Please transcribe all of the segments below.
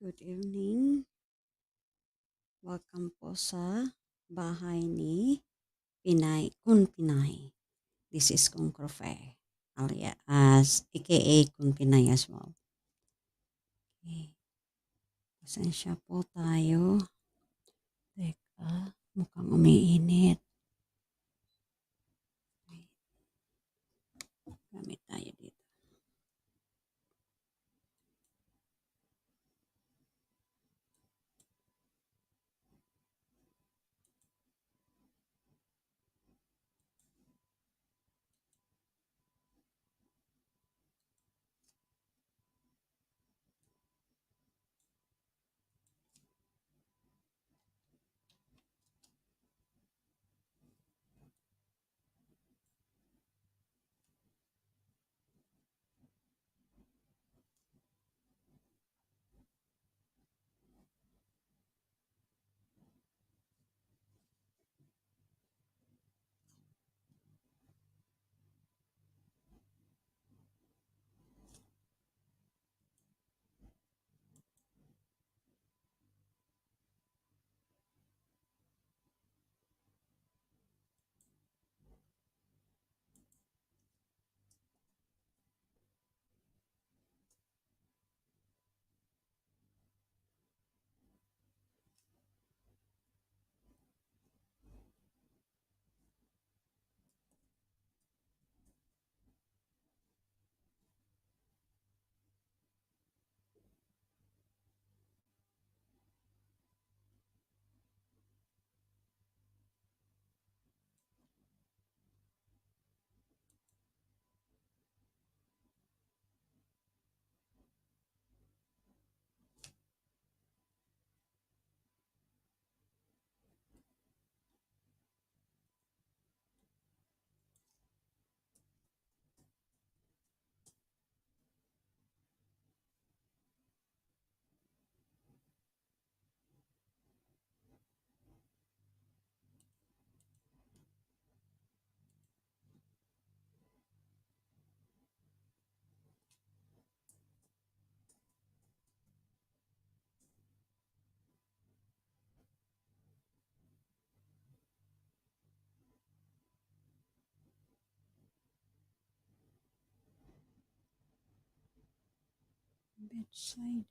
Good evening. Welcome po sa bahay ni Pinay, Kun Pinay. This is Kung Crofe, alias aka Kun Pinay as well. Okay. Pasensya po tayo. Teka, mukhang umiinit. Gamit tayo dito. Bedside.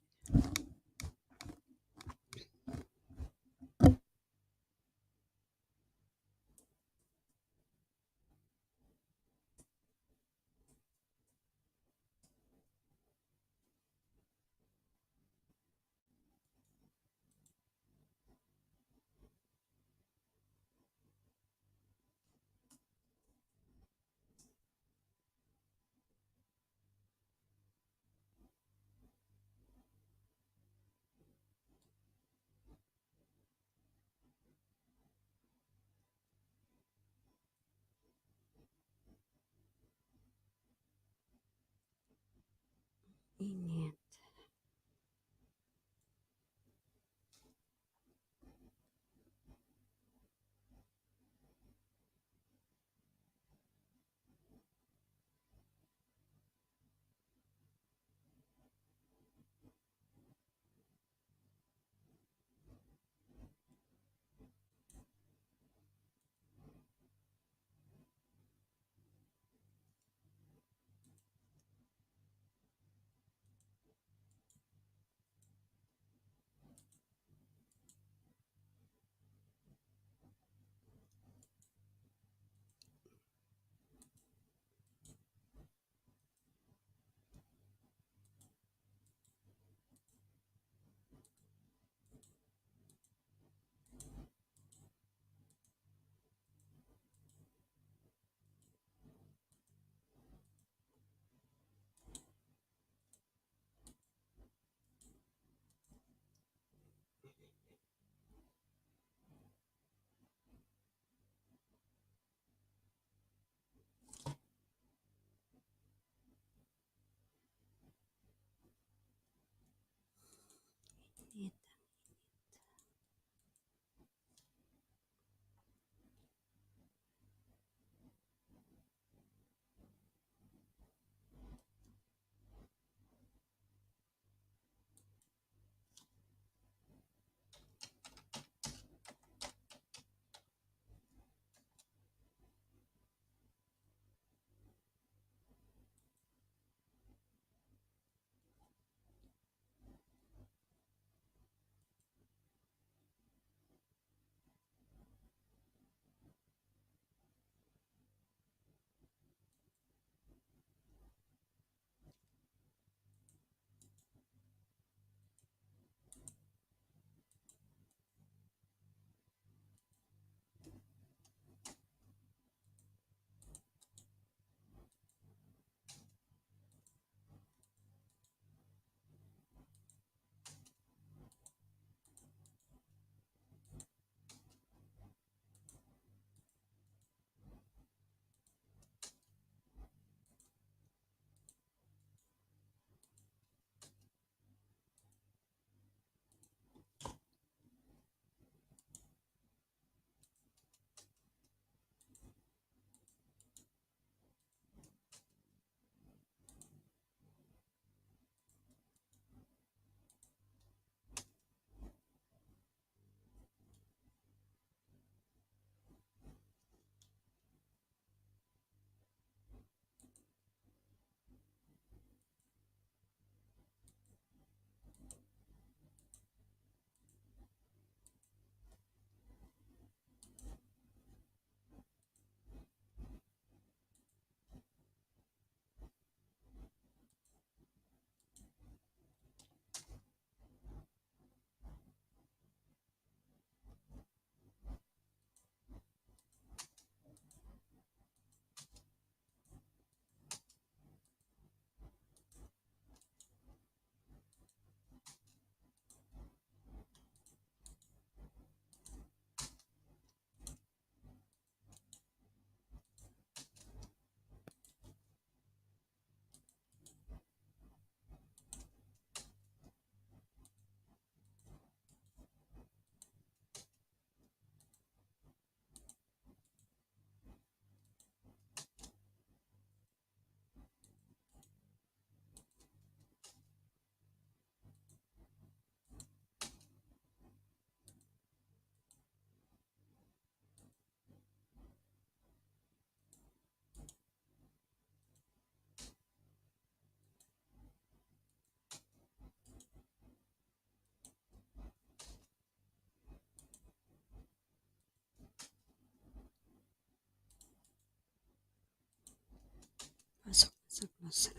So,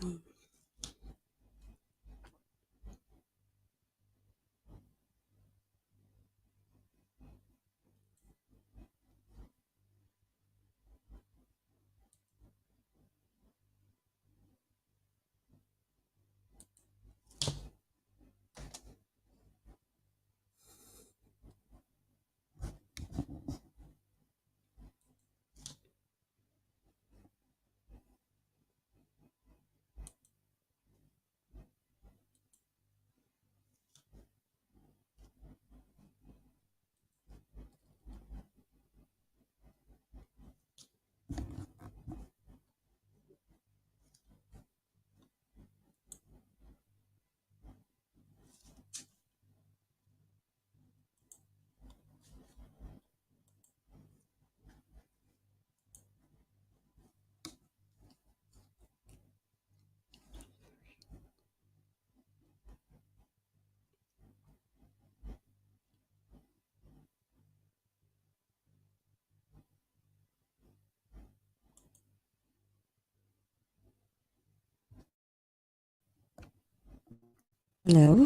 hello.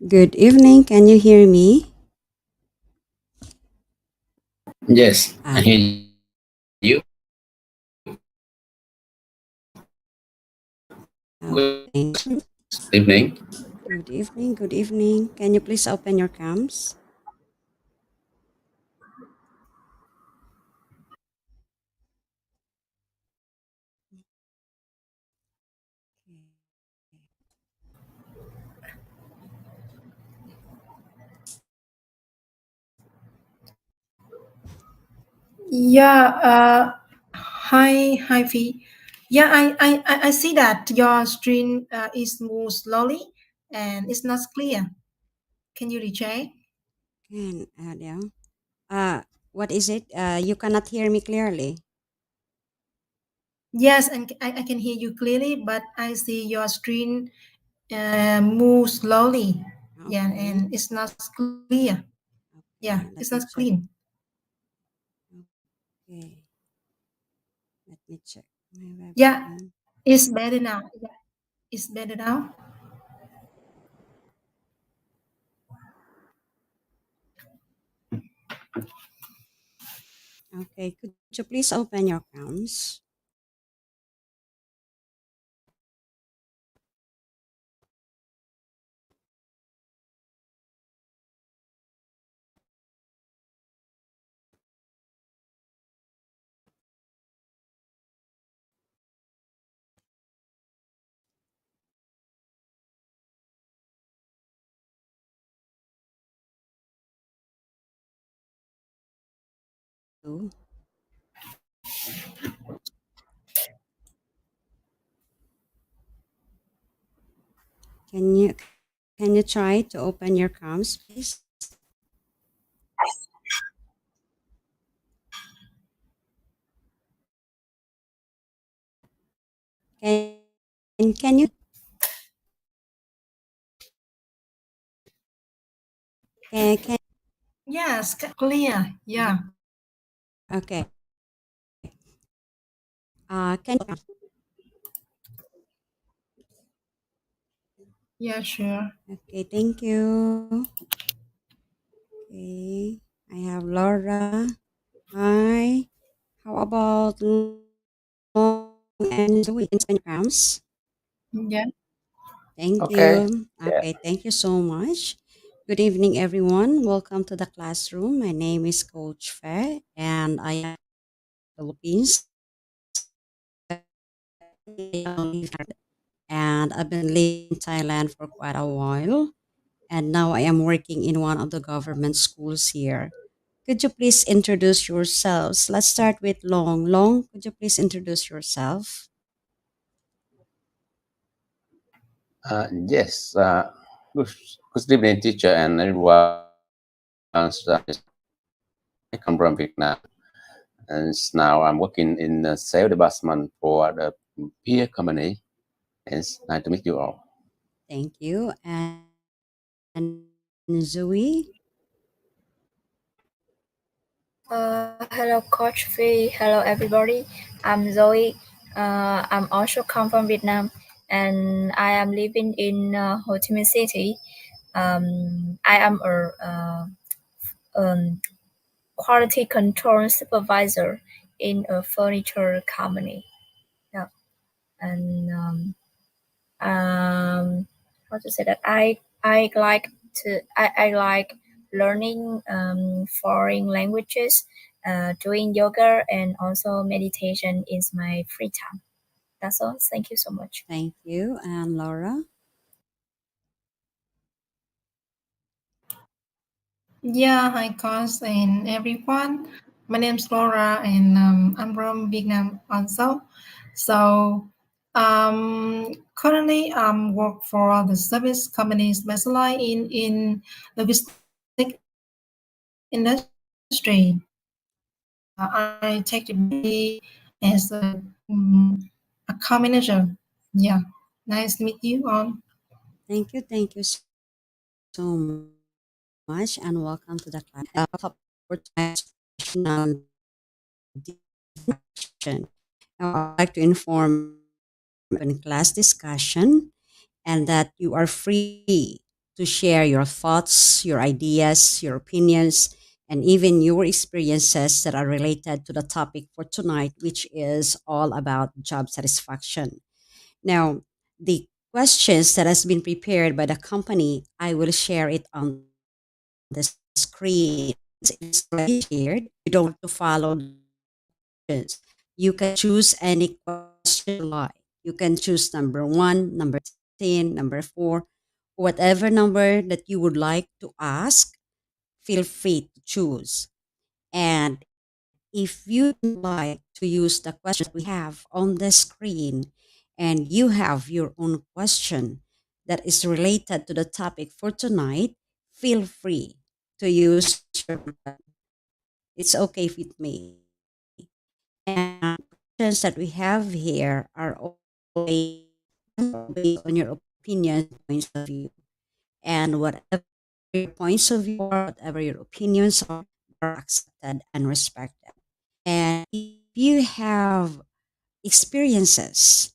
Good evening. Can you hear me? Yes, I Ah, hear you. okay. Good Thank you. evening. Good evening. Good evening. Can you please open your cams? Yeah, hi, V. Yeah, I see that your screen is moved slowly and it's not clear. Can you recheck? Can yeah. Uh, what is it? You cannot hear me clearly. Yes, and I can hear you clearly, but I see your screen move slowly. Yeah, Okay. and it's not clear. Yeah, Okay. it's not Let me clean. check. Okay. Let me check my Yeah, webcam. it's better now. Yeah, it's better now. Okay. Could you please open your cams? Oh, Can you try to open your cams, please? Can you can Yes, clear. Yeah, okay. Can yeah, sure. okay. Thank you. Okay. I have Laura. Hi. How about Long and Zoe? Can you cams? Yeah. Thank Okay. you. Yeah. Okay, thank you so much. Good evening, everyone. Welcome to the classroom. My name is Coach Fe, and I am from the Philippines. And I've been living in Thailand for quite a while. And now I am working in one of the government schools here. Could you please introduce yourselves? Let's start with Long. Long, could you please introduce yourself? Yes. Good, good evening, teacher, and everyone. I come from Vietnam, and now I'm working in the sales department for the beer company. It's nice to meet you all. Thank you. And Zoe? Hello, Coach Fee. Hello, everybody. I'm Zoe. I'm also come from Vietnam, and I am living in Ho Chi Minh City. I am a quality control supervisor in a furniture company. Yeah, and how to say that I like I like learning foreign languages, doing yoga and also meditation in my free time. That's all. Thank you so much. Thank you. And Laura? Yeah, hi, Cos and everyone. My name's Laura, and I'm from Vietnam also. So, currently, work for the service company specialized in logistic industry. I take the duty as account manager. Yeah, nice to meet you all. Thank you so much, and welcome to the class. Our topic for tonight's professional discussion. Now, I would like to inform everyone that this is an open class discussion and that you are free to share your thoughts, your ideas, your opinions, and even your experiences that are related to the topic for tonight, which is all about job satisfaction. Now, the questions that has been prepared by the company, I will share it on the screen. Since it's already shared, you don't have to follow the questions. You can choose any question that you like. You can choose number 1, number 10, number 4, whatever number that you would like to ask, feel free to choose. And if you don't like to use the questions that we have on the screen and you have your own question that is related to the topic for tonight, feel free to use your button. It's okay with me. And the questions that we have here are all based on your opinions and points of view. And whatever your points of view are, whatever your opinions are, they are accepted and respected. And if you have experiences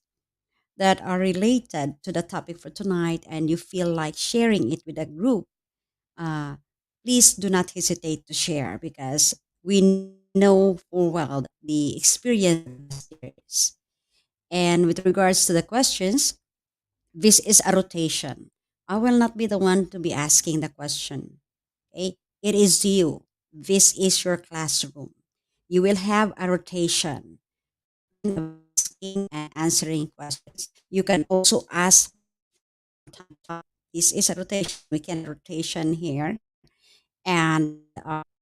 that are related to the topic for tonight and you feel like sharing it with a group, uh, please do not hesitate to share because we know full well that the experience are vast years. And with regards to the questions, this is a rotation. I will not be the one to be asking the question. Okay? It is you. This is your classroom. You will have a rotation of asking and answering questions. You can also ask from time to time. This is a rotation. We can rotation here. And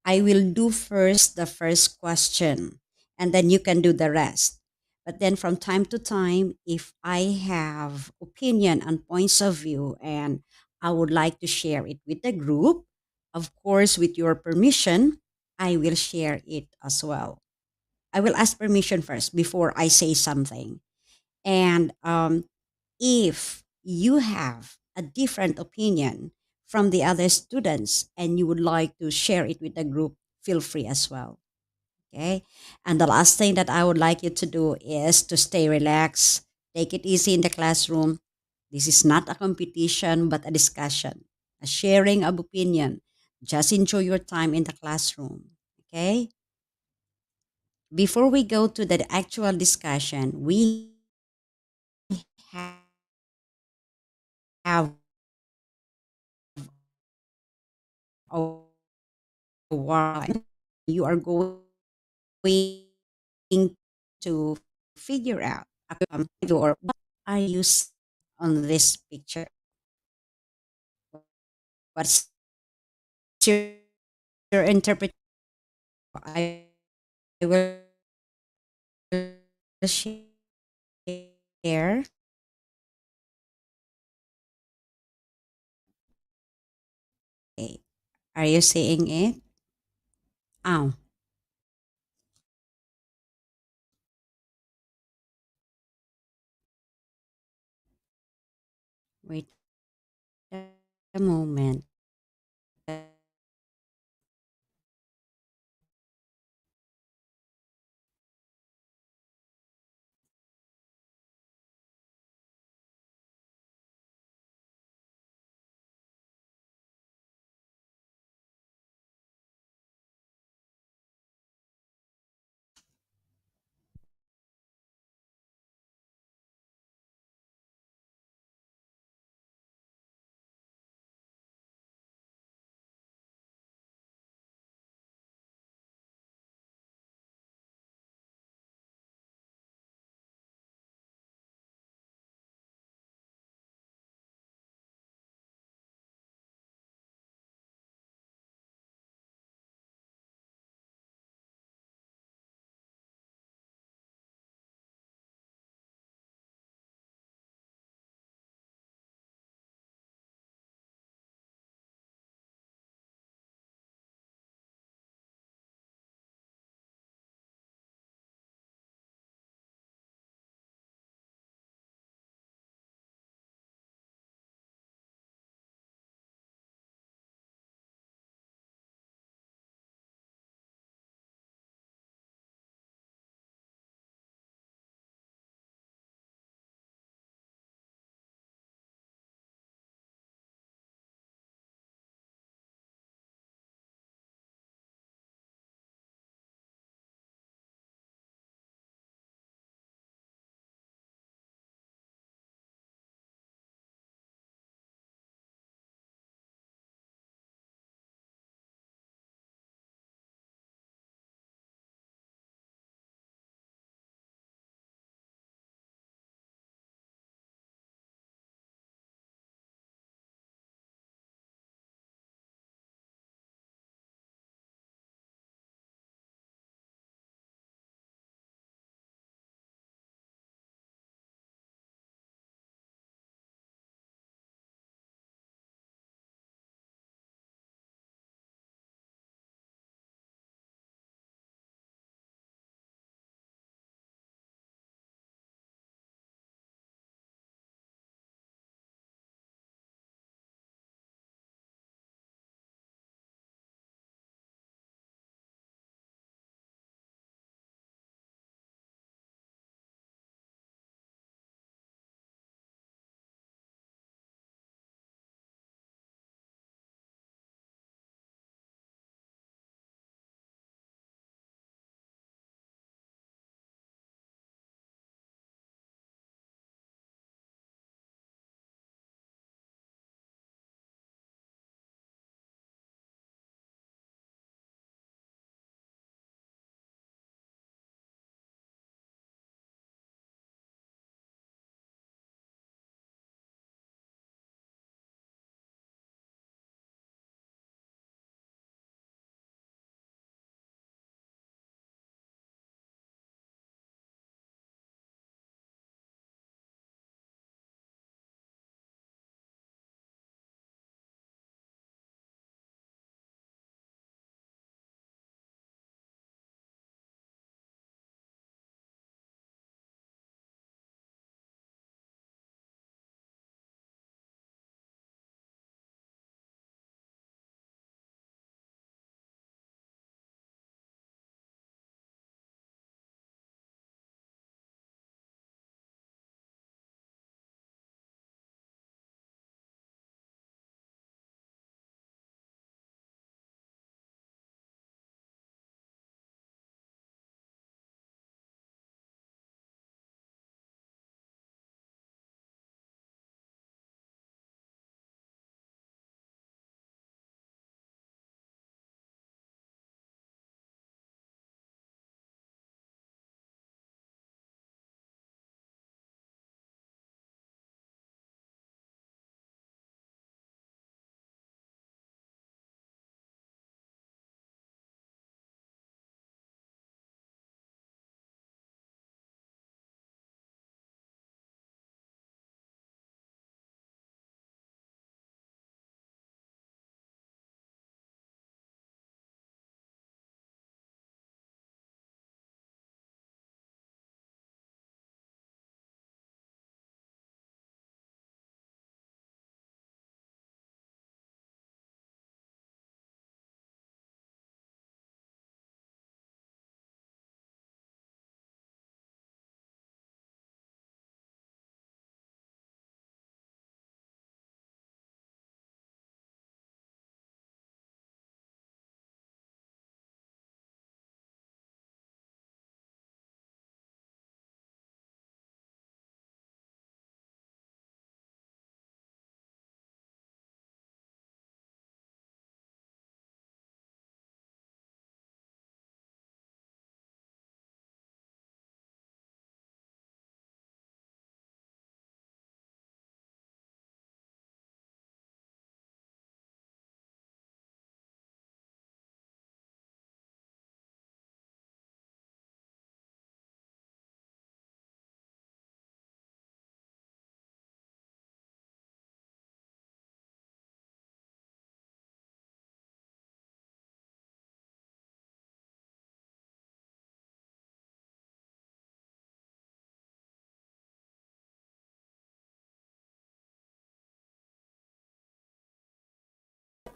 I will do first the first question, and then you can do the rest. But then from time to time, if I have opinion and points of view and I would like to share it with the group, of course, with your permission, I will share it as well. I will ask permission first before I say something. And if you have a different opinion from the other students and you would like to share it with the group, feel free as well. Okay. And the last thing that I would like you to do is to stay relaxed, take it easy in the classroom. This is not a competition, but a discussion, a sharing of opinion. Just enjoy your time in the classroom. Okay. Before we go to the actual discussion, we have a while you are going to figure out or what are you seeing on this picture? What's your interpretation? I will share. Okay. Are you seeing it? Oh, wait a moment.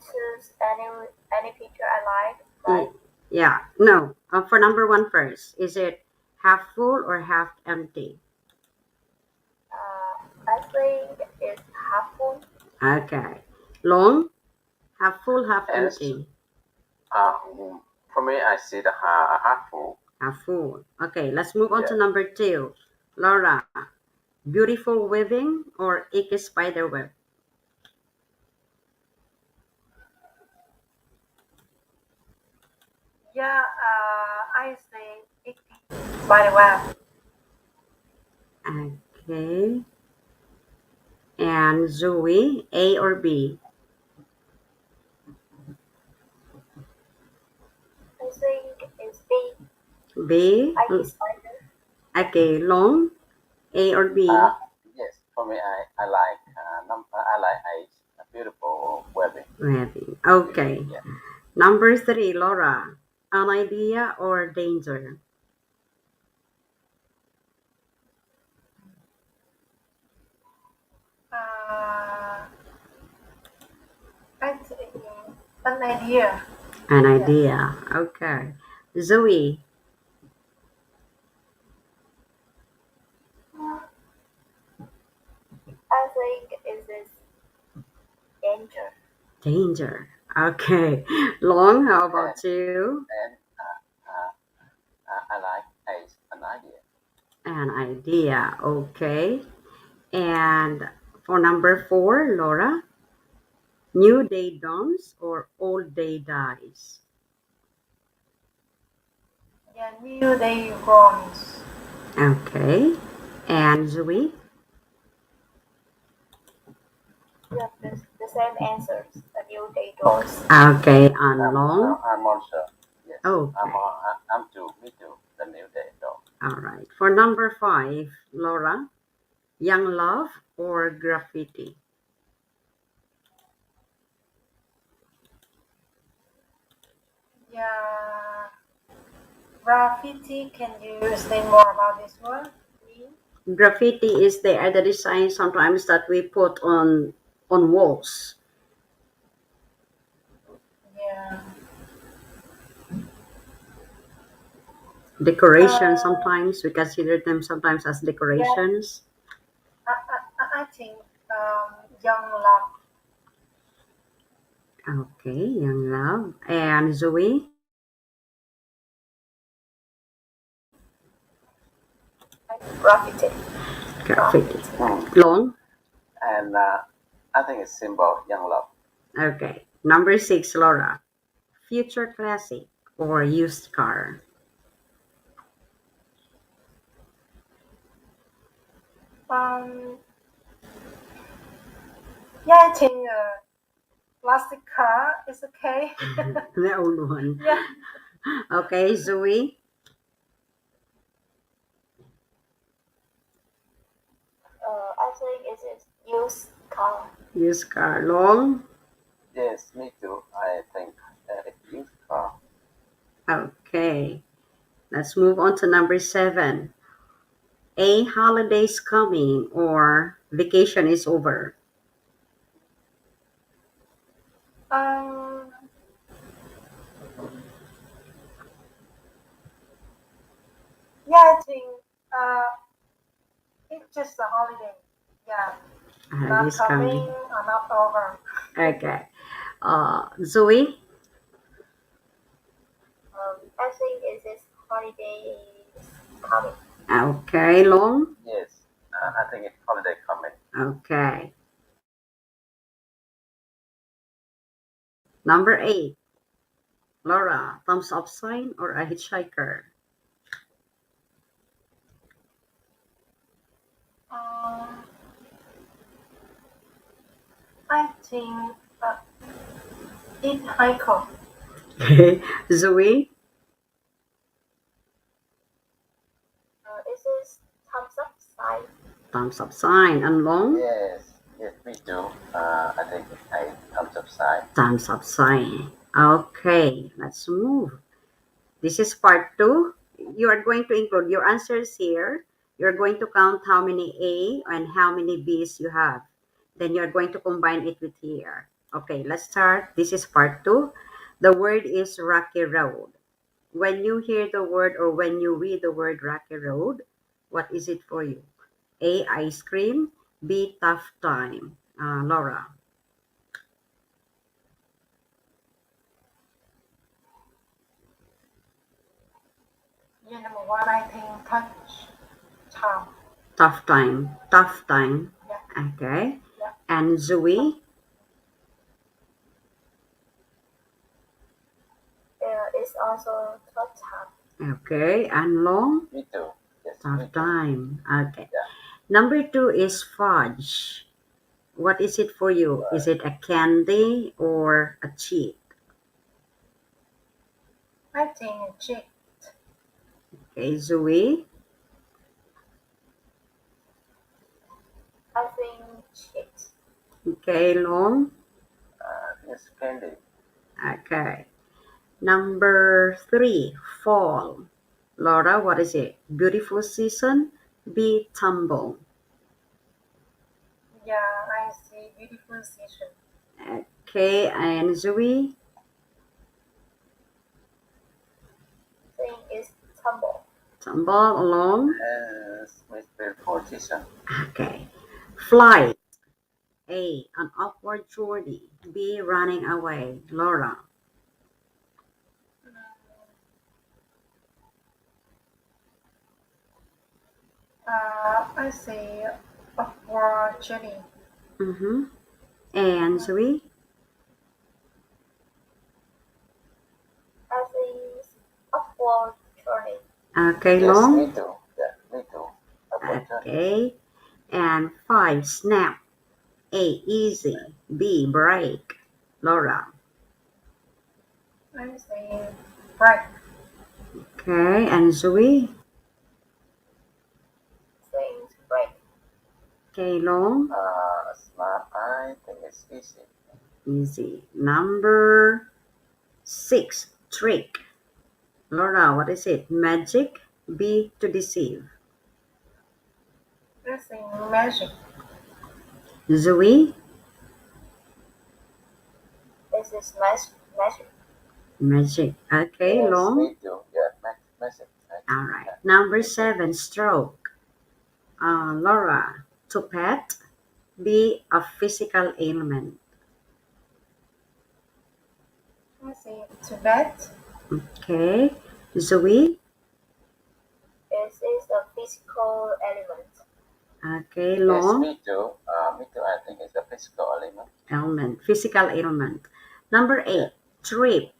choose any picture I like, right? Yeah, no. For number one first, is it half full or half empty? I think it's half full. Okay. Long, half full, half Yes. empty. For me, I see the half full. Half full. Okay, let's move on to Yeah. number two. Laura, beautiful weaving or icky spider web? Yeah, I think it by the way. Okay. And Zoe, A or B? I think it's B. B. I Like spider. Okay, long, A or Uh, B? yes. For me, I like I like a beautiful webbing. Weaving. Okay. Yeah. Number three, Laura, an idea or danger? Uh, I think an idea. An Yeah. idea. Okay. Zoe, I think it's danger. danger. Okay. Long, how about you? And I like an idea. An idea. Okay. And for number four, Laura, new day dawns or old day dies? Yeah, new day dawns. Okay. And Zoe? Yeah, the same answers. A new day dawns. Okay. And long? I'm also yes. Okay. I'm too. Me too. The new day though. All right. For number five, Laura, young love or graffiti? Yeah, graffiti. Can you say more about this one? Graffiti is the design sometimes that we put on walls. Yeah. Decoration Uh, sometimes we consider them sometimes as yeah, decorations. I think young love. Okay, young love. And Zoe? Graffiti. Graffiti. Hmm. Long? And I think it's symbol young love. Okay. Number six, Laura. Future classic or used car? Um, yeah, I think plastic car is okay. The old one. Yeah. Okay, Zoe? I think it's used car. Used car. Long? Yes, me too. I think it's used car. Okay. Let's move on to number seven. A holiday's coming or vacation is over. Um, yeah, I think uh, it's just a holiday. Yeah, not Holiday's coming coming. or not over. Okay. Zoe? I think it's holiday is coming. Okay, long? Yes, I think it's holiday coming. Okay. Number eight. Laura, thumbs up sign or a hitchhiker? Um, I think it Heiko. Zoe? It's thumbs up sign. Thumbs up sign. And long? Yes, yes, me too. I think I thumbs up side. Thumbs up sign. Okay, let's move. This is part two. You are going to include your answers here. You're going to count how many A and how many B's you have. Then you're going to combine it with here. Okay, let's start. This is part two. The word is rocky road. When you hear the word or when you read the word rocky road, what is it for you? A, ice cream. B, tough time. Laura. Yeah, number one, I think touch town. Tough time. Tough time. Yeah, Okay. yeah. And Zoe. It's also third time. Okay. And Long. Me too. Yes, me Tough too. time. Okay. Yeah. Number two is fudge. What is it for you? Is it a candy or a cheat? I think chick. Okay, Zoe. I think cheat. Okay, Long. Yes, candy. Okay. Number three, fall. Laura, what is it? Beautiful season? B, tumble. Yeah, I see beautiful season. Okay, and Zoe? Think it's tumble. Tumble along. Yes, Mr. Politician. Okay. Flight. A, an upward journey. B, running away. Laura. I see upward journey. Mm-hmm. And Zoe? I think it's upward journey. Okay, Yes, me Long. too. Yeah, me too. Opportunity. Okay. And five, snap. A, easy. B, break. Laura. I see bright. Okay, and Zoe? Think break. Okay, Long. Smart. I think it's easy. Easy. Number six, trick. Laura, what is it? Magic. B, to deceive. I see magic. Zoe? This is magic. Magic. Okay, Yes, Long. me too. Yeah, message. All right. Yeah, Number me too. seven, stroke. Laura, to pet. B, a physical ailment. I see Tibet. Okay. Zoe? This is a physical element. Okay, Yes, Long. me too. Me too. I think it's a physical element. Ailment. Physical ailment. Number Yeah. eight, trip.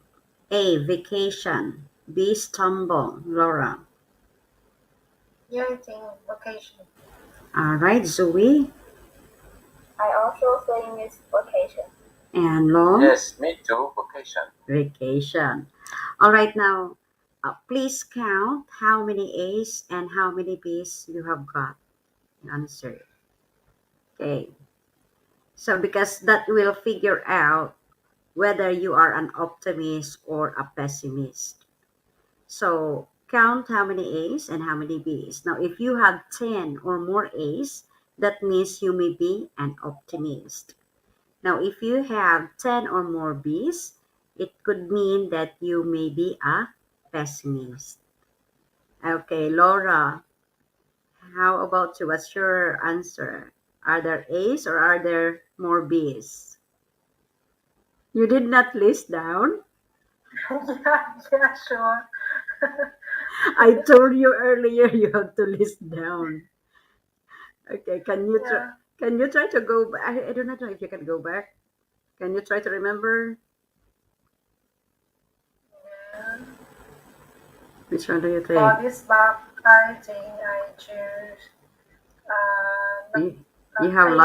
A, vacation. B, stumble. Laura. Yeah, I think vacation. All right, Zoe I also think it's vacation. and Long. Yes, me too. Vocation. Vacation. All right, now please count how many A's and how many B's you have got. Answer. Okay. So because that will figure out whether you are an optimist or a pessimist. So count how many A's and how many B's. Now, if you have 10 or more A's, that means you may be an optimist. Now, if you have 10 or more B's, it could mean that you may be a pessimist. Okay, Laura, how about you? What's your answer? Are there A's or are there more B's? You did not list down. Yeah, yeah, sure. I told you earlier you have to list down. Okay, Yeah, can you try to go back? I do not know if you can go back. Can you try to remember yeah. which one do you For think? this box, I think I choose You, you not have A.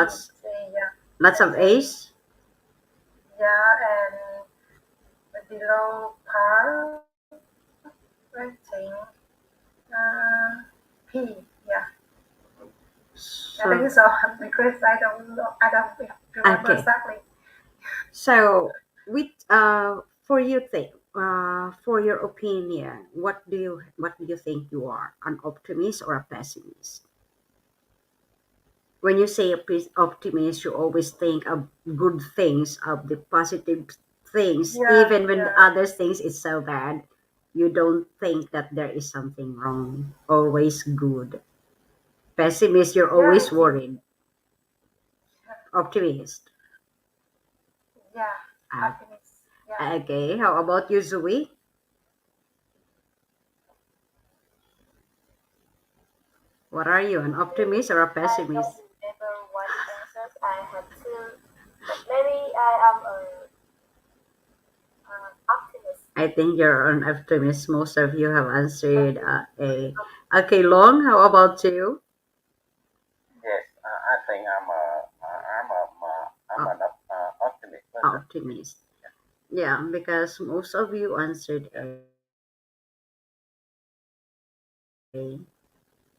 Yeah, lots and of A's. yeah, and below par, I think uh, P. Yeah, I So think so because I don't know. I don't remember okay. exactly. So with for you think for your opinion, what do you think you are? An optimist or a pessimist? when you say optimist, you always think of good things, of the positive things, Yeah, even when the yeah, other things is so bad. You don't think that there is something wrong. Always good. Pessimist, you're yeah. always It is. worried. Optimist. Yeah, Uh, optimist. Yeah. okay, how about you, Zoe? What are you, an optimist or a I don't pessimist? remember what answers I had to, but maybe I am an optimist. I think you're an optimist. Most of you have answered a. Okay, Long, how about you? Yes, I think I'm Uh, an optimist person. optimist. Yeah, because most of you answered A.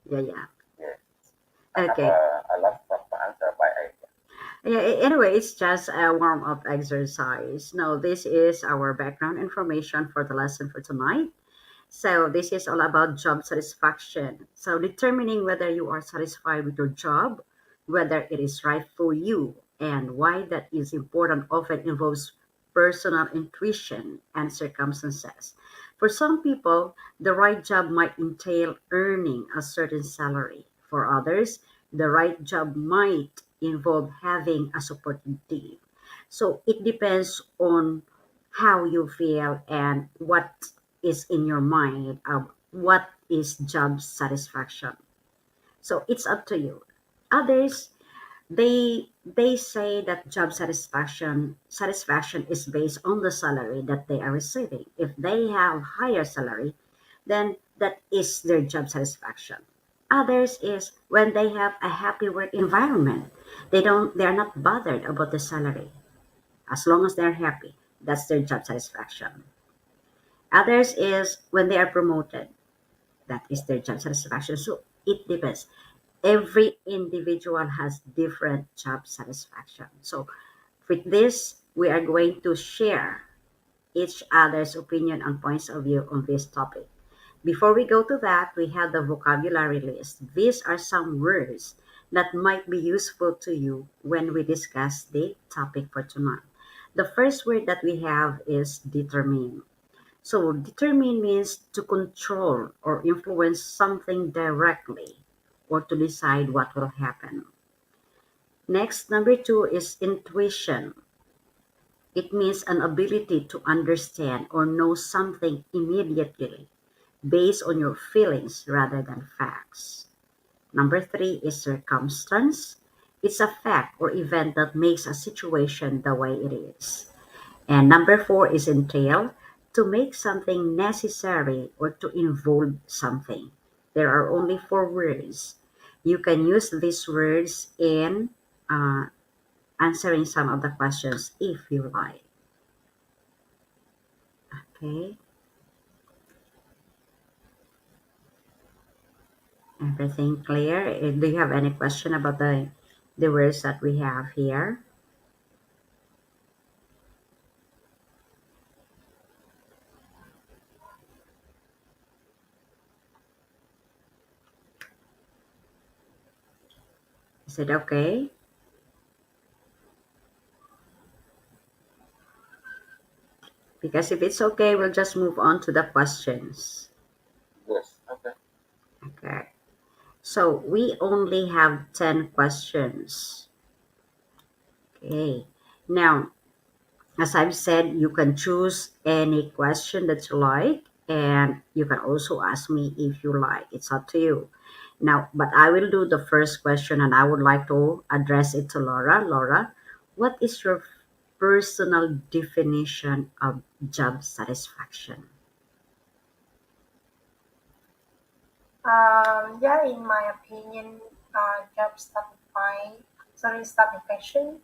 Yeah, yeah. Yes, I have Okay. a lot of answer by A. Yeah, anyway, it's just a warm up exercise. Now, this is our background information for the lesson for tonight. So, this is all about job satisfaction. So, determining whether you are satisfied with your job, whether it is right for you, and why that is important often involves personal intuition and circumstances. For some people, the right job might entail earning a certain salary. For others, the right job might involve having a supportive team. So, it depends on how you feel and what is in your mind of what is job satisfaction. So it's up to you. Others, they say that job satisfaction is based on the salary that they are receiving. If they have higher salary, then that is their job satisfaction. Others is when they have a happy work environment. They're not bothered about the salary. As long as they're happy, that's their job satisfaction. Others is when they are promoted. That is their job satisfaction. So it depends. Every individual has different job satisfaction. So with this, we are going to share each other's opinion and points of view on this topic. Before we go to that, we have the vocabulary list. These are some words that might be useful to you when we discuss the topic for tonight. The first word that we have is determine. So determine means to control or influence something directly or to decide what will happen. Next, number two is intuition. It means an ability to understand or know something immediately based on your feelings rather than facts. Number three is circumstance. It's a fact or event that makes a situation the way it is. And number four is entail, to make something necessary or to involve something. There are only four words. You can use these words in uh, answering some of the questions if you like. Okay, everything clear? Do you have any question about the words that we have here? Is it okay? Because if it's okay, we'll just move on to the questions. Yes, okay. Okay. So we only have 10 questions. Okay. Now, as I've said, you can choose any question that you like, and you can also ask me if you like. It's up to you. Now, but I will do the first question, and I would like to address it to Laura. Laura, what is your personal definition of job satisfaction? Yeah, in my opinion, job satisfaction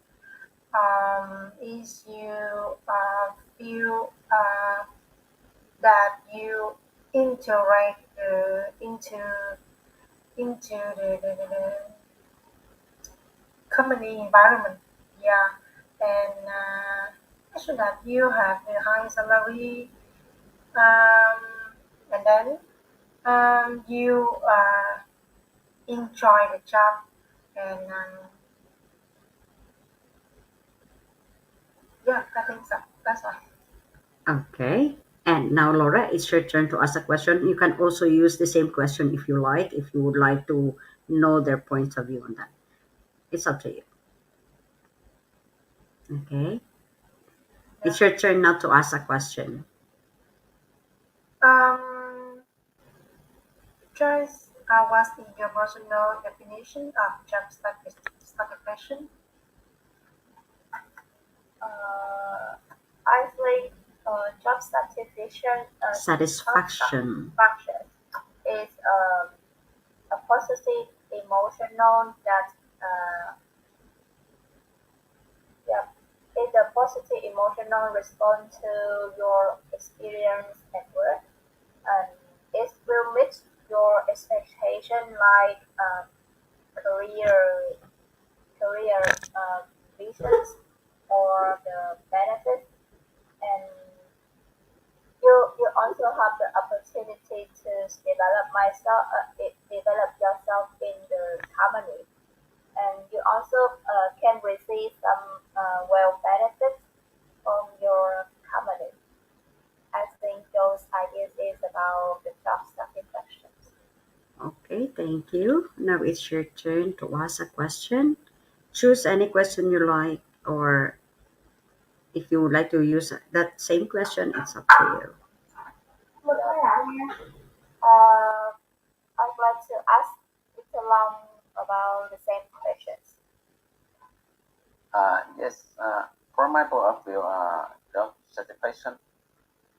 is you feel that you interact into the company environment. Yeah, and so that you have a high salary, um, and then you enjoy the job, And yeah, I think so. That's all. Okay. And now, Laura, it's your turn to ask a question. You can also use the same question if you like, if you would like to know their points of view on that. It's up to you. Okay. Yeah. It's your turn now to ask a question. Um, Joyce, what's your personal definition of job satisfaction? Uh, I think job satisfaction, job Satisfaction. satisfaction is a positive emotional that yeah, is a positive emotional response to your experience at work, and it will meet your expectation like career career visions or the benefits, and you also have the opportunity to develop yourself in the company, and you also can receive some well benefits from your company. I think those ideas is about the job satisfaction. Okay, thank you. Now it's your turn to ask a question. Choose any question you like, or if you would like to use that same question, it's up to you. Uh, I'd like to ask Mr. Long about the same questions. Yes, from my point of view, job satisfaction,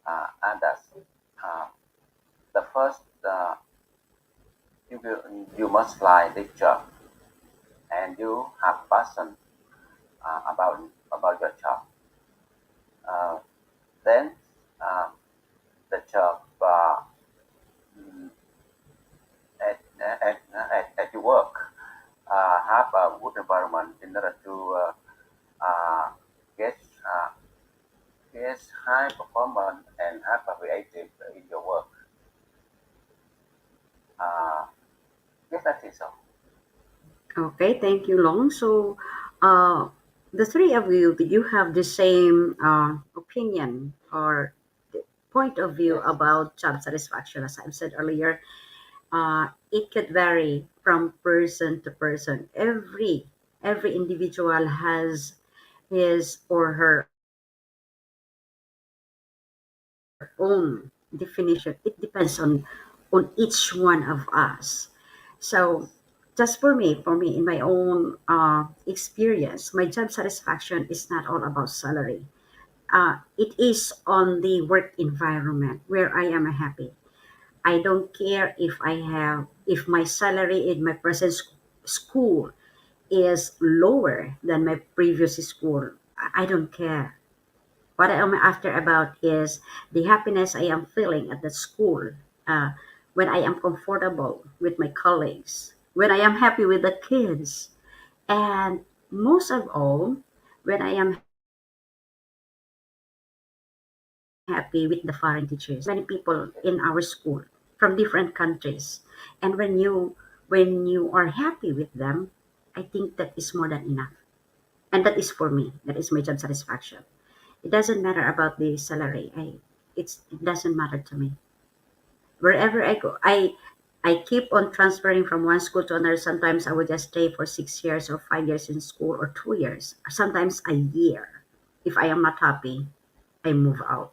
and that's uh, the first. You must like this job, and you have passion about your job. Uh, then uh, the job mm, at your work have a good environment in order to get uh, get high performance and have a creative in your work. Uh, yes, I think so. Okay, thank you, Long. So, the three of you, do you have the same opinion or point of view Yes. about job satisfaction? As I've said earlier, it could vary from person to person. Every individual has his or her own definition. It depends on each one of us. So just for me in my own experience, my job satisfaction is not all about salary. It is on the work environment where I am happy. I don't care if my salary in my present school is lower than my previous school. I don't care. What I am after about is the happiness I am feeling at the school, uh, when I am comfortable with my colleagues, when I am happy with the kids, and most of all, when I am happy with the foreign teachers. We have many people in our school from different countries, and when you are happy with them, I think that is more than enough. And that is for me. That is my job satisfaction. It doesn't matter about the salary. It doesn't matter to me. Wherever I go, I keep on transferring from one school to another. Sometimes I would just stay for 6 years or 5 years in school or 2 years, or sometimes a year. If I am not happy, I move out.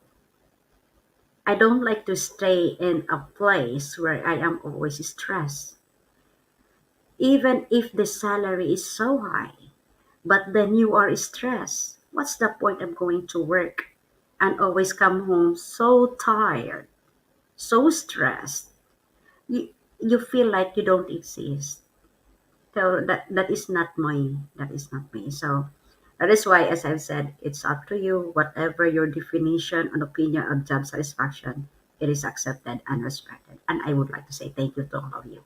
I don't like to stay in a place where I am always stressed. Even if the salary is so high, but then you are stressed. What's the point of going to work and always come home so tired, so stressed? You feel like you don't exist. So that is not my that is not me. So that is why, as I've said, it's up to you. Whatever your definition and opinion of job satisfaction, it is accepted and respected. And I would like to say thank you to all of you.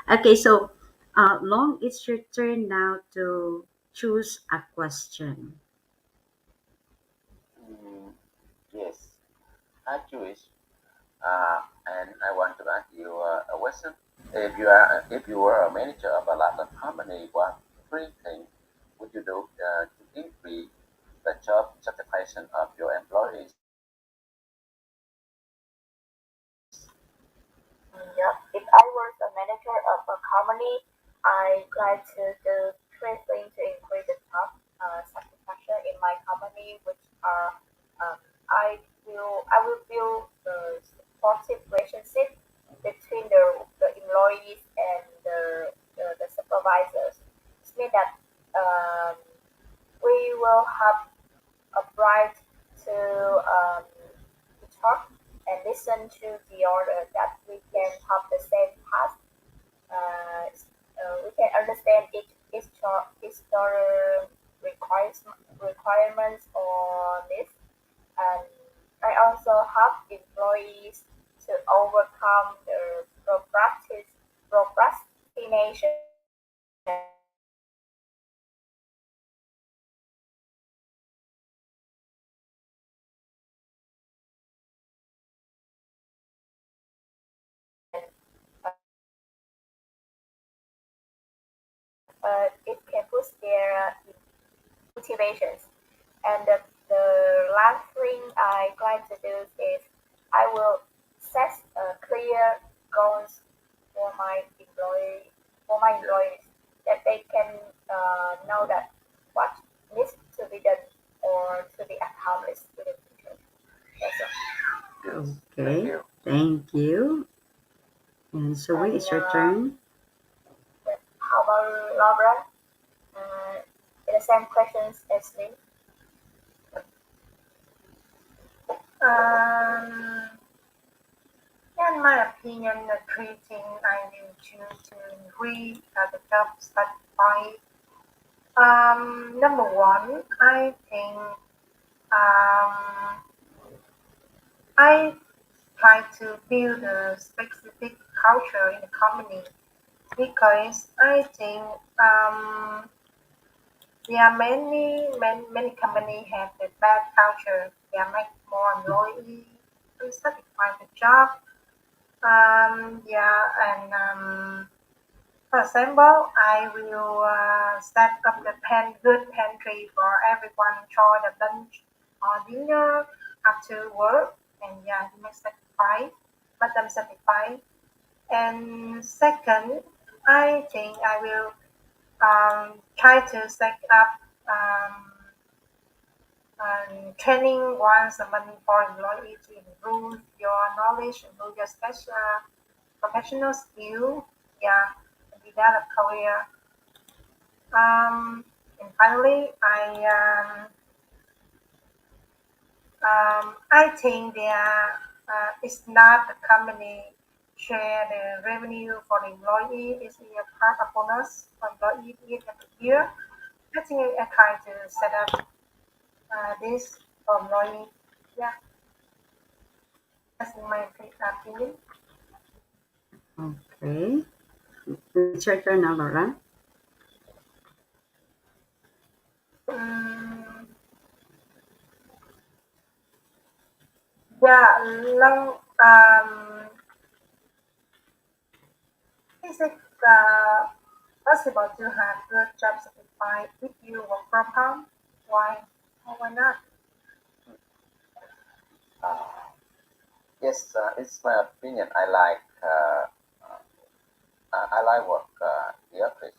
Okay, so Long, it's your turn now to choose a question. Mm, yes, I choose, and I want to ask you a question. If you were a manager of a large company, what three things would you do to increase the job satisfaction of your employees? Yeah. If I was a manager of a company, I try to do three things to increase the job satisfaction in my company, which are um, I will build the supportive relationship between the employees and the supervisors. It means that um, we will have a right to talk and listen to the order that we can have the same task. We can understand each other requirements or needs, and I also help employees to overcome the procrastination and it can boost their motivations. And the last thing I try to do is I will set clear goals for my employees that they can know that what needs to be done or to be accomplished in the future. That's all. Yes, thank Okay, you. thank you. And so when And it's your turn? how about Laura? Uh, the same questions as me. Um, in my opinion, the three things I will choose to increase the job satisfaction. Number one, I think I try to build a specific culture in the company because I think there are many companies have a bad culture. They make more employees to satisfy the job. Yeah, and for example, I will set up the good pantry for everyone enjoy the lunch or dinner after work, and yeah, it makes satisfied, but I'm satisfied. And second, I think I will try to set up um, training once a month for employees to improve your knowledge, improve your special professional skill, yeah, and develop career. And finally, I think there is not the company share the revenue for the employee. It's a part of bonus for employee each every year. I think I try to set up this for employee. Yeah, that's in my opinion. Okay. It's your turn now, Laura. Mm, yeah, long, is it possible to have good job satisfied if you work from home? Why? Or why not? Uh, yes, it's my opinion. I like work the office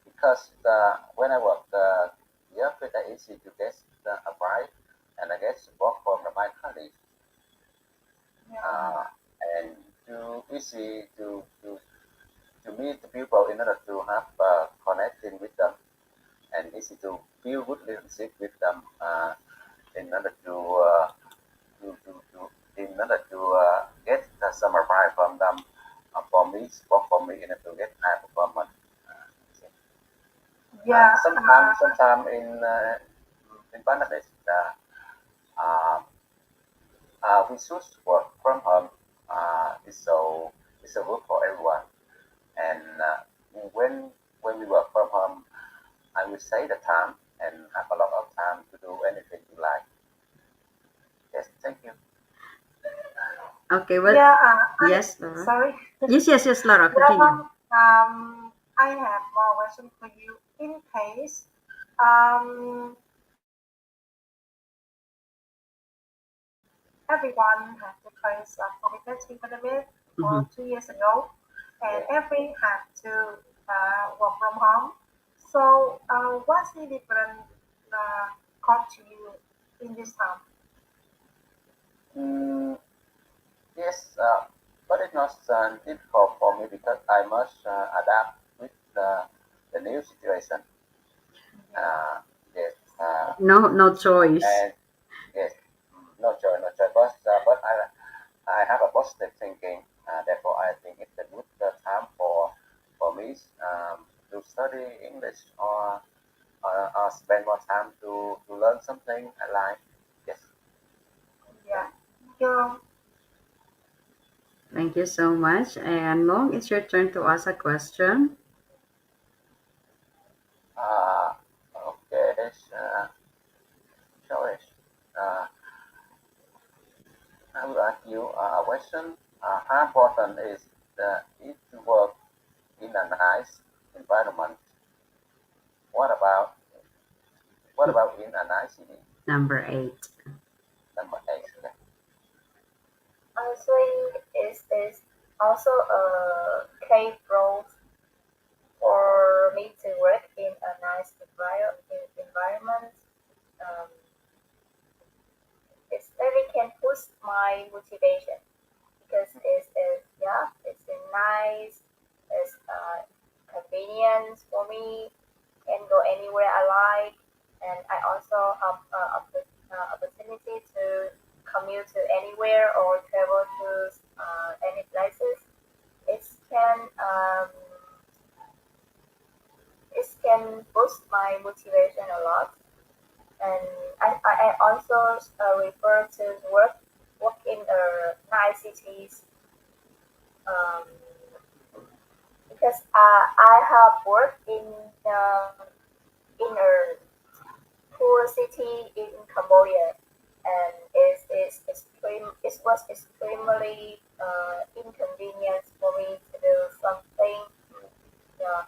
because when I work the office, it's easy to get a bribe and I get support from my colleagues Yeah. uh, and too easy to meet the people in order to have connecting with them and easy to build good relationship with them in order in order to get some advice from them for me, support for me in order to get high performance. Yeah. Sometimes in Bangladesh, uh, we choose to work from home. It's a work for everyone, and when when we work from home, I will save the time and have a lot of time to do anything you like. Yes, thank you. Okay, well, Yeah, yes, Laura. sorry. Yes, yes, yes, Laura, Yeah, continue. I have more question for you. In case, um, everyone had to face COVID-19 pandemic Hmm. 2 years ago, and Yeah. every had to work from home. So, what's the different caught to you in this time? Mm, yes, but it's not difficult for me because I must adapt with the new situation. Yeah, Uh, yes, No, no choice. and yes, no choice, no choice. But I have a positive thinking. Therefore, I think it's a good time for me to study English or spend more time to learn something I like. Yes. yeah. You Thank you so much. And Long, it's your turn to ask a question. Uh, okay. Choice. Uh, I will ask you a question. How important is to work in a nice environment? What about what about in a nice city? Number 8. Number eight. Okay. I think is also a key role for me to work in a nice environment. Um, it really can boost my motivation because it's nice, it's convenience for me, can go anywhere I like, and I also have opportunity to commute to anywhere or travel to any places. It can um, it can boost my motivation a lot, and I also refer to work in nice cities um, because I have worked in a poor city in Cambodia, and it was extremely inconvenient for me to do something. Yeah,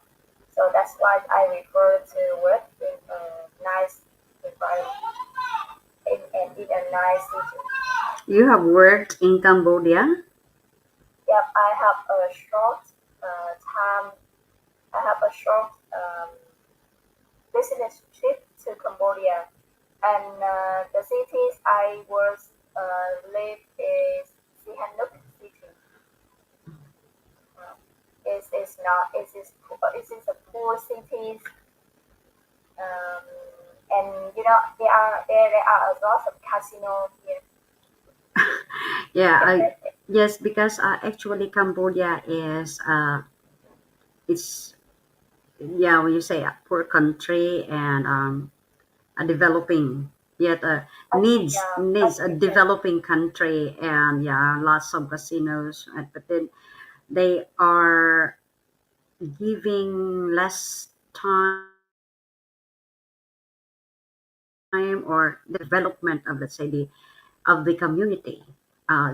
so that's why I refer to work in a nice environment in a nice city. You have worked in Cambodia? Yep, I have a short time. I have a short business trip to Cambodia, and the cities I was live is Sihanouk city. Uh, is not it is a poor cities, um, and there are a lot of casino here. Yeah, Yep, yes, because actually Cambodia is it's yeah, when you say a poor country and a developing yet needs a you can. developing country, and yeah, lots of casinos, but then they are giving less time or the development of, let's say, the community.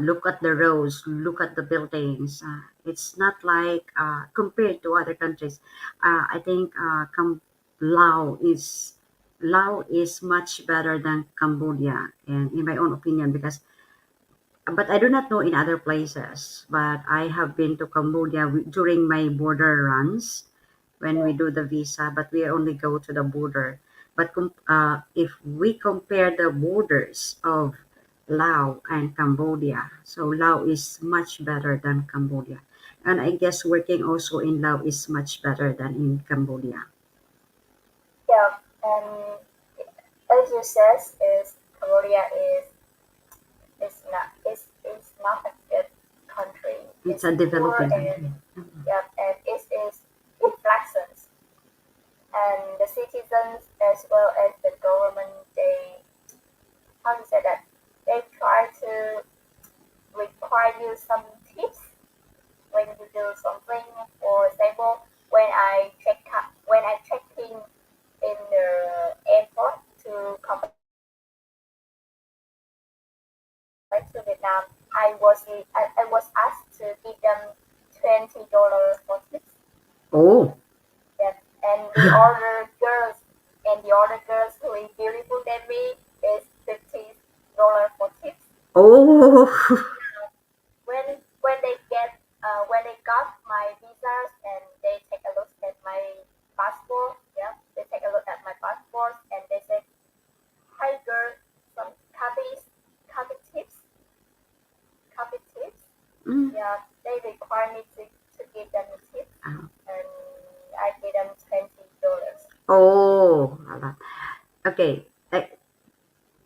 Look at the roads, look at the buildings. It's not like compared to other countries. I think Laos is Laos is much better than Cambodia, and in my own opinion, because but I do not know in other places. But I have been to Cambodia during my border runs when we Yeah, do the visa, but we only go to the border. But if we compare the borders of Laos and Cambodia, so Laos is much better than Cambodia. And I guess working also in Laos is much better than in Cambodia. yeah, and as you says, is Cambodia is not a good country. It's It's a poor developing and country. yeah, and it is inflections, and the citizens as well as the government, they how to say that, they try to require you some tips when you do something. For example, when I check in the airport to come back to Vietnam, I I was asked to give them $20 for tips. Oh. Yeah, and the other girls who is beautiful than me is $50 for tips. Oh. When they got my visas and they take a look at my passport, yeah, they take a look at my passport and they say, "Hi girl, some copy tips, copy tips." Mm. Yeah, they require me to give them tips, Ah. and I give them $20. Oh. Okay.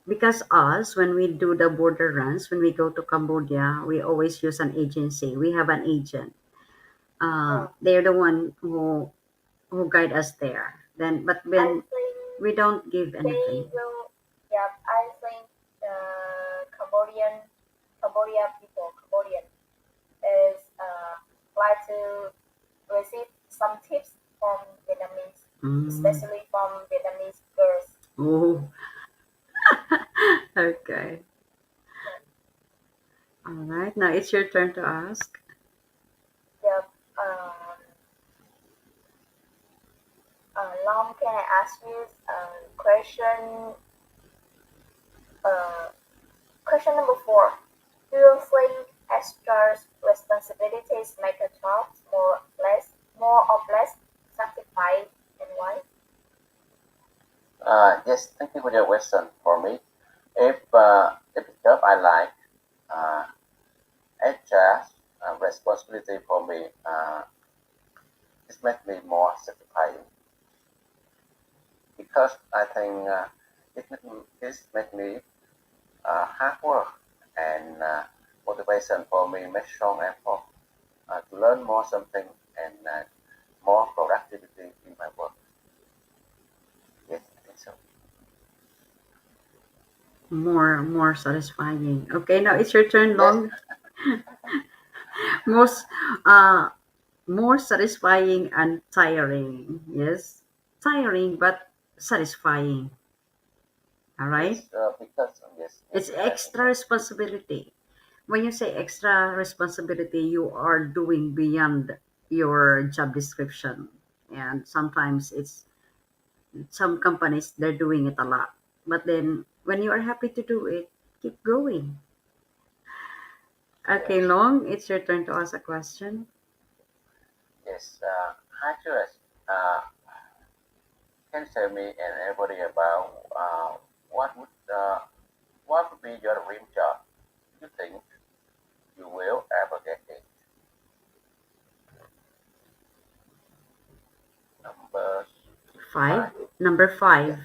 Because us, when we do the border runs, when we go to Cambodia, we always use an agency. We have an agent. Oh, They're the one who guide us there. Then, but I when think we don't give they anything. will. Yeah, I think Cambodian is like to receive some tips from Vietnamese, Mm. especially from Vietnamese girls. Oh. Okay. Yeah, All right. Now it's your turn to ask. yeah. Long, can I ask you question? Uh, Question number four. Do you think extra responsibilities make a job more or less satisfying, and why? Yes, thank you for your question. For me, if the job I like, uh, extra responsibility for me, it makes me more satisfying because I think it make me hard work and motivation for me make strong effort to learn more something and more productivity in my work. Yes, I think so. More satisfying. Okay. Now it's your turn, Yes, Long. Most uh more satisfying and tiring. Yes. Tiring but satisfying. All right. yes, because yes, It's maybe I think extra responsibility. When you say extra responsibility, you are doing beyond your job description. And sometimes it's some companies they're doing it a lot. But then when you are happy to do it, keep going. Okay, yes, Long, it's your turn to ask a question. yes. Hi, Jules. Uh, can you tell me and everybody about what would uh, what would be your dream job? You think you will ever get it? Number Five. five. Number Yes, five.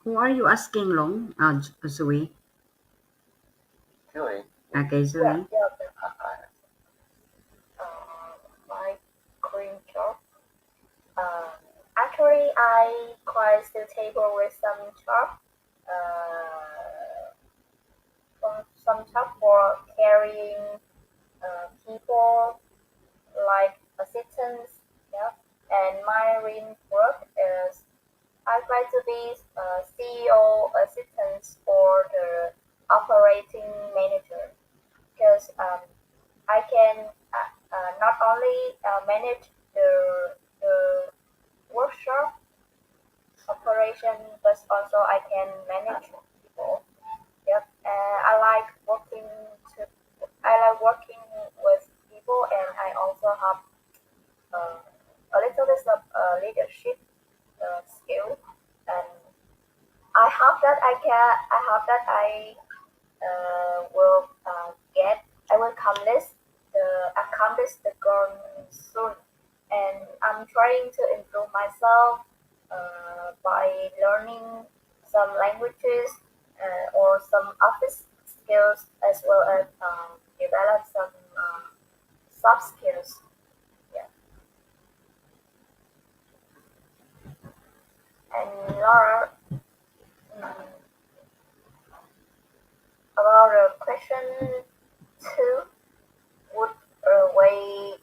Who are you asking, Long? Zoe. Julie. Yes. Okay, Yeah, Zoe. yeah. Okay. Uh, My dream job. Um, Actually, I quite still table with uh, some job for carrying people like assistants. Yeah, and my dream work is I'd like to be CEO assistant for the operating manager because I can not only manage the workshop operation, but also I can manage people. Yep, to I like working with people, and I also have uh, a little bit of leadership skill, and I hope that will get I will accomplish the goal soon, and I'm trying to improve myself by learning some languages or some office skills as well as develop some soft skills. Yeah, and Laura, mm, about question two, would a way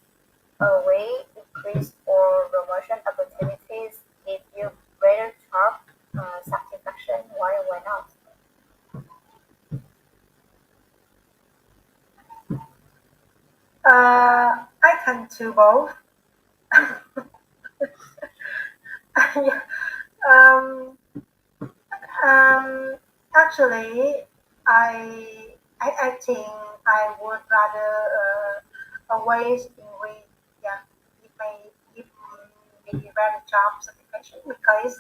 increase or promotion opportunities give you greater job both. um, um, Actually, I think I would rather always increase, yeah, give me better job satisfaction because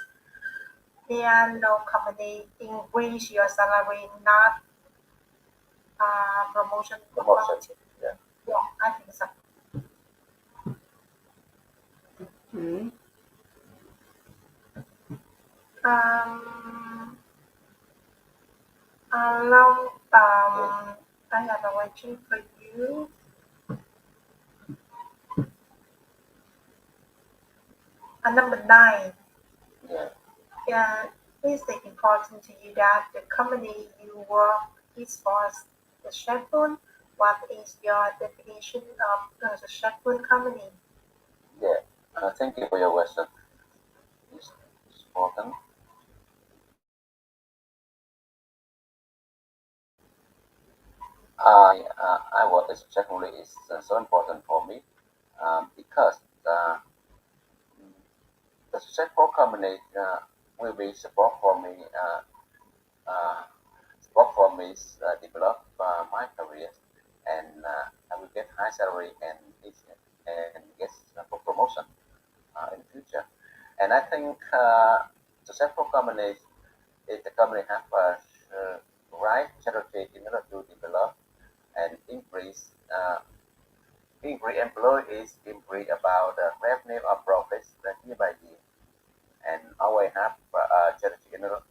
there are no company increase your salary, not promotion Promotion. opportunity. Yeah. Yeah, I think so. Okay. Um, Long, Yes. I have a question for you. Number nine. Yeah. Yeah, is it important to you that the company you work is for successful? What is your definition of a successful company? Yeah. Thank you for your question. It's important. I what is generally is so important for me because the successful company will be uh, support for me develop my career and I will get high salary and get promotion in the future. And I think successful companies if the company have a right strategy in order to develop and increase employees, increase about the revenue or profits year by year, and always have a strategy in order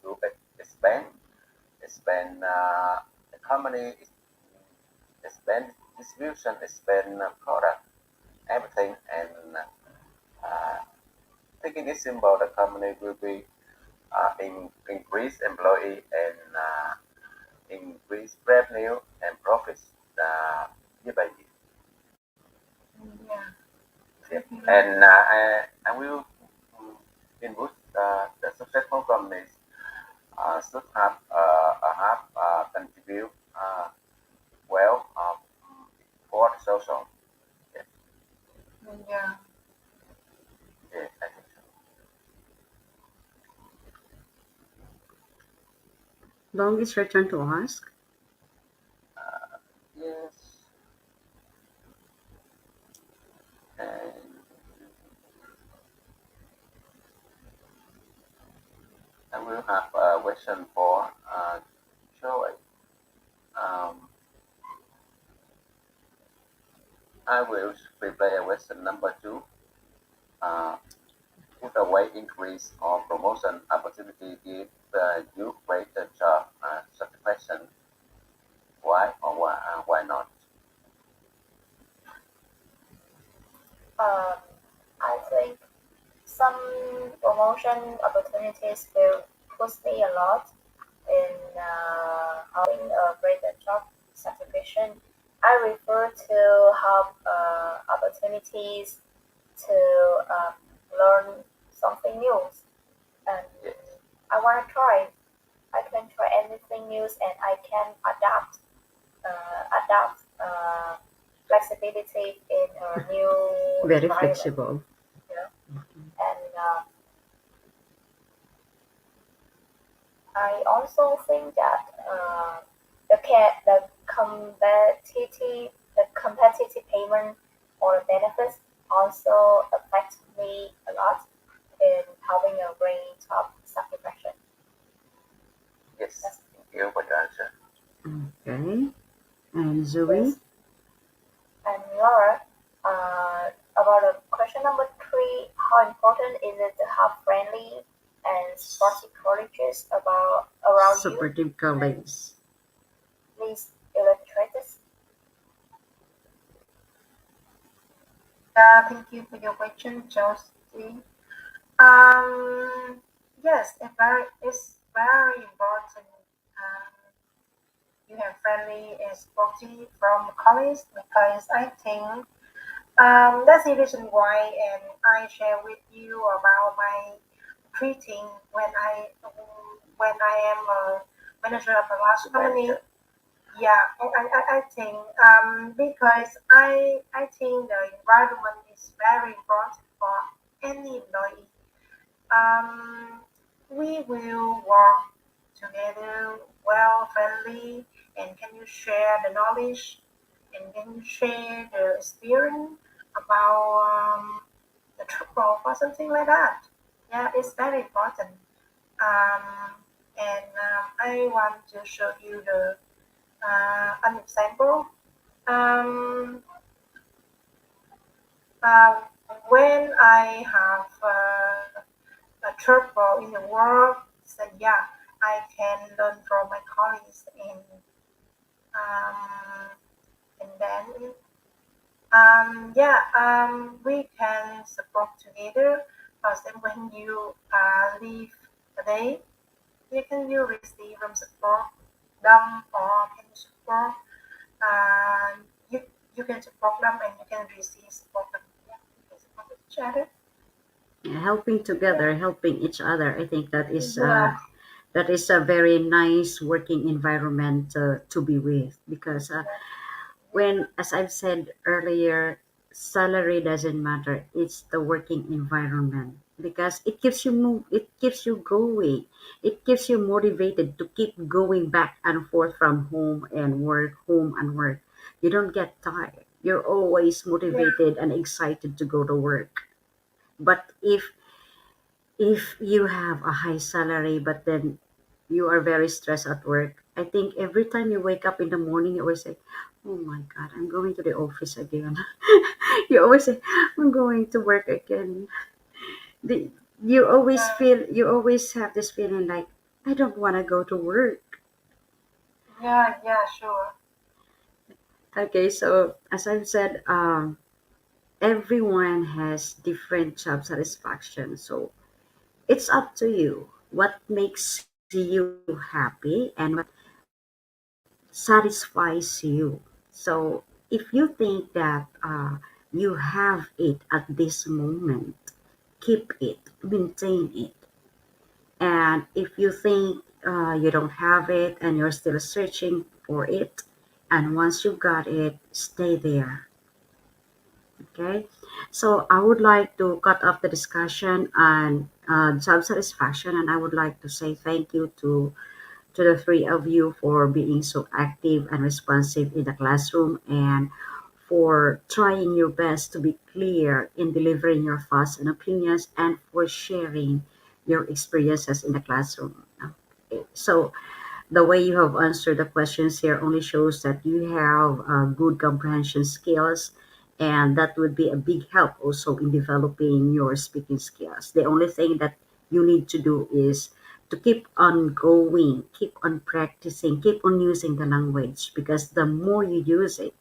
to expand the company, expand distribution, expand product, everything, and uh, taking it simple, the company will be increase employee and increase revenue and profits year by year. Yeah, Yeah. thank you very And much. I will input the successful companies should have contribute well for the social. Yeah, Yeah, yeah, I think so. Long is your turn to ask. Yes, and I will have a question for Joy. Um, I will prepare a question number two. Uh, would a wage increase or promotion opportunity give you greater job satisfaction? Why or why not? Um, I think some promotion opportunities will push me a lot in having a greater job satisfaction. I refer to have opportunities to learn something new, and Yes, I want to try. I can try anything new, and I can adapt flexibility in a new Very environment. flexible. You know? And I also think that the competitive payment or benefits also affect me a lot in having a great job satisfaction. yes. That's, Thank you for your answer. Okay. And Zoe? yes. And Laura, about the question number three, how important is it to have friendly and supportive colleagues around you? Supportive And colleagues. please illustrate this. Thank you for your question, Josie. Um, yes, it's very important. Um, you have friendly and supportive from colleagues because I think that's the reason why, and I share with you about my treating when I am a manager of a large company. Manager. Yeah, I think because I think the environment is very important for any employee. Um, we will work together well, friendly, and can you share the knowledge and can you share the experience about the trouble or something like that? Yeah, it's very important. Um, and I want to show you an example. Um, uh, when I have a trouble in the work, so yeah, I can learn from my colleagues um, and then we can support together. For example, when you leave a day, you receive from support them or can you support uh, you you can support them and you can receive support them. Yeah, you can support each other. Yeah, helping together, helping each other. I think Yeah, that is a very nice working environment to be with because when, as I've said earlier, salary doesn't matter. It's the working environment because it keeps you going. It keeps you motivated to keep going back and forth from home and work. You don't get tired. You're always yeah, motivated and excited to go to work. But if you have a high salary but then you are very stressed at work, I think every time you wake up in the morning, you always say, "Oh my God, I'm going to the office again." You always say, "I'm going to work again." The, yeah, you always have this feeling like, "I don't want to go to work." yeah, sure. Okay, so as I've said, everyone has different job satisfaction. So it's up to you what makes you happy and what satisfies you. So if you think that you have it at this moment, keep it, maintain it. And if you think you don't have it and you're still searching for it, and once you got it, stay there. Okay, so I would like to cut off the discussion on job satisfaction, and I would like to say thank you to the three of you for being so active and responsive in the classroom and for trying your best to be clear in delivering your thoughts and opinions and for sharing your experiences in the classroom. Okay, so the way you have answered the questions here only shows that you have good comprehension skills, and that would be a big help also in developing your speaking skills. The only thing that you need to do is to keep on going, keep on practicing, keep on using the language because the more you use it,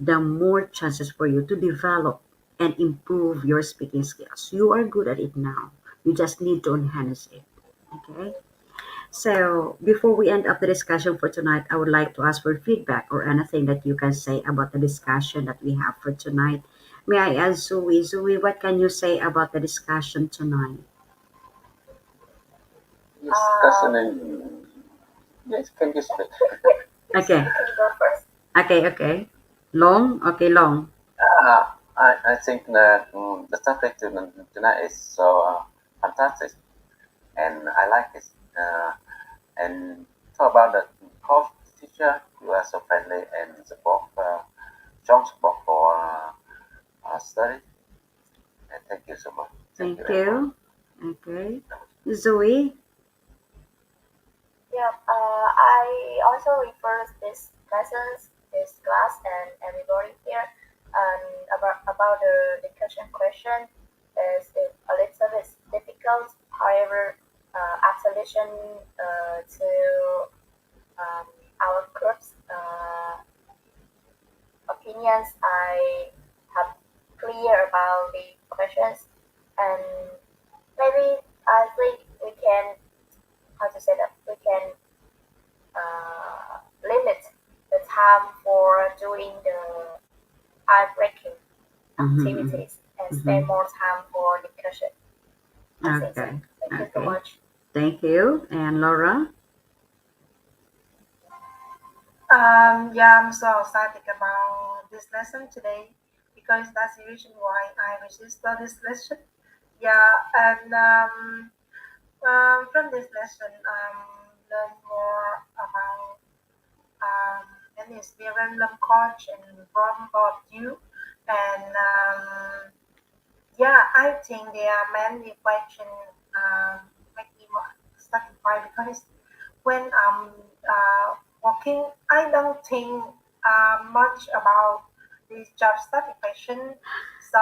the more chances for you to develop and improve your speaking skills. You are good at it now. You just need to enhance it. Okay? So, before we end up the discussion for tonight, I would like to ask for feedback or anything that you can say about the discussion that we have for tonight. May I ask Zoe? Zoe, what can you say about the discussion tonight? Discussion and yes, can you speak? Yes, Okay, you can go first. okay. Long? Okay, long. I think that the topic tonight is so fantastic, and I like it. And talk about the coach teacher, you are so friendly and support, strong support for study. And thank you so much. Thank you Thank very much. you. Okay. Zoe? Yeah, I also refer this lessons, this class, and everybody here, about the discussion question is a little bit difficult. However, after listening to um, our group's opinions, I have clear about the questions, and maybe I think we can, how to say that, we can limit the time for doing the eye-breaking Mm-hmm, activities and mm-hmm. spend more time for discussion. I think so. Okay, Thank you so okay. much. Thank you. And Laura? Yeah, I'm so excited about this lesson today because that's the reason why I registered this lesson. Yeah, and from this lesson, learn more about an experienced coach and from both you. And yeah, I think there are many questions make me more satisfied because when I'm working, I don't think much about this job satisfaction. So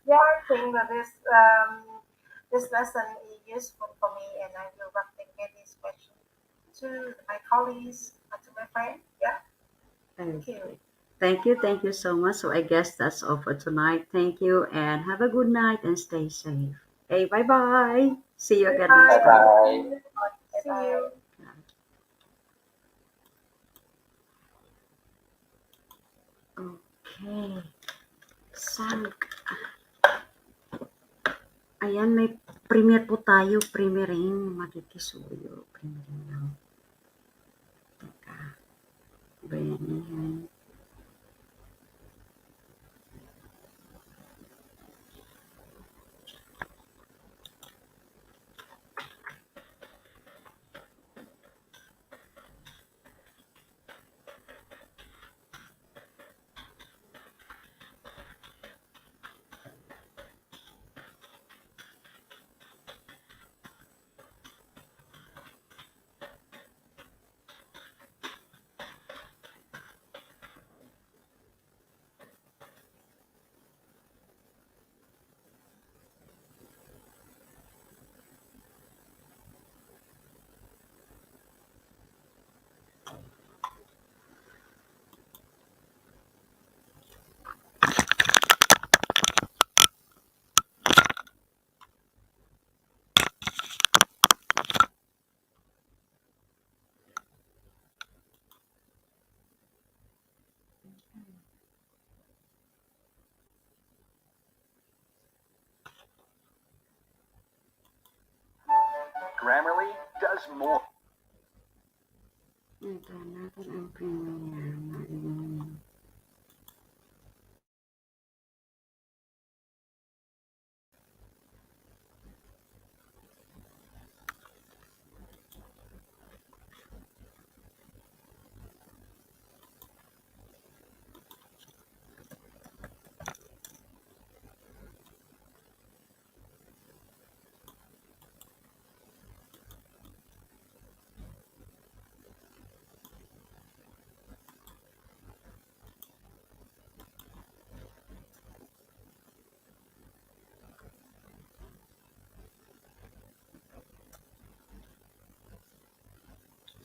yeah, I think that this lesson is useful for me, and I will replicate this question to my colleagues and to my friends. Yeah, thank you. Okay. Thank you so much. So I guess that's all for tonight. Thank you and have a good night and stay safe. Okay, bye bye. See you Bye again bye. next Bye time. Thank bye. you. See you. Okay. Sang. Ayan, may premiere po tayo. Premiering. Makikisuyo. Premiering lang. Teka. Benihan. Grammarly does more. Ito natin ang premiere.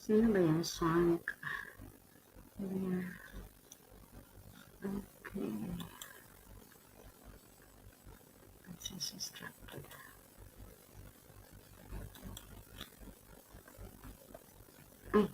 Sino ba yan? Sang. Premiere. Okay. This is instructed. Ay,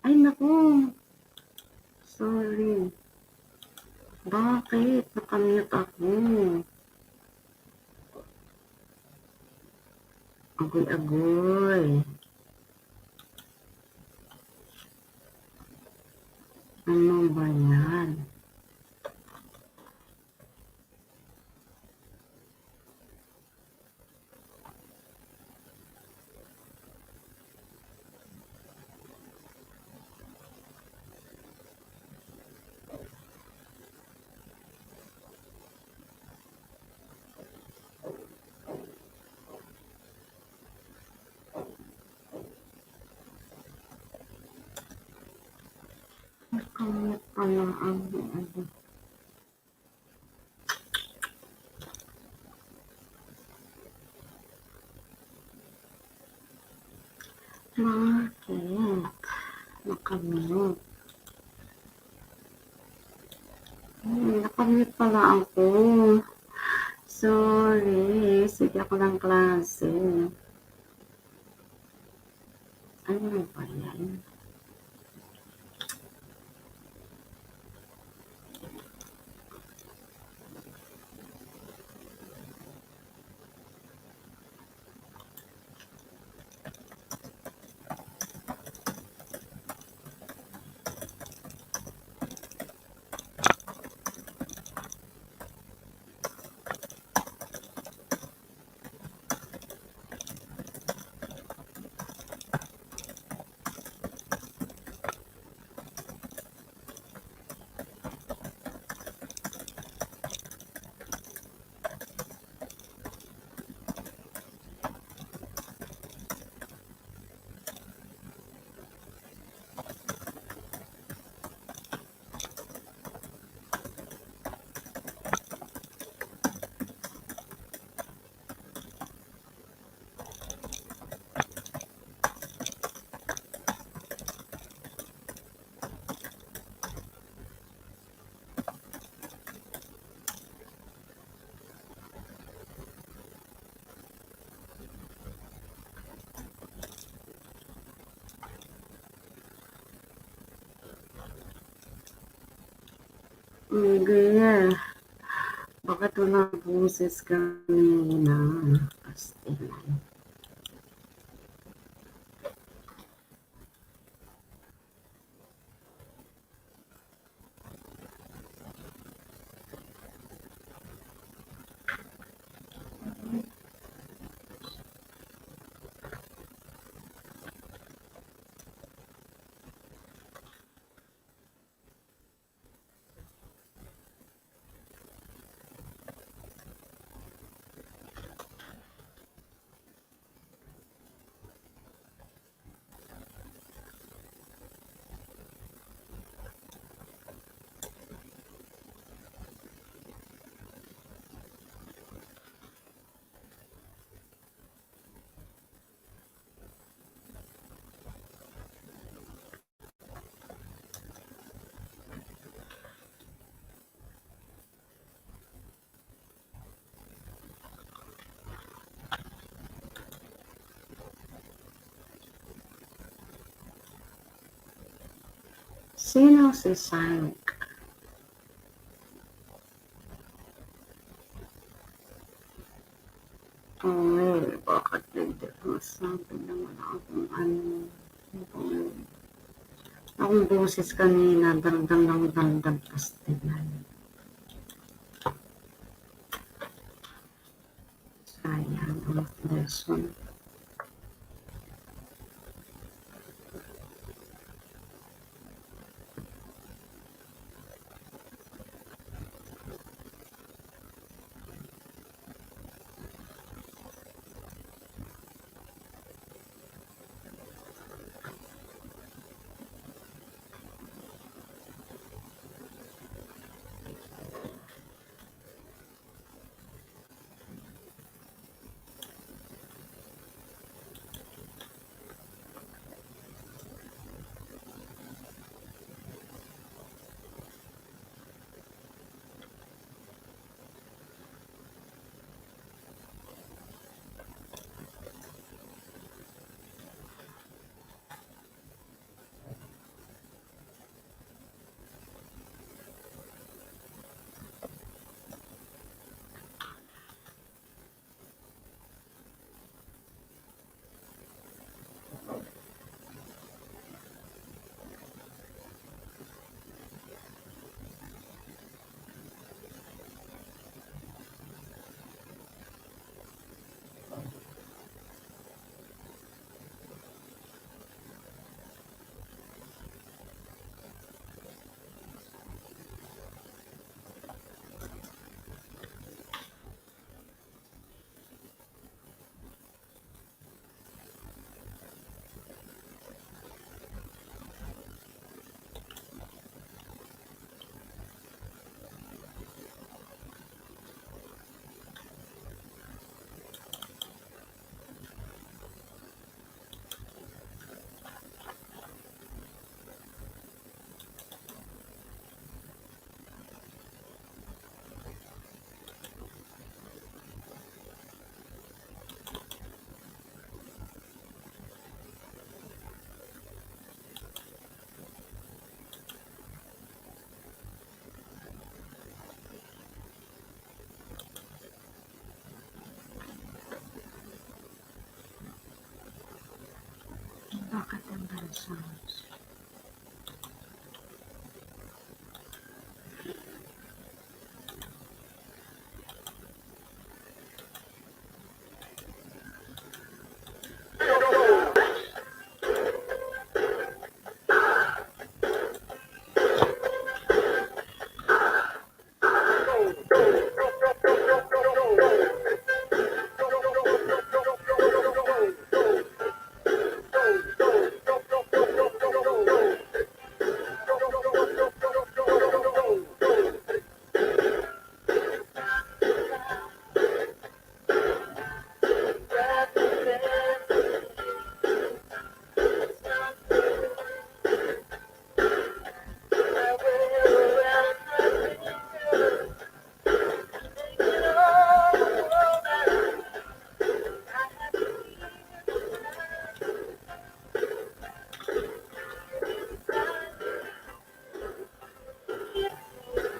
ay naku. Sorry. Bakit? Nakamute ako. agoy-agoy. Ano ba yan? Kamot pala ang ano. Bakit? Nakamute. Nakamute pala ako. Sorry. Sige ako ng klase. Ano ba yan? Sige. Bakit walang boses kanina? Pastilan. Sino si Sank? Well, bakit hindi mo sabi naman akong ano? Akong boses kanina, daldal ng daldal pastilan. Sayang ang lesson. Katandang sounds.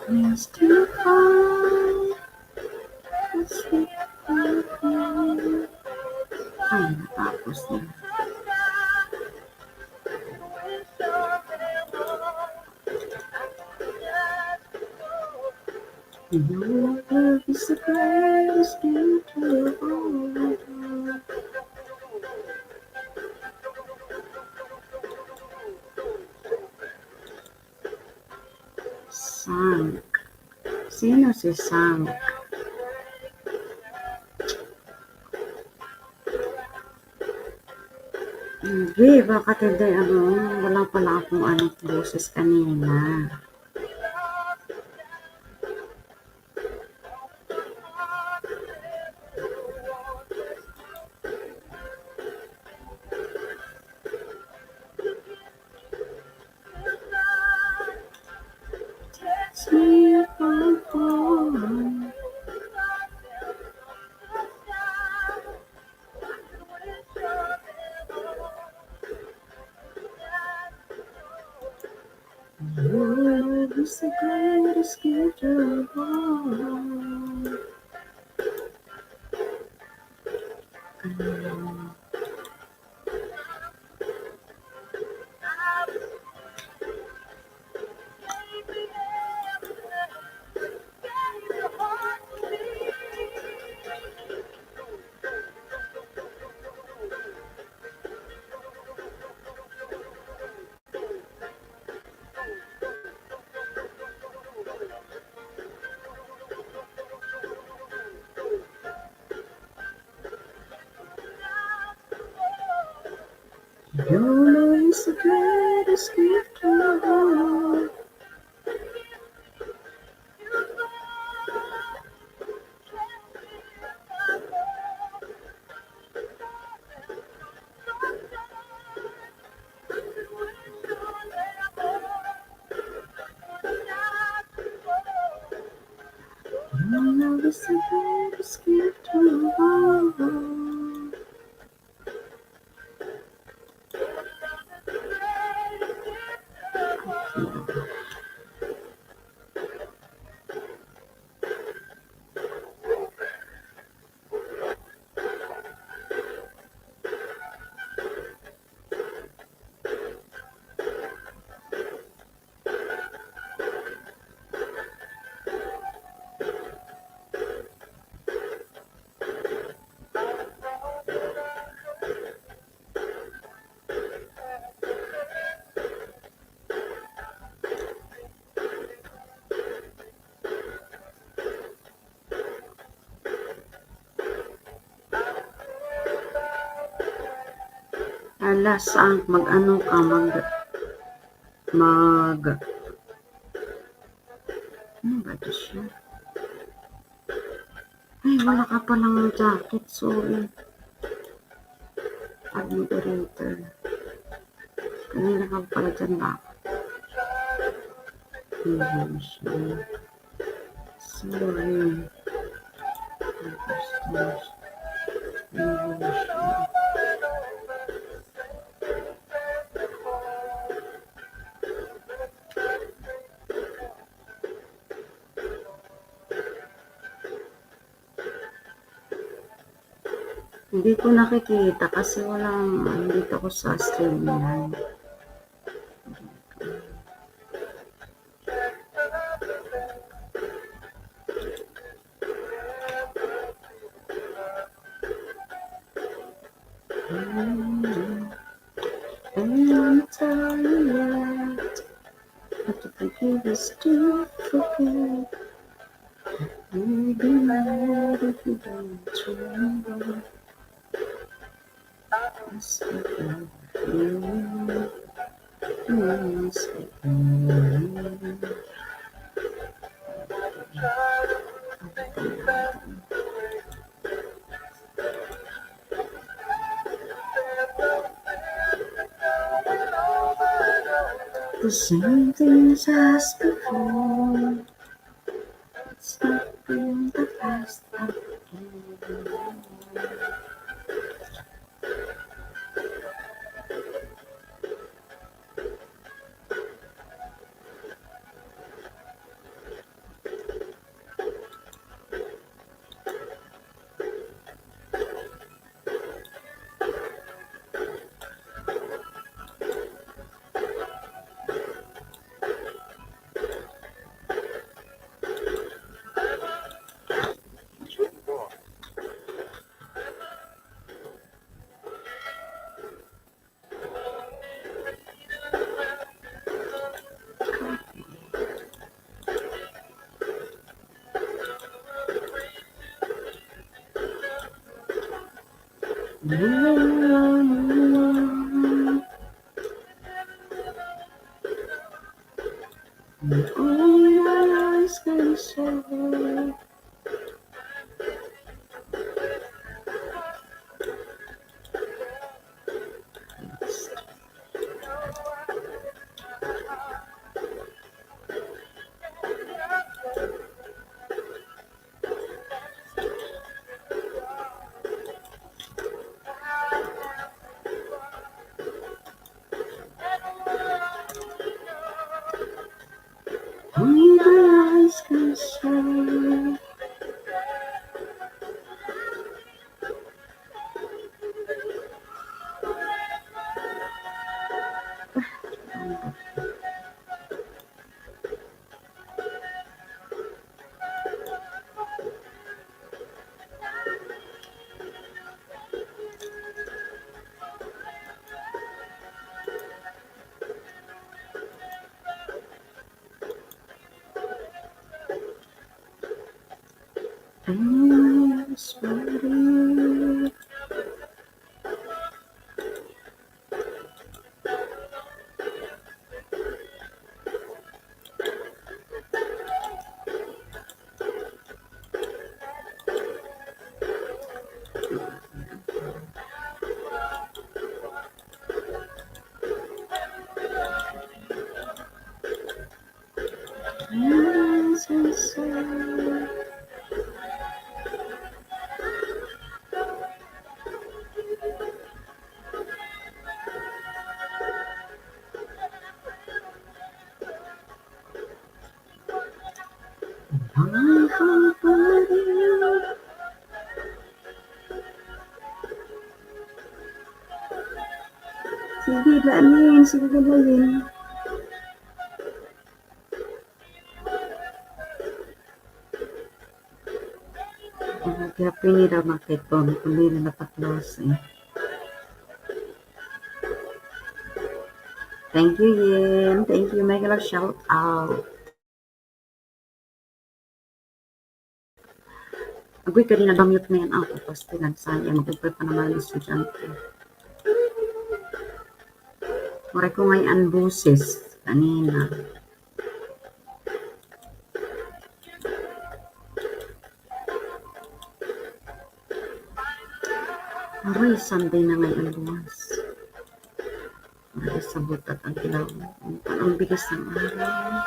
Please to find the sweet perfume. Ay, natapos na. Your love is the greatest gift of all. Sank. Sino si Sank? Hindi, bakit hindi ano, wala pala akong anong boses kanina. Text me up on phone. Your love is the greatest gift of all. Your love is the greatest gift of all. Your love is the greatest gift of all. Alas, mag-ano ka, ano ba ito siya? Ay, wala ka palang jacket, sorry. Pag moderator. Kanina ka pala dyan ba? Hindi siya. Sorry. Hindi siya. Hindi ko nakikita kasi walang dito ko sa streaming. I'm tired, but to forgive is to forget. You'll be mad if you don't remember. Yes, you. Yes, you. The same things as before. It's not been the past again. Only my eyes can say. Only my eyes can say. I'm sorry. I'm so sorry. I'm sorry. Sige, daanin. Sige, daanin. Kaya pinira makitong kundi na napaklose. Thank you, Yin. Thank you. Make a shout out. Agoy ka rin na damyot na yan ako. Pasti nagsaya. Magpapay pa naman yung estudyante. Maray ko ngayon busis. Kanina. Maray, Sunday na ngayon buwas. Maray, sabot at ang ilaw. Ang bilis ng araw.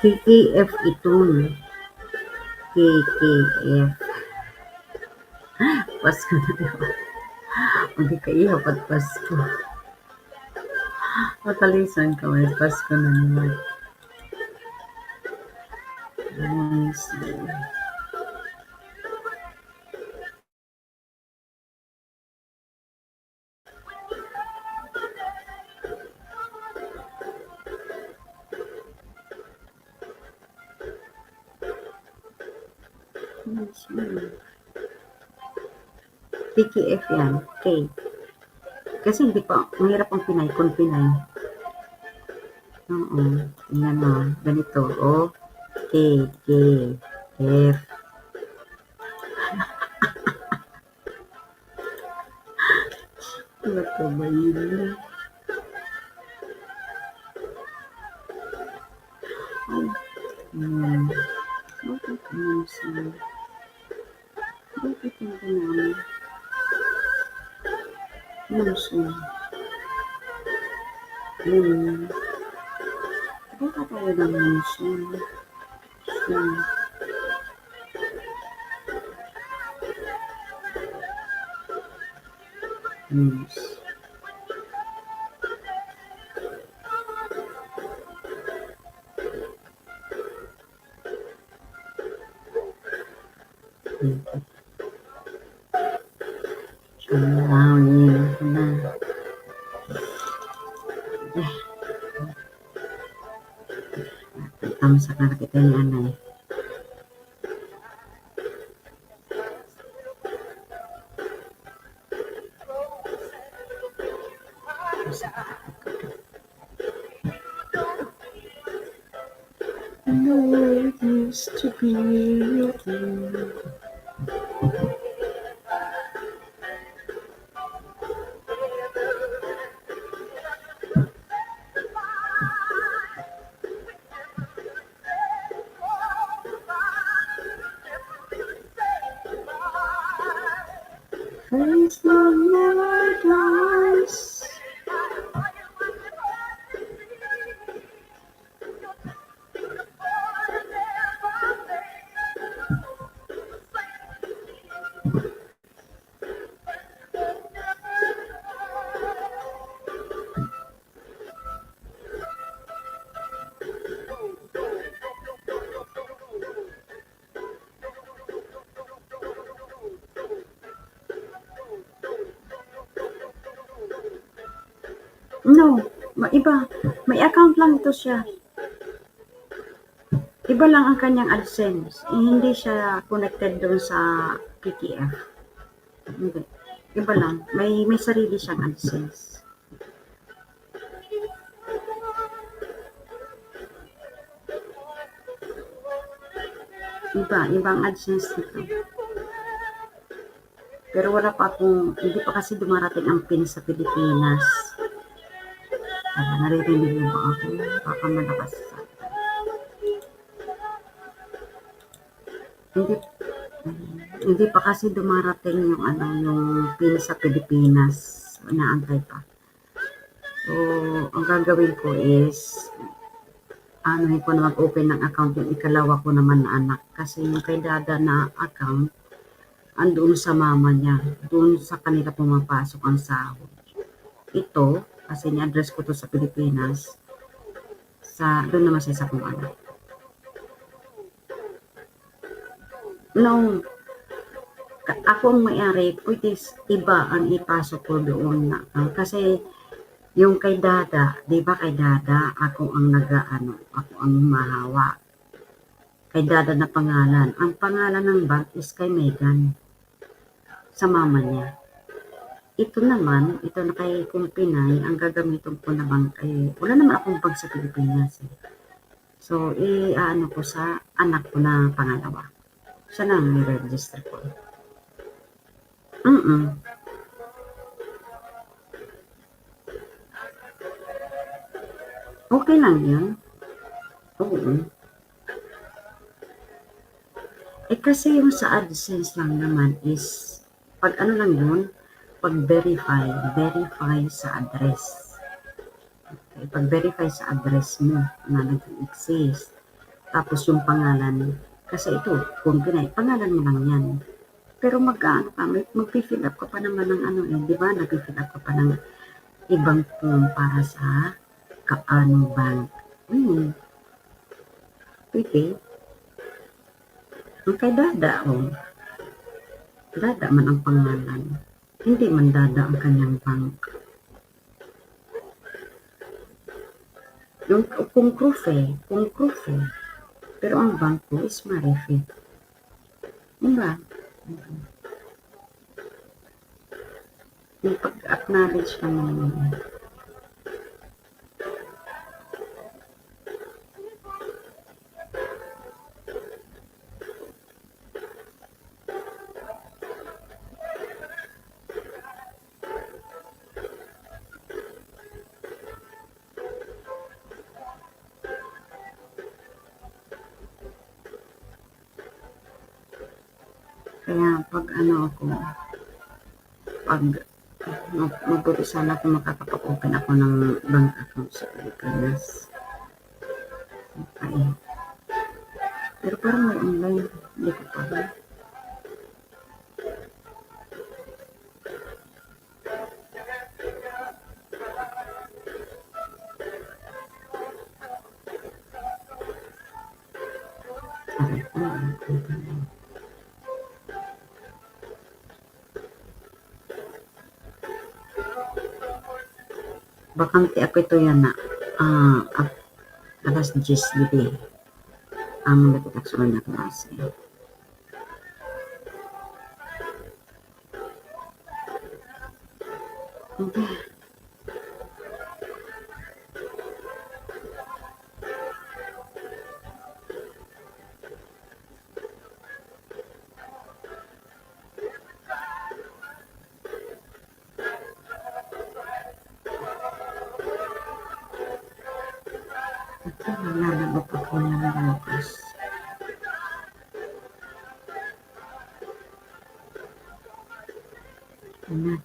KKF ito. KKF. Pasko na diba? Hindi ka ihap at Pasko. Matalisan ka may Pasko na naman. Wednesday. PKF yan. K. Kasi hindi pa, mahirap ang Pinay kung Pinay. Oo. Tingnan mo. Ganito. O. K. K. F. Ano ka ba yun? Ay. Bakit naman siya? Bakit yung ganun? Ano siya? Bakit tayo naman siya? Siya. Yes. Wow, yun na. Tama sa kakita ni Anay. No, it used to be with you. First love never dies. No, iba. May account lang ito siya. Iba lang ang kanyang AdSense. Hindi siya connected doon sa PTF. Hindi. Iba lang. May sarili siyang AdSense. Ibang AdSense nito. Pero wala pa akong, hindi pa kasi dumarating ang PIN sa Pilipinas. Naririnig mo ba ako? Baka malakas sa hindi hindi pa kasi dumarating yung yung PIN sa Pilipinas. Inaantay pa. So, ang gagawin ko is ko na mag-open ng account yung ikalawa ko naman na anak. Kasi yung kay dada na account, andun sa mama niya. Doon sa kanila pumapasok ang sahod. Ito, kasi ni-address ko to sa Pilipinas, doon naman sa isa kong anak. No, ako ang may-ari, pwede iba ang ipasok ko doon na. Kasi yung kay dada, di ba kay dada, ako ang ako ang mahawa. Kay dada na pangalan. Ang pangalan ng bank is kay Megan. Sa mama niya. Ito naman, ito na kay kung Pinay, ang gagamitin ko naman wala naman akong bank sa Pilipinas. So, ko sa anak ko na pangalawa. Siya na ang i-register ko. Okay lang yun. Oo. Kasi yung sa AdSense lang naman is, pag lang yun, pag verify sa address. Okay, pag verify sa address mo na nag-exist. Tapos yung pangalan, Kasi ito, kung Pinay, pangalan mo lang yan. Pero mag-ano ka, mag-fill up ka pa naman ng ano eh, di ba? Nag-fill up ka pa ng ibang form para sa kaano bank. Pwede. Ang kay Dada, oh. Dada man ang pangalan. Hindi man Dada ang kanyang bank. Yung kung Crufe. Pero ang banko is Marife. Diba? Yung pag-acknowledge lang naman. Kaya pag ano ako, pag mabuti sana kung makakapag-open ako ng bank account sa Pilipinas. Okay. Pero parang may online, hindi ko pa ba? Bakante ako ito yan na alas 10 gabi. Ang nagtataksuhan na klase. Okay. Lalabot ako ng bukas. Na.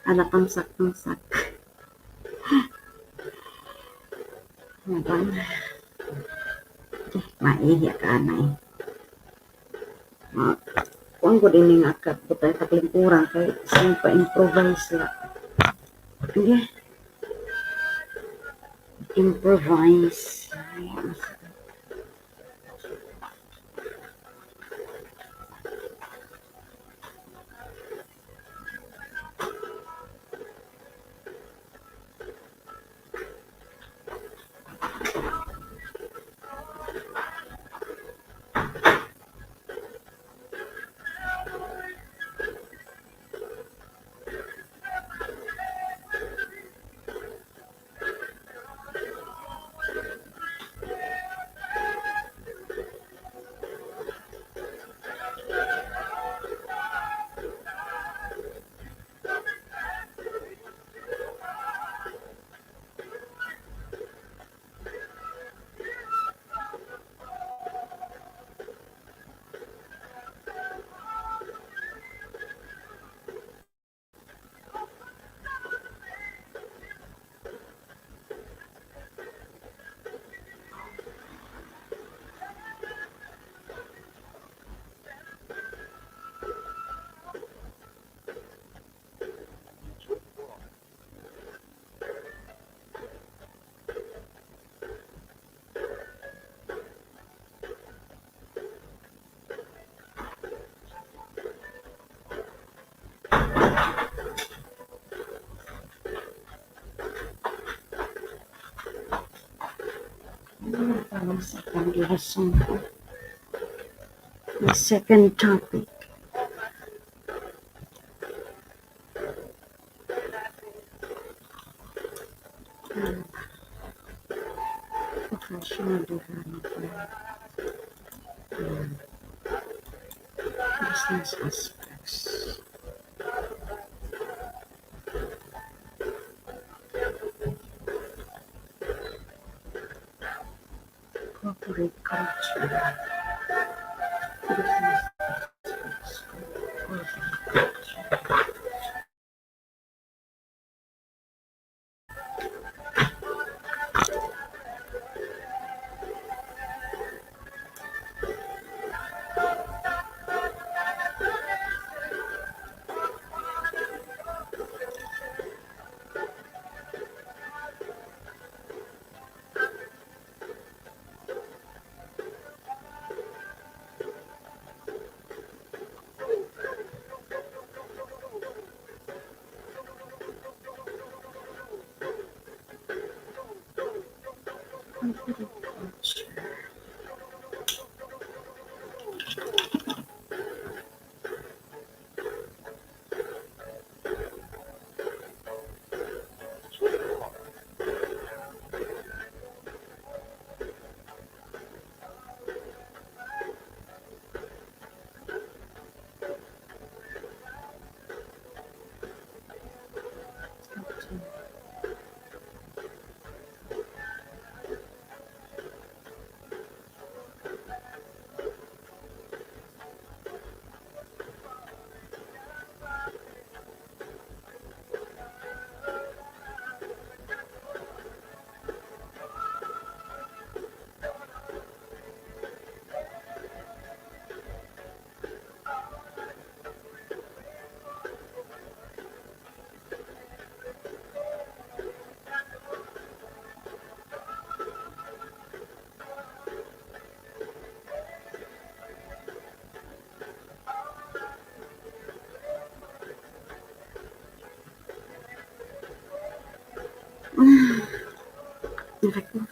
Ala pangsak. Habang maihiya ka anay. Kung ko din yung akap, butay sa klimpuran kay siyang pa-improvise la. Okay. Improvise. Ayan. Second lesson. The second topic. Professional development. Business aspects. agriculture, business agriculture.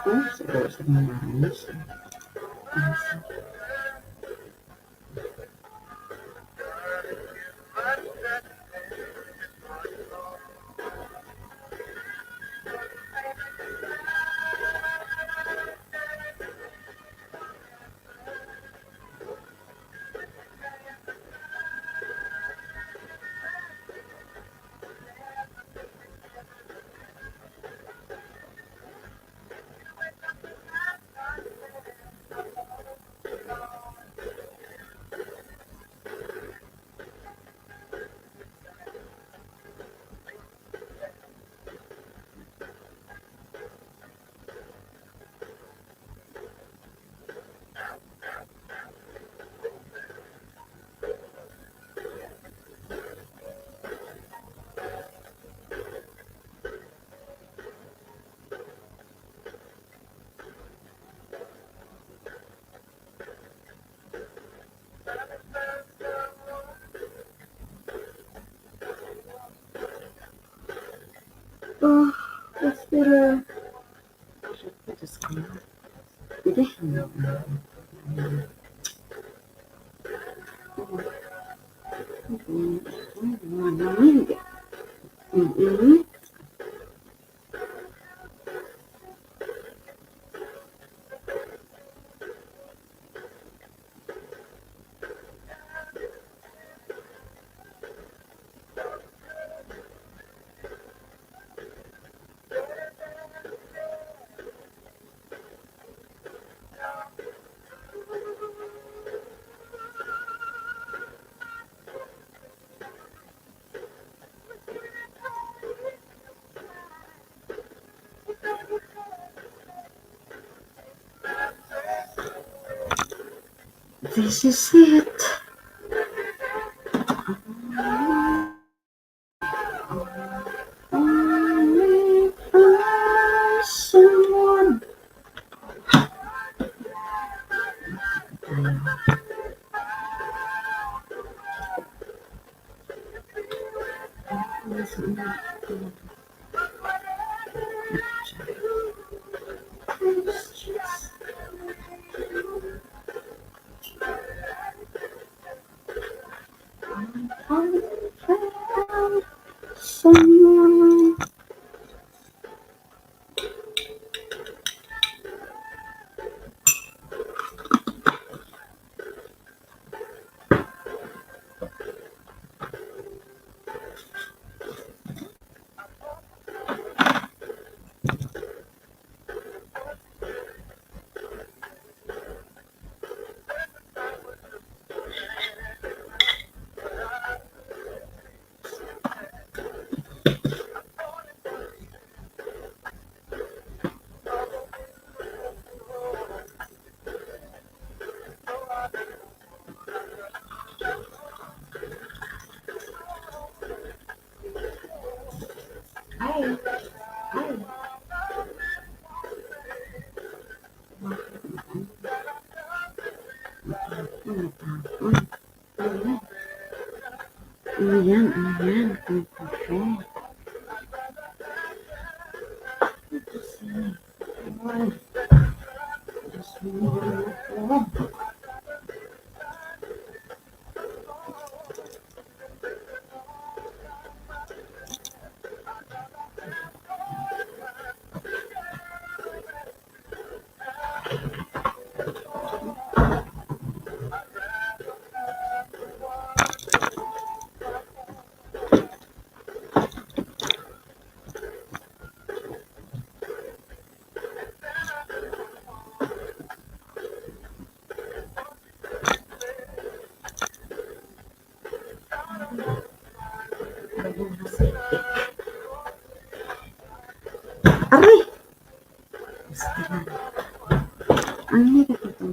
Also, there's nice. Oh, let's get a. Just come on. Mm-mm. This is it. Only for someone. Someone. Hi. Hi. Ayan, ayan. Okay. Aray! Ang hirap ito.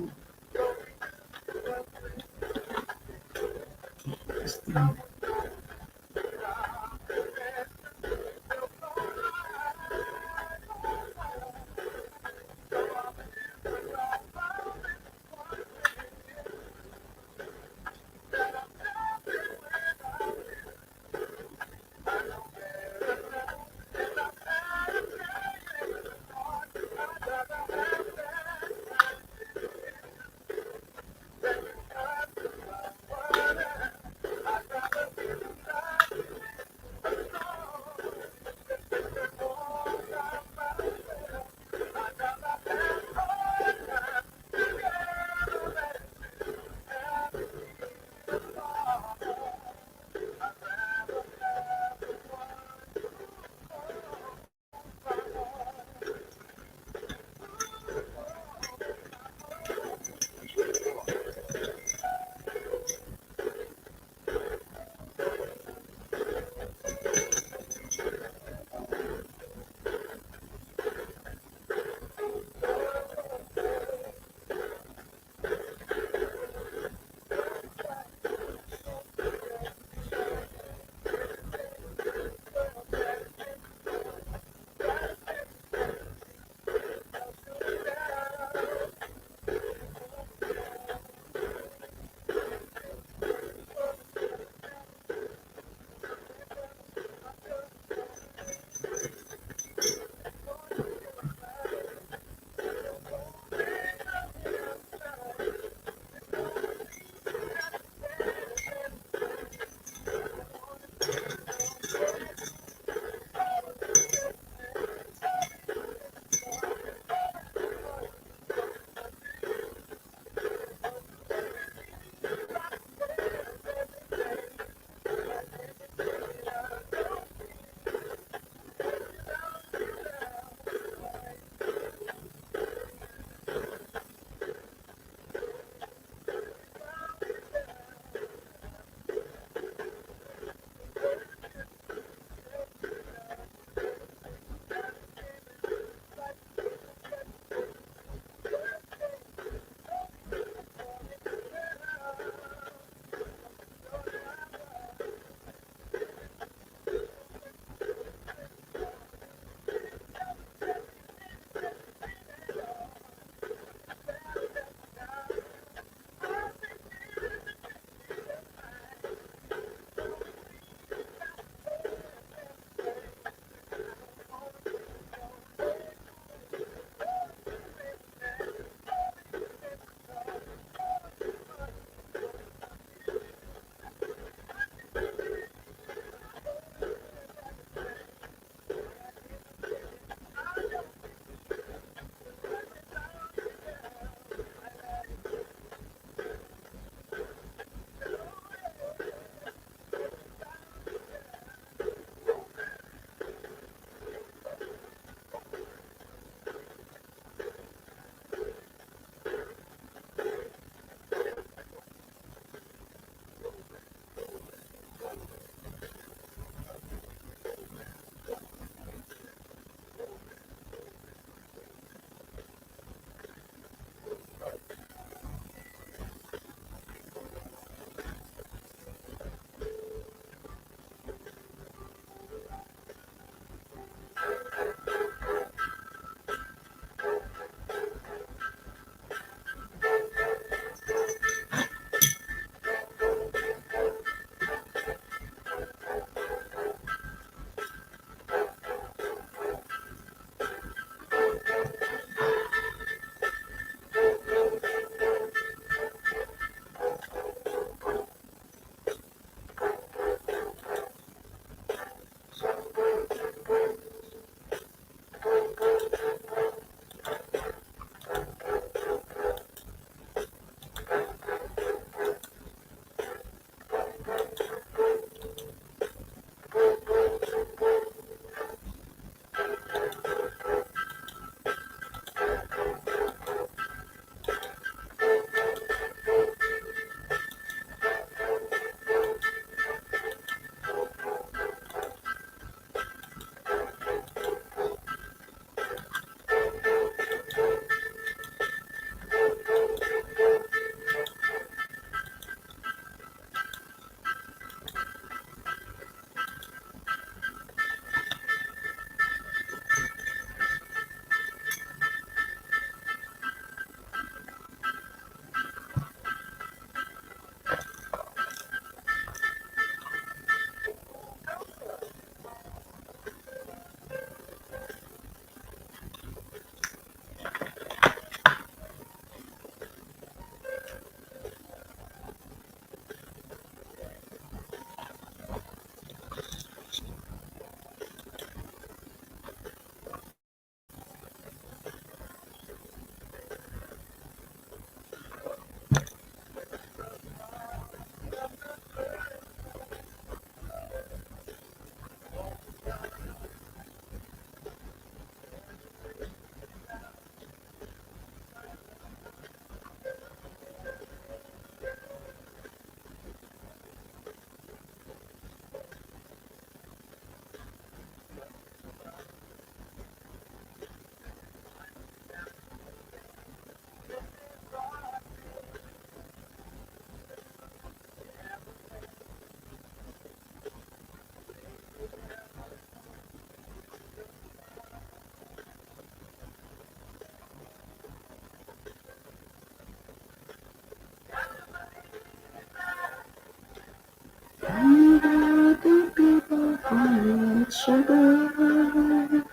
And the people find each other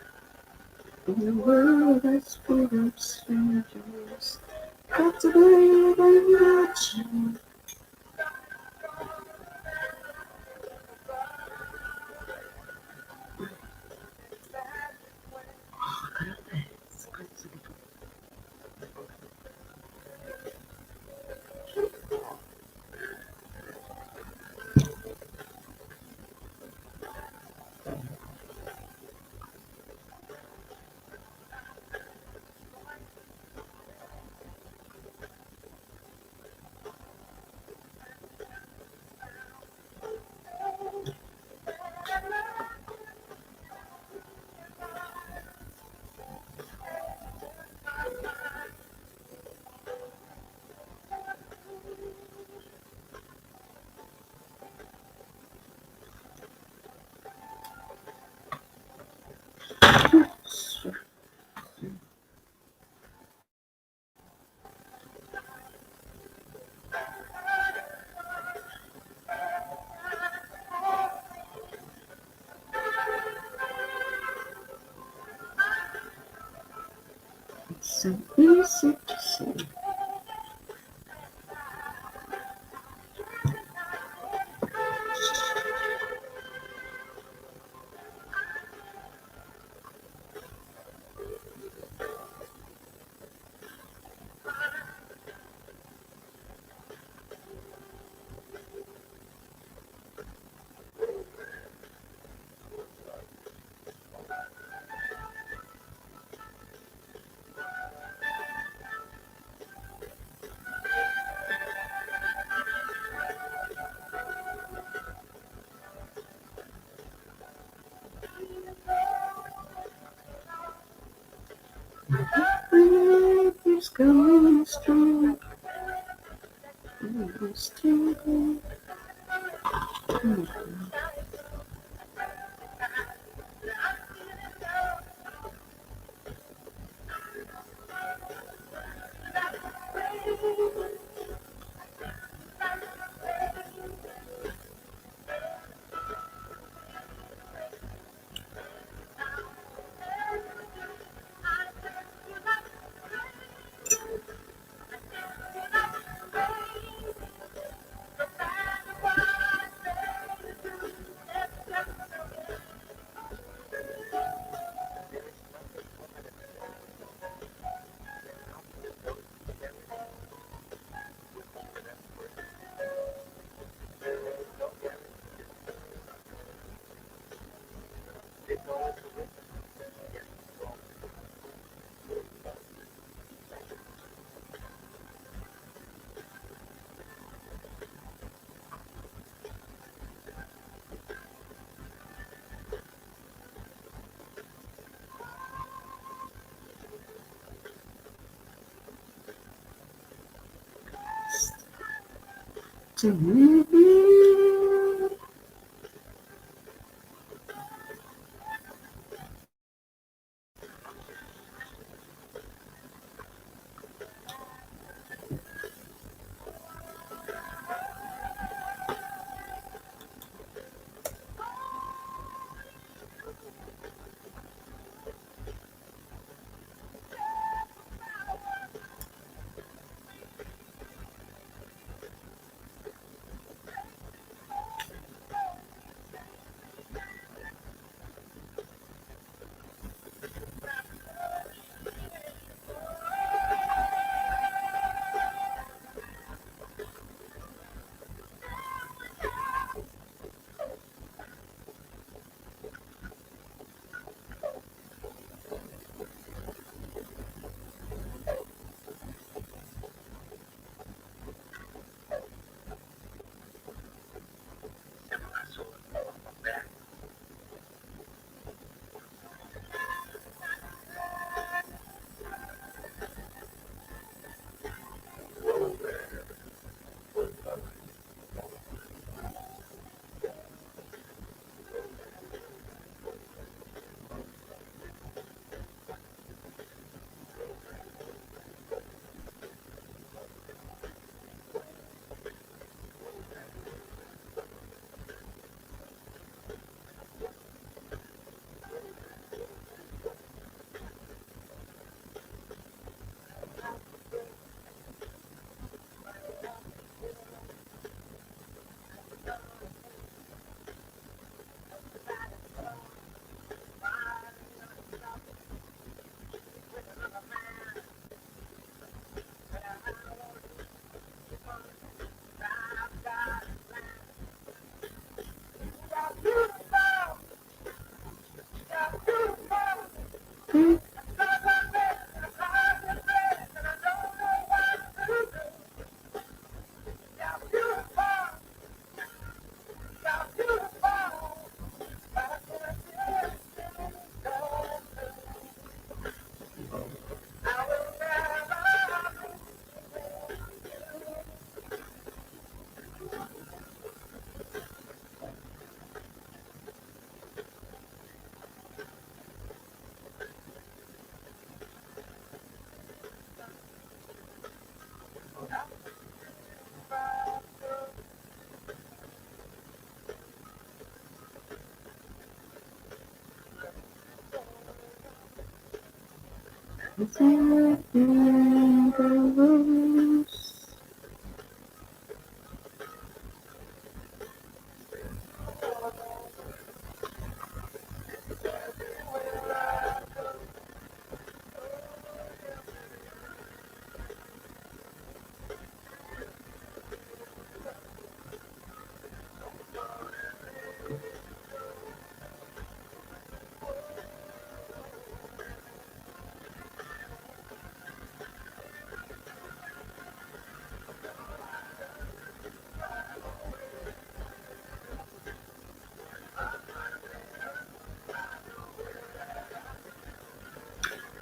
in a world that's full of strangers. Got to believe in the change. It's so easy to say. When it's going strong, and still going. To me,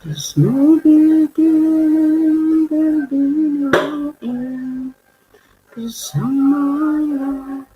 There's no beginning, there'll be no end. 'Cause I'm alive.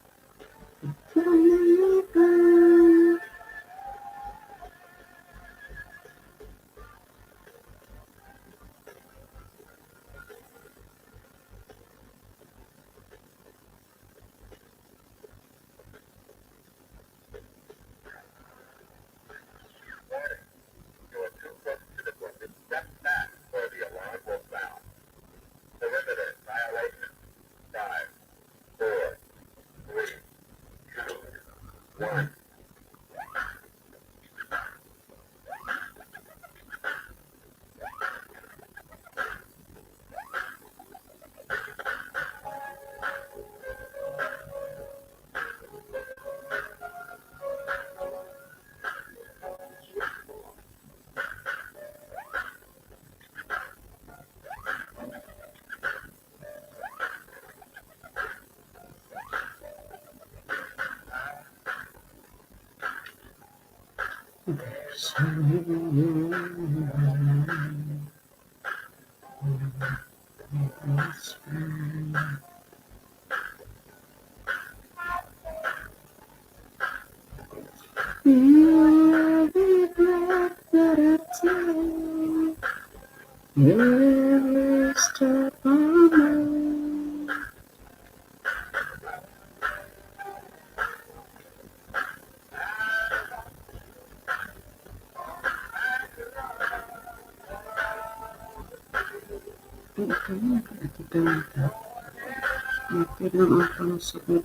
Every breath that I take, every step I make. Bilang ang sakit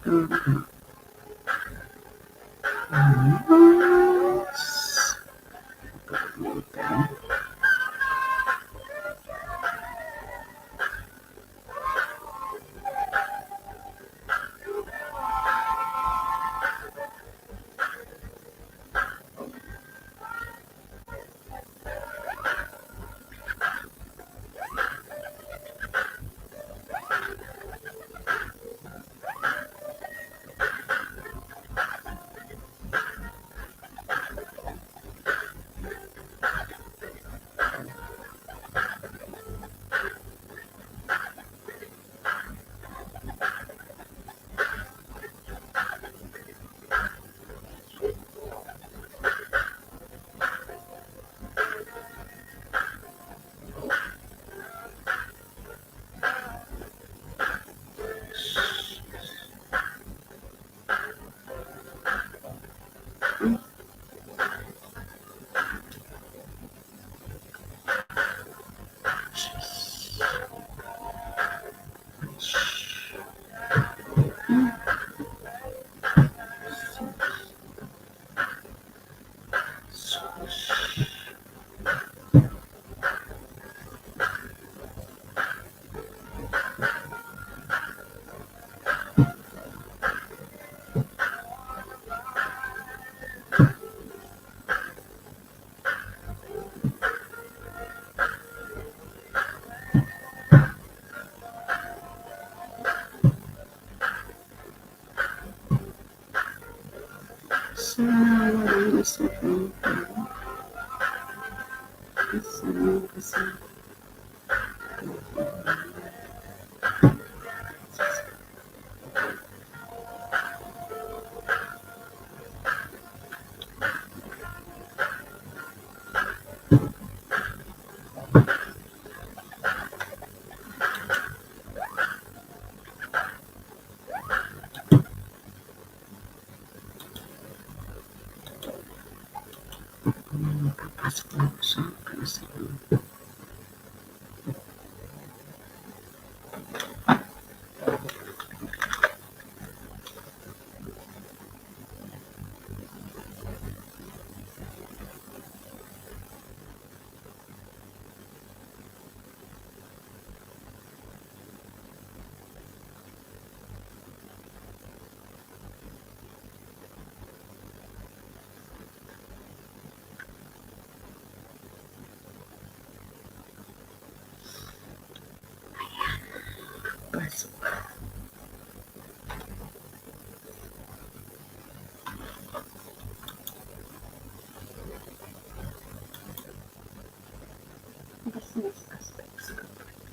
Business aspects of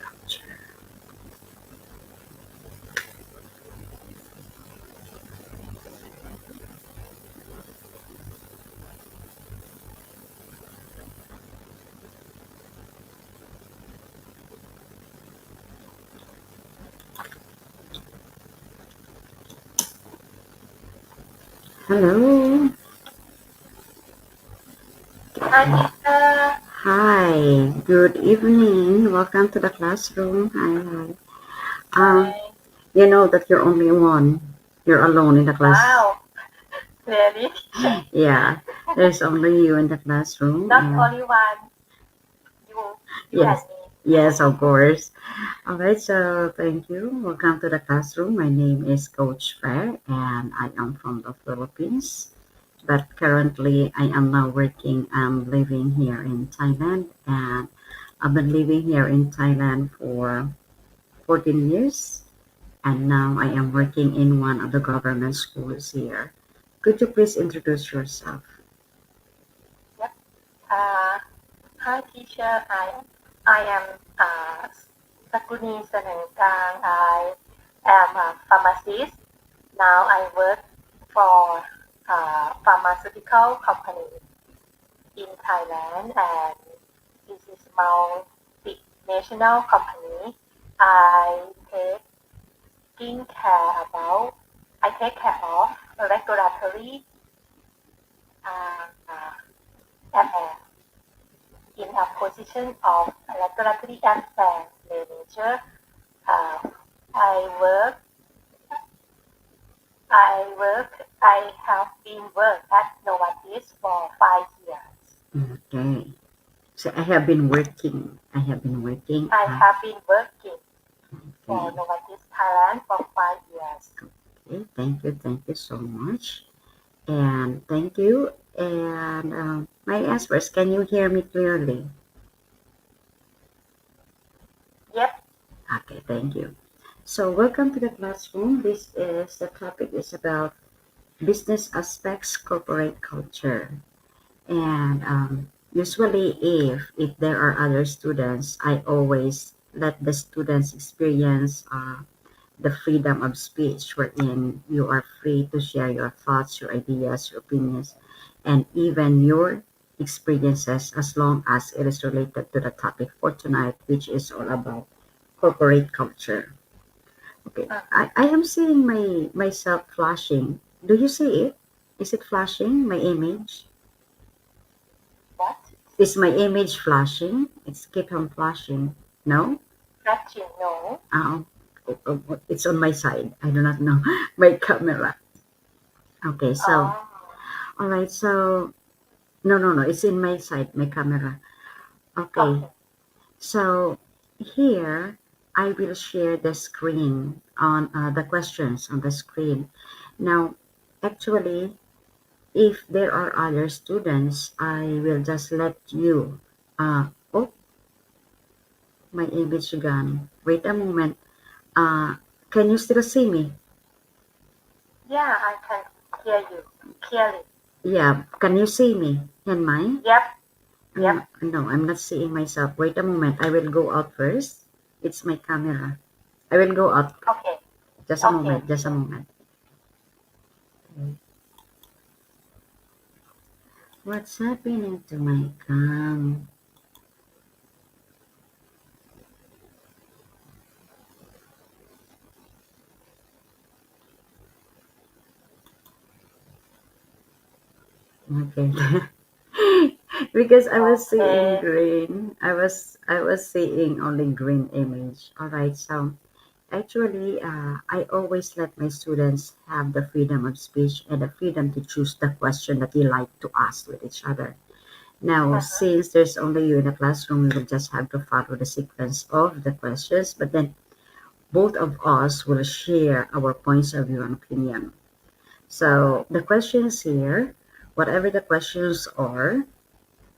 culture. Hello. Hi, teacher. Hi. Good evening. Welcome to the classroom. Hi. Hi. Hi. You know that you're only one. You're alone in the class. Wow, really? Yeah. There's only you in the classroom. Not And only one. You, you yes. and me. Yes, of course. All right, so thank you. Welcome to the classroom. My name is Coach Fair, and I am from the Philippines. But currently, I am now working and living here in Thailand, and I've been living here in Thailand for 14 years, and now I am working in one of the government schools here. Could you please introduce yourself? Yep. Uh, Hi, teacher. I am Sakuni Sanengkang. I am a pharmacist. Now I work for a pharmaceutical company in Thailand, and this is multinational company. I taking care about I take care of regulatory affairs in a position of regulatory affairs manager. Uh, I work I have been work at Novartis for 5 years. Okay. So I have been working. I have been working. I have been working for Okay. Novartis Thailand for 5 years. Okay. Thank you so much. And thank you. And may I ask first, can you hear me clearly? Yep. Okay, thank you. So welcome to the classroom. The topic is about business aspects, corporate culture. And usually if there are other students, I always let the students experience the freedom of speech, wherein you are free to share your thoughts, your ideas, your opinions, and even your experiences, as long as it is related to the topic for tonight, which is all about corporate culture. Okay, Uh, I am seeing myself flashing. Do you see it? Is it flashing, my image? what? Is my image flashing? It's keep on flashing. No? That you know. Oh, it's on my side. I do not know my camera. Okay, so Oh, all right. So no. It's in my side, my camera. Okay. okay. So here I will share the screen on the questions on the screen. Now, actually, if there are other students, I will just let you. Oh, my image gone. Wait a moment. Uh, can you still see me? Yeah, I can hear you clearly. Yeah. Can you see me? Can mine? Yep. Yep. No, I'm not seeing myself. Wait a moment. I will go out first. It's my camera. I will go out. Okay. Just a Okay, moment. Just a sure. moment. What's happening to my cam? Okay. Because I was seeing Okay. green. I was seeing only green image. All right. So actually, I always let my students have the freedom of speech and the freedom to choose the question that they like to ask with each other. Now, Uh-huh. since there's only you in the classroom, we will just have to follow the sequence of the questions, but then both of us will share our points of view and opinion. Uh-huh. So the questions here, whatever the questions are,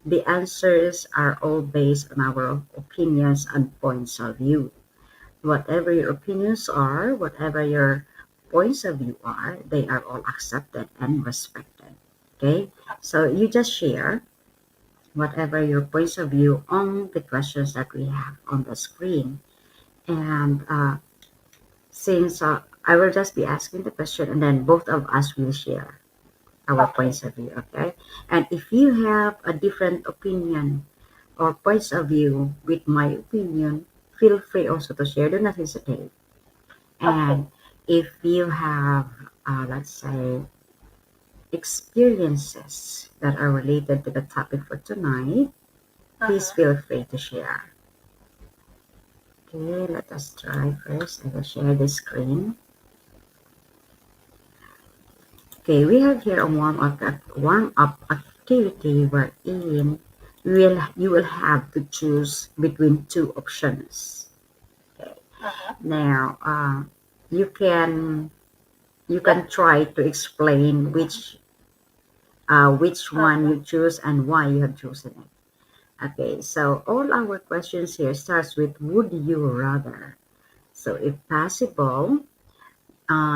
the answers are all based on our opinions and points of view. Whatever your opinions are, whatever your points of view are, they are all accepted and respected. Okay? So you just share whatever your points of view on the questions that we have on the screen. And since I will just be asking the question and then both of us will share our Okay. points of view, okay? And if you have a different opinion or points of view with my opinion, feel free also to share. Do not hesitate. Okay. And if you have, let's say, experiences that are related to the topic for tonight, please Uh-huh. feel free to share. Okay, let us try first. I will share the screen. Okay, we have here a warm up activity wherein you will have to choose between two options. Okay. Uh-huh. Now, you can you Yeah. can try to explain which one Uh-huh. you choose and why you have chosen it. Okay, so all our questions here starts with would you rather. So if possible,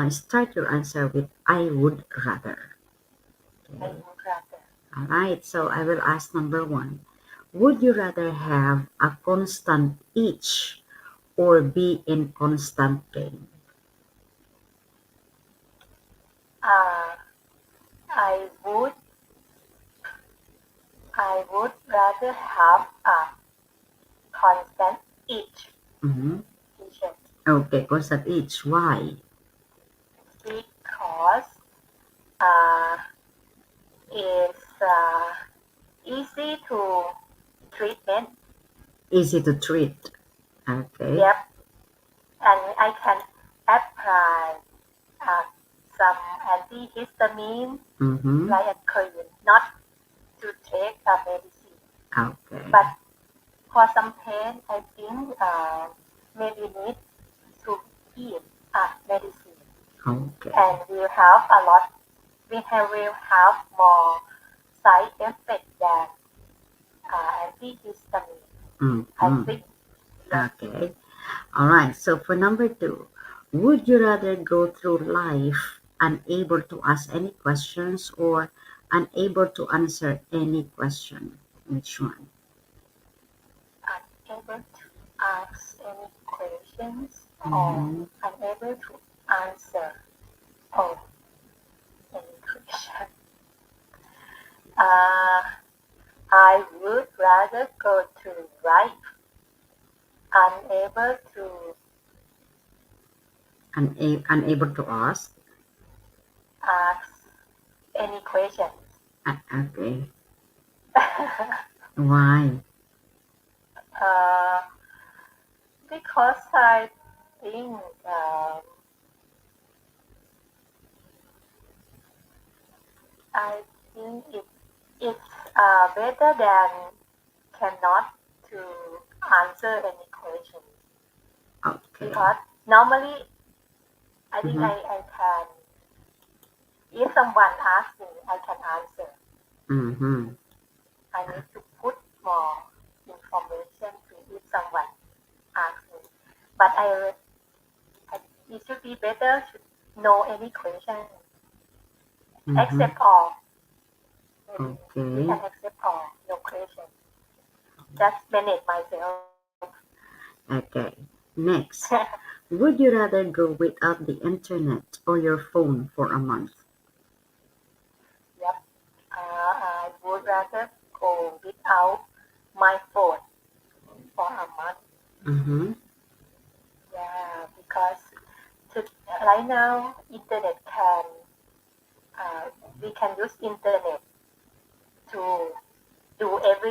start your answer with I would rather. I Okay. would rather. All right, so I will ask number one. Would you rather have a constant itch or be in constant pain? Uh, I would I would rather have a constant itch Mm-hmm. vision Okay, constant itch. Why? because uh, it's easy to treatment. Easy to treat. Okay. Yep, and I can apply uh, some antihistamine Mm-hmm. like a cream, not to take a medicine. Okay. But for some pain, I think maybe need to eat medicine, Okay. and will have more side effect than antihistamine. I Mm-hmm. think yes. Okay. All right. So for number two, would you rather go through life unable to ask any questions or unable to answer any question? Which one? Unable to ask any questions or Mm-hmm. unable to answer oh any question. Uh, I would rather go to life unable to Unable to ask. ask any questions. Okay. Why? uh, because I think I think it's better than cannot to answer any questions Okay. because normally I think Mm-hmm. I can if someone asks me I can answer. Mm-hmm. I need to put more information to if someone asks me. But I it should be better to know any question Mm-hmm. accept all. Maybe we Okay. can accept all, no question. Just manage myself. Okay. Next. Would you rather go without the internet or your phone for a month? Yep. I would rather go without my phone for a month. Mm-hmm. Yeah, because to, right now internet can uh, we can use internet to do everything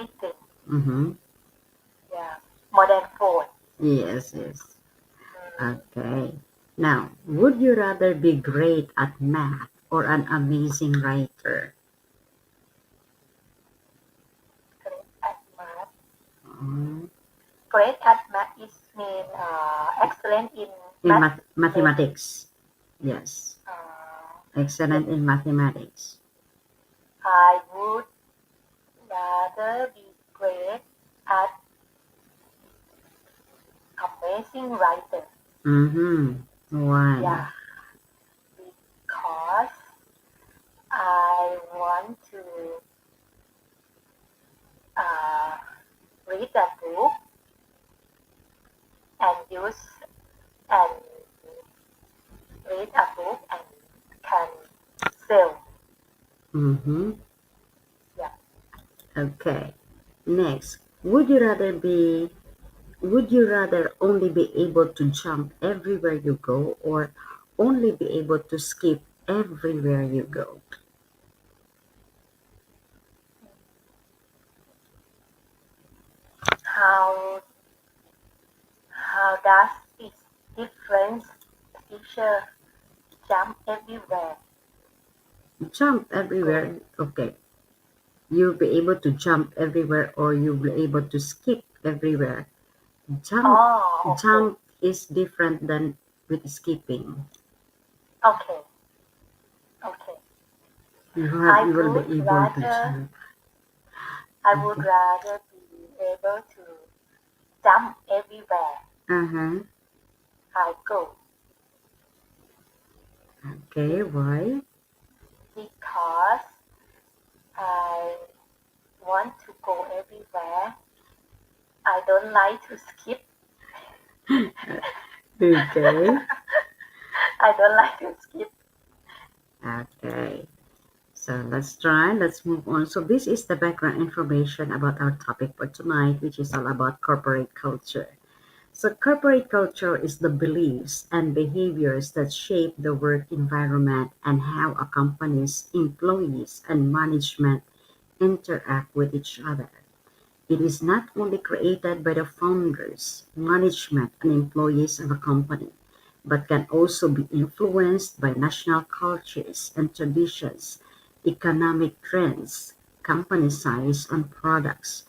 Mm-hmm. Yeah, more than phone. Yes, yes. Mm, Okay. Now, would you rather be great at math or an amazing writer? great at math. Mm, Great at math is mean excellent in in mathematics. mathematics. Yes. Yes, Excellent in mathematics. I would rather be great at amazing writer. Mm-hmm. Why? Yeah, because I want to uh, read a book and use and read a book and can sell. Mm-hmm. Yeah. Okay. Next, would you rather only be able to jump everywhere you go or only be able to skip everywhere you go? How how does this difference feature jump everywhere Jump go? everywhere. Okay. You'll be able to jump everywhere or you'll be able to skip everywhere. Jump Oh, okay, jump is different than with skipping. okay, okay. You will be able to jump. I would Okay. rather be able to jump everywhere Uh-huh. I go Okay, why? because I want to go everywhere. I don't like to skip. Okay. I don't like to skip. Okay. So let's move on. So this is the background information about our topic for tonight, which is all about corporate culture. So corporate culture is the beliefs and behaviors that shape the work environment and how a company's employees and management interact with each other. It is not only created by the founders, management, and employees of a company, but can also be influenced by national cultures and traditions, economic trends, company size, and products.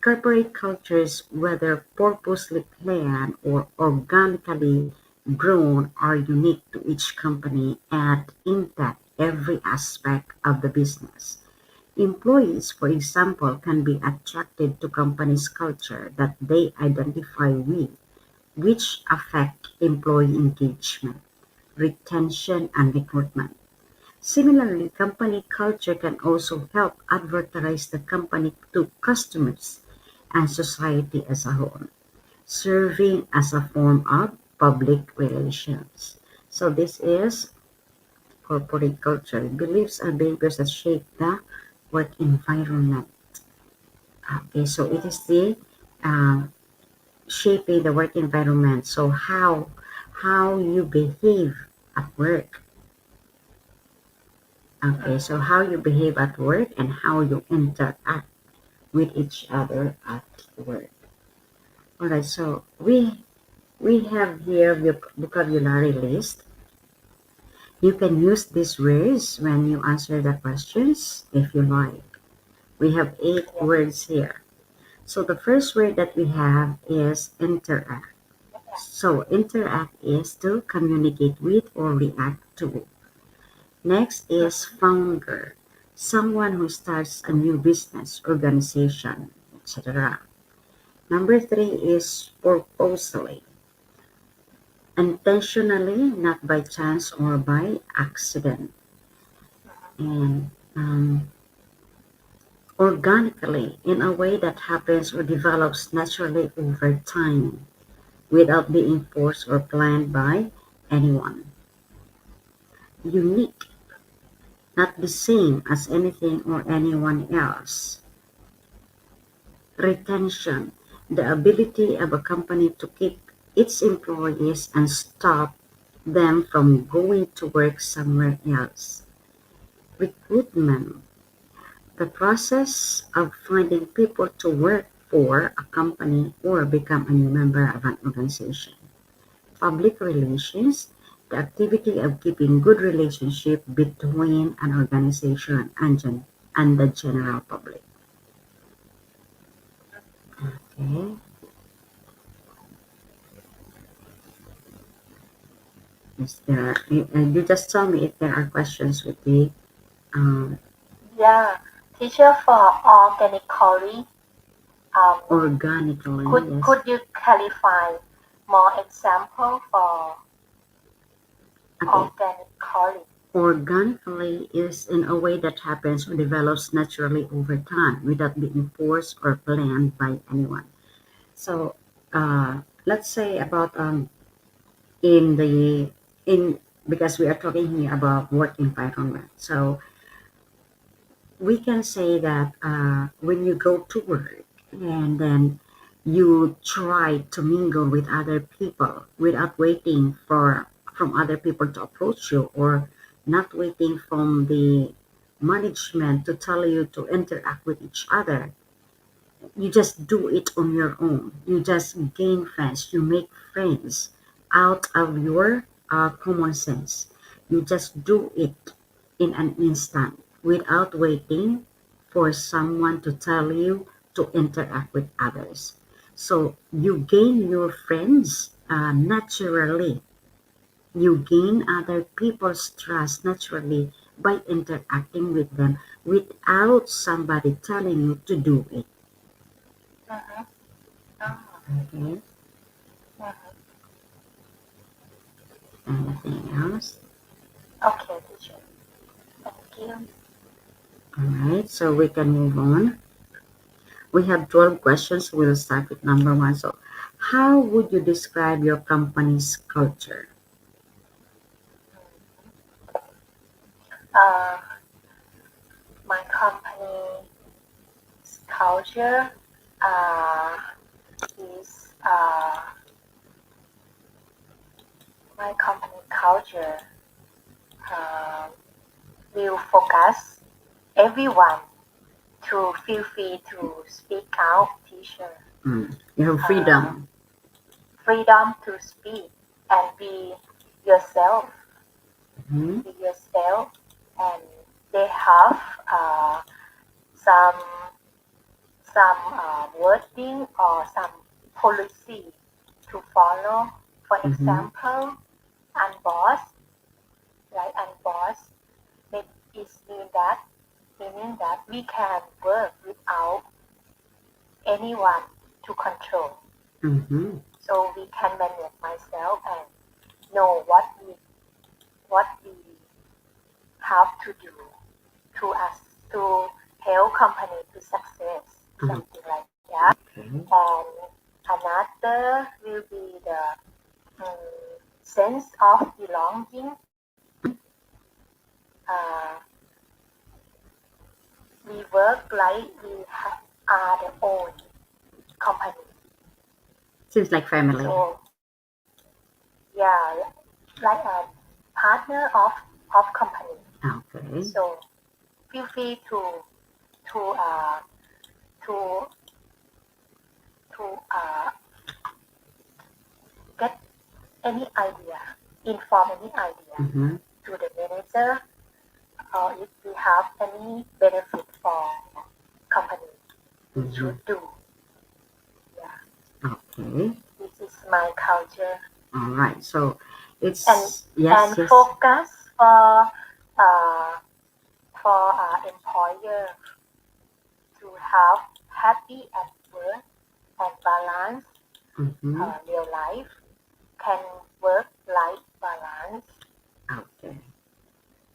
Corporate cultures, whether purposely planned or organically grown, are unique to each company and impact every aspect of the business. Employees, for example, can be attracted to companies' culture that they identify with, which affect employee engagement, retention, and recruitment. Similarly, company culture can also help advertise the company to customers and society as a whole, serving as a form of public relations. So this is corporate culture, beliefs and behaviors that shape the work environment. Okay, so it is the uh, shaping the work environment. So how you behave at work. Okay, so how you behave at work and how you interact with each other at work. All right, so we have here vocabulary list. You can use these words when you answer the questions if you like. We have eight Yeah, words here. So the first word that we have is interact. So interact is to communicate with or react to. Next is founder, someone who starts a new business, organization, etc. Number three is purposely, intentionally, not by chance or by accident. And organically, in a way that happens or develops naturally over time without being forced or planned by anyone. Unique, not the same as anything or anyone else. Retention, the ability of a company to keep its employees and stop them from going to work somewhere else. Recruitment, the process of finding people to work for a company or become a new member of an organization. Public relations, the activity of keeping good relationship between an organization and the general public. Okay. Is there, you just tell me if there are questions with the um, Yeah, teacher, for organically, um, organically, could yes. could you clarify more example for Okay. organically? Organically is in a way that happens or develops naturally over time without being forced or planned by anyone. So, let's say about in the in because we are talking here about work environment. So we can say that when you go to work and then you try to mingle with other people without waiting for from other people to approach you or not waiting from the management to tell you to interact with each other, you just do it on your own. You just gain friends. You make friends out of your common sense. You just do it in an instant without waiting for someone to tell you to interact with others. So you gain your friends naturally. You gain other people's trust naturally by interacting with them without somebody telling you to do it. Mm-hmm. Oh, Okay. mhm. Anything else? Okay, teacher. Thank you. All right, so we can move on. We have 12 questions. We'll start with number one. So, how would you describe your company's culture? Uh, my company's culture uh, is my company culture uh, will focus everyone to feel free to speak out, teacher. You have Uh, freedom. freedom to speak and yourself, Mhm, be yourself, and they have some wording or some policy to follow. For mhm, example, unboss, right? Unboss it is meaning that we can work without anyone to control. mhm, So we can manage myself and know what we have to do to us to help company to success, uh, something like that. okay, And another will be the sense of belonging. Uh, we work like are the own company. seems like family. So yeah, like a partner of company. Okay. So feel free to to to get any idea, inform any idea Mhm, to the manager, or if we have any benefit for company, we mhm, should do. Yeah, okay. this is my culture. All right. So, and it's yes, and yes. focus uh, employer to have happy at work and balance Mhm, real life, can work life balance. okay.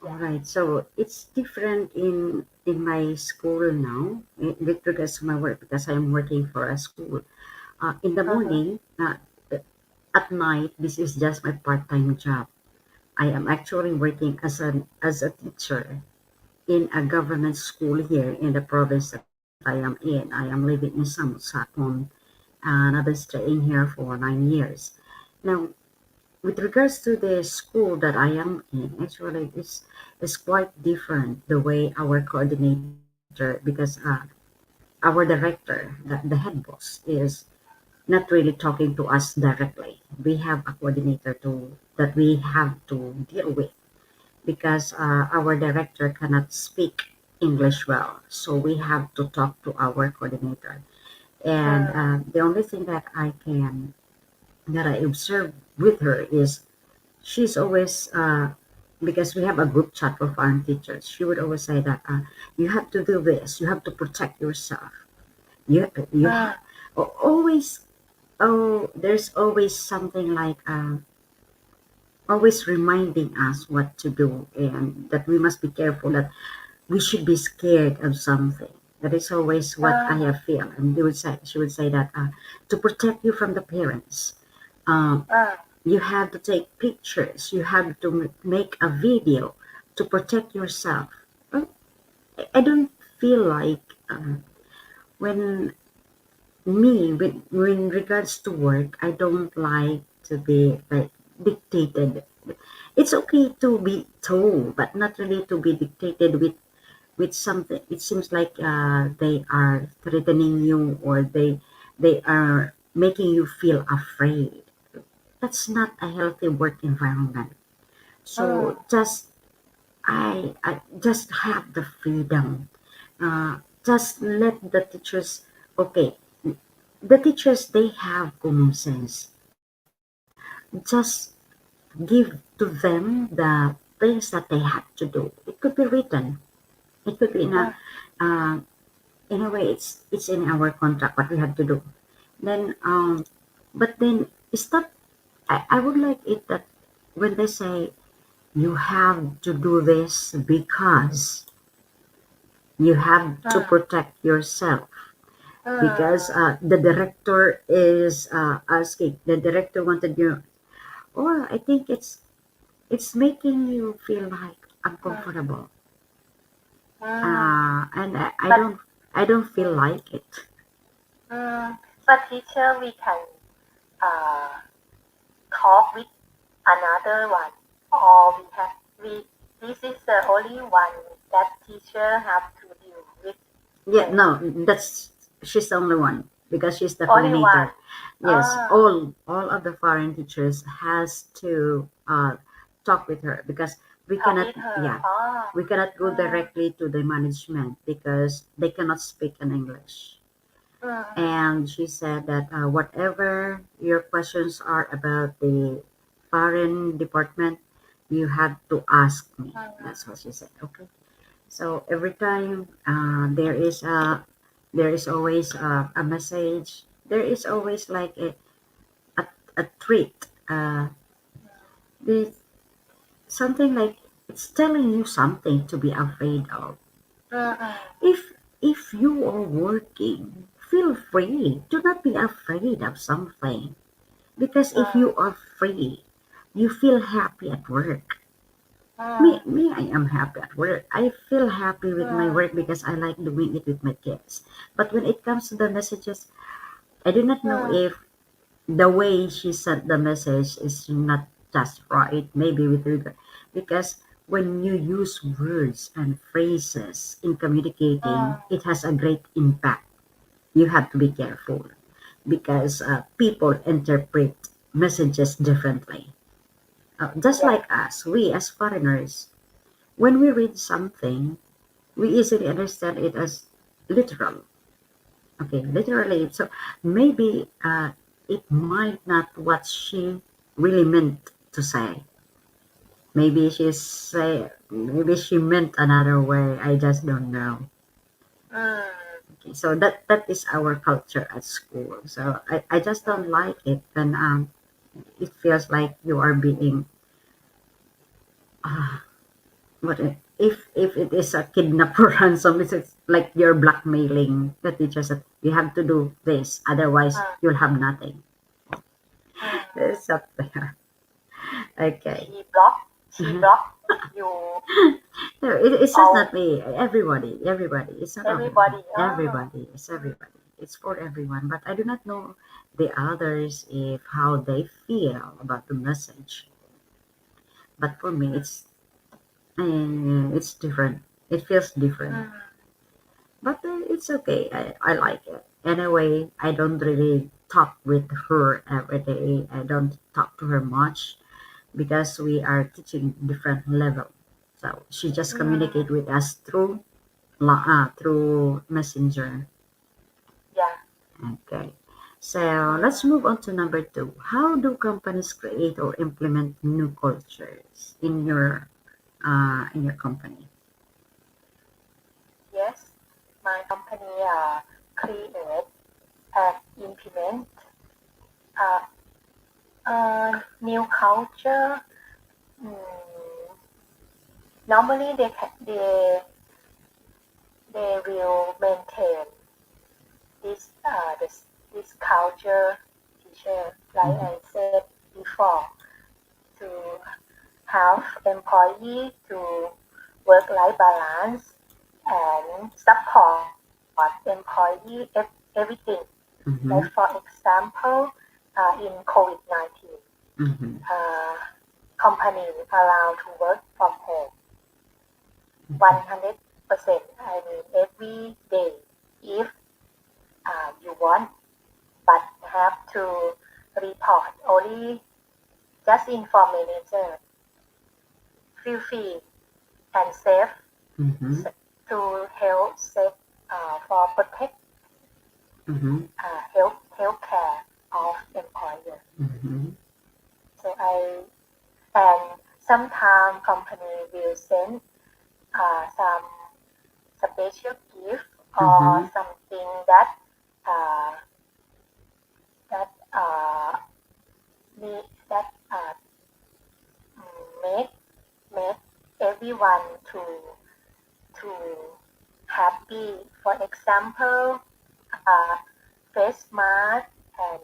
All Yeah. right. So it's different in my school now with regards to my work because I'm working for a school. In the Mm-hmm. morning, at night, this is just my part-time job. I am actually working as a teacher in a government school here in the province that I am in. I am living in Samut Sakhon, and I've been staying here for 9 years. Now, with regards to the school that I am in, actually, it's quite different the way our coordinator because our director, the head boss, is not really talking to us directly. We have a coordinator to that we have to deal with because our director cannot speak English well, so we have to talk to our coordinator. And mm, the only thing that I observe with her is she's always because we have a group chat for foreign teachers. She would always say that you have to do this. You have to protect yourself. You mm, always. Oh, there's always something like always reminding us what to do and that we must be careful, that we should be scared of something. That is always what I mm, have feel. And she would say that to protect you from the parents, um, mm, you have to take pictures. You have to make a video to protect yourself. Well, I don't feel like when when regards to work, I don't like to be like dictated. It's okay to be told, but not really to be dictated with something. It seems like they are threatening you, or they are making you feel afraid. That's not a healthy work environment. mm, So I just have the freedom. Just let the teachers. Okay, the teachers, they have common sense. Just give to them the things that they have to do. It could be written. It could be mm, uh, in a way. It's in our contract what we have to do. Then but then it's not. I would like it that when they say you have to do this because you have to mm, protect yourself, because mm, the director is asking. The director wanted you. Oh, I think it's making you feel like mm, uncomfortable, mm. and But I don't feel mm, like it. but teacher, we can uh, talk with another one, or we this is the only one that teacher have to deal with Yeah, them. no, that's she's the only one because she's the Only one. coordinator. Yes, Ah, all of the foreign teachers has to talk with her because we talk cannot. with her. Yeah, Ah, we cannot go mm, directly to the management because they cannot speak in English. mm, And she said that whatever your questions are about the foreign department, you have to ask me. That's what she said. Okay. So every time there is always a message. There is always like a, a treat. The something like it's telling you something to be afraid of. mm, mm, If you are working, feel free. Do not be afraid of something. Because if mm, you are free, you feel happy at work. mm, Me, I am happy at work. I feel happy with my mm, work because I like doing it with my kids. But when it comes to the messages, I do not know mm, if the way she sent the message is not just right. Maybe with regard, because when you use words and phrases in communicating, mm. it has a great impact. You have to be careful because people interpret messages differently. Just Yes. like us, we as foreigners, when we read something, we easily understand it as literal. Okay, literally. So maybe it might not what she really meant to say. Maybe she meant another way. I just don't know. Mm, Okay, so that is our culture at school. So I just mm, don't like it when it feels like you are being uh, if it is a kidnap or ransom, it's like you're blackmailing the teachers that you have to do this, otherwise mm, you'll have nothing. mm. It's up there. Okay. She blocked. She Uh-huh. blocked you No, it's just all not me. Everybody. It's not only me. everybody. Ah, Everybody. It's everybody. It's for everyone. But I do not know the others if how they feel about the message. But for me, it's different. It feels different. mm, But it's it's okay. I like it. Anyway, I don't really talk with her every day. I don't talk to her much because we are teaching different level. So she just communicate Mm, with us through messenger. yeah. Okay. So let's Mm, move on to number two. How do companies create or implement new cultures in your company? yes, my company create and implement uh, new culture. Mm, normally, they will maintain this culture teacher, like Mm-hmm. I said before, to have employee to work-life balance and support employee everything. Like Mm-hmm. for example, in COVID-19, Mm-hmm. uh, companies allowed to work from home Mm-hmm. 100%. I mean every day if you want, but have to report only just inform manager, feel free and safe Mm-hmm. to help safe for protect Mm-hmm. healthcare of employer. Mm-hmm. So and sometimes company will send some special gift or Mm-hmm. something that uh, that need that make make everyone to happy. For example, uh, face mask and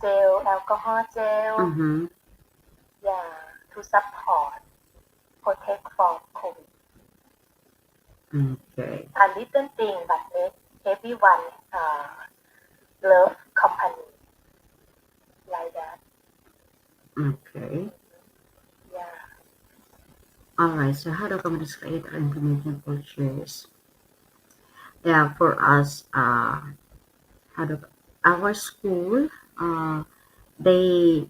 gel, alcohol gel, Mm-hmm. yeah, to support, protect from COVID. Okay. A little thing, but make everyone uh, love company like that. Okay. Yeah. All right. So how do companies create or implement new cultures? Yeah, for us, how do our school, uh, they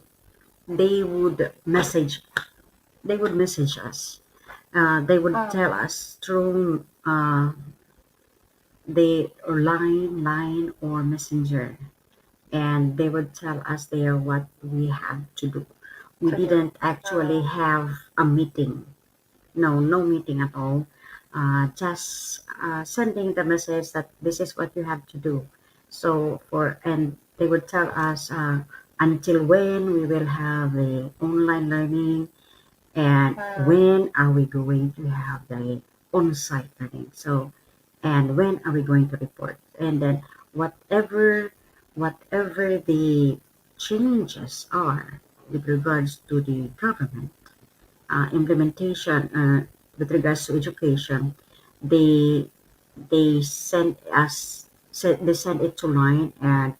they would message they would message us. They would tell Mm, us through the line or messenger, and they would tell us there what we have to do. We to do. didn't actually Mm, have a meeting. No, no meeting at all. Just sending the message that this is what you have to do. So and they would tell us until when we will have the online learning, and mm, when are we going to have the on-site learning. So and when are we going to report, and then whatever the changes are with regards to the government implementation with regards to education, they they send it to line, and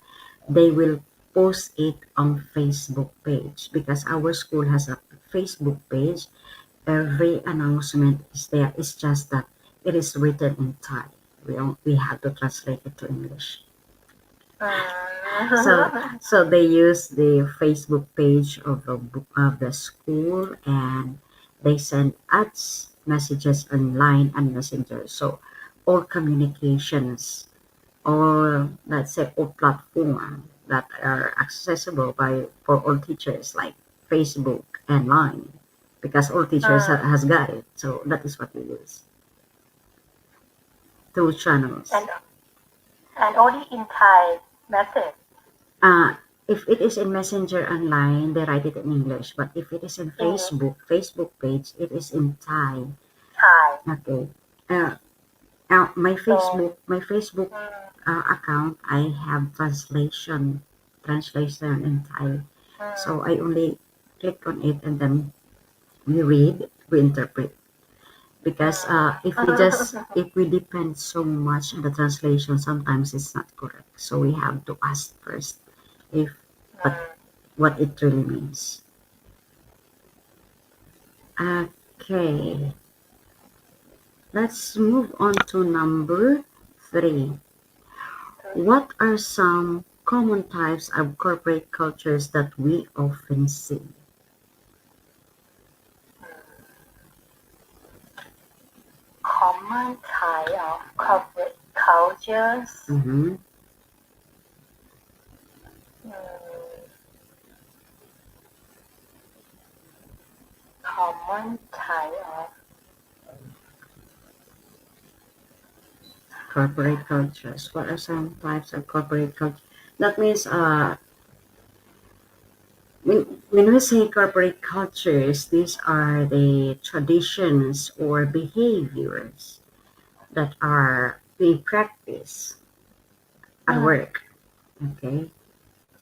they will post it on Facebook page because our school has a Facebook page. Every announcement is there. It's just that it is written in Thai. We have to translate it to English. So mm. so they use the Facebook page of the school, and they send ads messages online and messenger. So all communications, or let's say all platform that are accessible by for all teachers, like Facebook and Line, because all teachers has got it. So that is what we use. Two channels. and and only in Thai message. Uh, if it is in Messenger online, they write it in English. But if it is in English, Facebook page, it is in Thai. Thai. Okay. Uh, So, My Facebook mm, account, I have translation in Thai. So mm, I only click on it, and then we read, we interpret. Because mm. if we depend so much on the translation, sometimes it's not correct. So we have to ask first if what Mm. what it really means. Okay, let's move on to number Three. Three. What are some common types of corporate cultures that we often see? Common type of corporate cultures. Mm-hmm. Mm, common type of Corporate cultures. What are some types of corporate culture? That means, when we say corporate cultures, these are the traditions or behaviors that are being practiced at mm, work. Okay.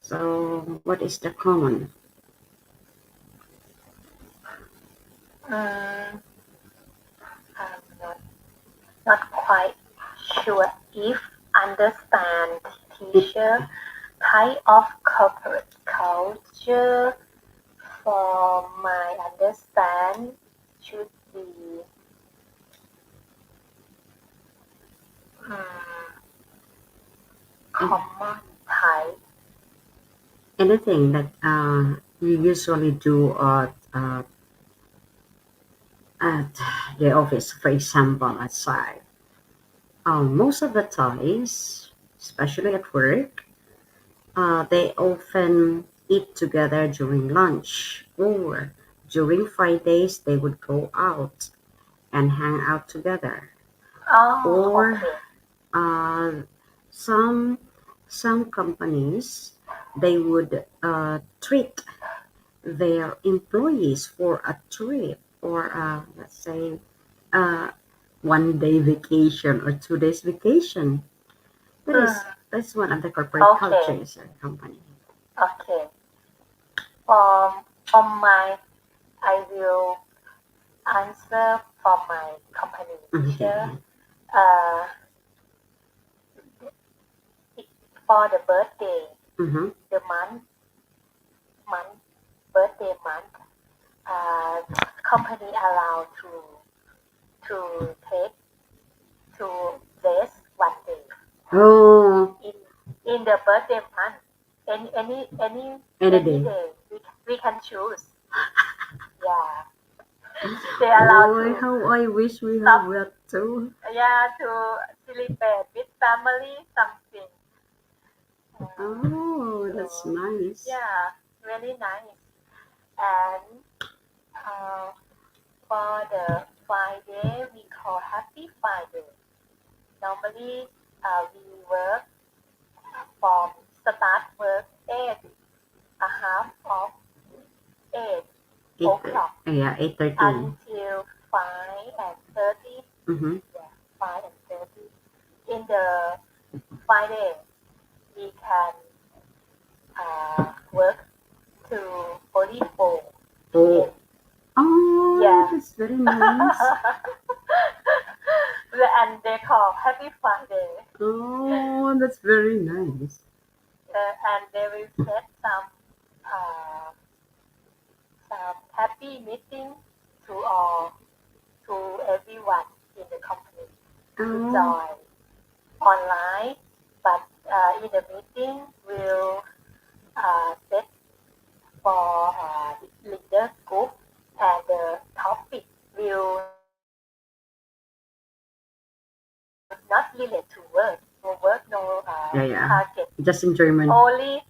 So, what is the common? mm, I'm not quite sure if understand teacher type of corporate culture for my understand should be mm, common type. Anything that you usually do at the office, for example, outside. Most of the times, especially at work, they often eat together during lunch, or during Fridays they would go out and hang out together, Oh, or okay. uh, some some companies they would treat their employees for a trip, or let's say uh, 1 day vacation or 2 days vacation. That is Mm, that's one of the corporate okay, cultures of company. okay. From my, I will answer for my company Okay. teacher. Uh, for the birthday, Mm-hmm. the month, birthday month, uh, company allowed to take to rest 1 day Oh, in in the birthday month. any Any day. day we can choose. Yeah, they allowed Oh, to how I wish we have stop. that too. Yeah, to celebrate with family something. Oh, that's So nice. yeah, really nice. And uh, for the Friday, we call Happy Friday. Normally, we work from start work 8:30 Eight. o'clock Yeah, 8:30. until 5:30. Mm-hmm. Yeah, 5:30. In the Friday, we can work to 44 p.m. Oh, oh, Yeah. that's very nice. And they call Happy Friday. Oh, that's very nice. And they will set uh, some happy meeting to all to everyone in the company to Oh, join online. But in the meeting, will set for leader group, and the topic will not relate to work, no work, no yeah, yeah. target. Just enjoyment. Only,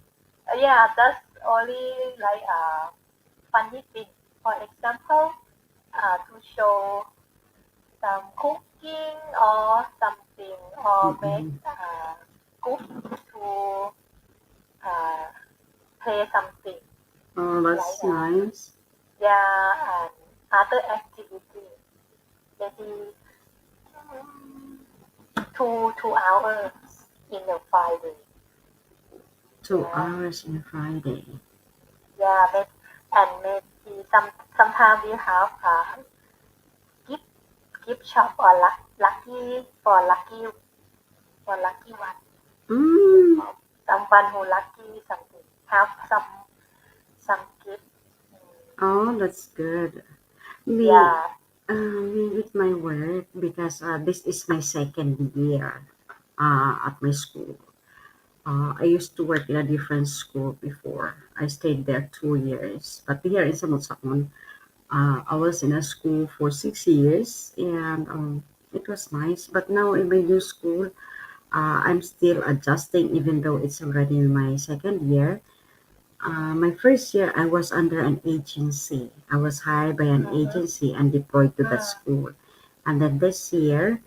yeah, that's only like funny thing. For example, to show some cooking or something, or make Mm-mm. group to uh, play something Oh, like that's nice. yeah, and other activity. Maybe 2 hours in a Friday. Yeah, 2 hours on a Friday. yeah, and maybe sometimes we have gift gift shop or lucky one. Mm. Someone who lucky something have some gift. Oh, that's good. Me, Yeah. me with my work because this is my second year. at my school. I used to work in a different school before. I stayed there 2 years. But here in Samut I was in a school for 6 years, and it was nice. But now in my new school, I'm still adjusting, even though it's already in my second year. My first year, I was under an agency. I was hired by an Mm-hmm. agency and deployed to that Mm, school. And then this year,